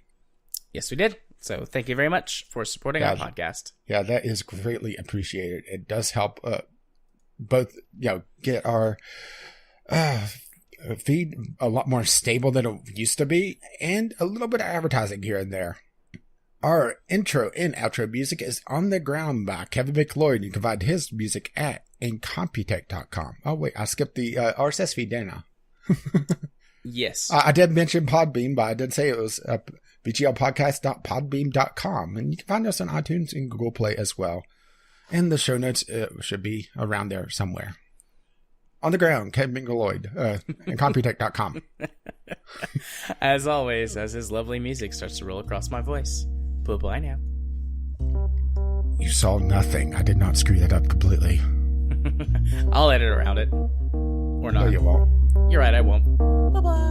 Speaker 1: Yes, we did. So thank you very much for supporting our podcast.
Speaker 2: Yeah, that is greatly appreciated. It does help both, get our feed a lot more stable than it used to be, and a little bit of advertising here and there. Our intro and outro music is On the Ground by Kevin McLeod. You can find his music at incomputech.com. Oh, wait, I skipped the RSS feed, didn't I?
Speaker 1: Yes.
Speaker 2: I did mention Podbean, but I did say it was VGLpodcast.podbean.com. And you can find us on iTunes and Google Play as well. And the show notes should be around there somewhere. On the Ground, Kevin McLeod, incomputech.com.
Speaker 1: As always, as his lovely music starts to roll across my voice. Bye-bye now.
Speaker 2: You saw nothing. I did not screw that up completely.
Speaker 1: I'll edit around it. Or not.
Speaker 2: No, you won't.
Speaker 1: You're right, I won't. Bye-bye.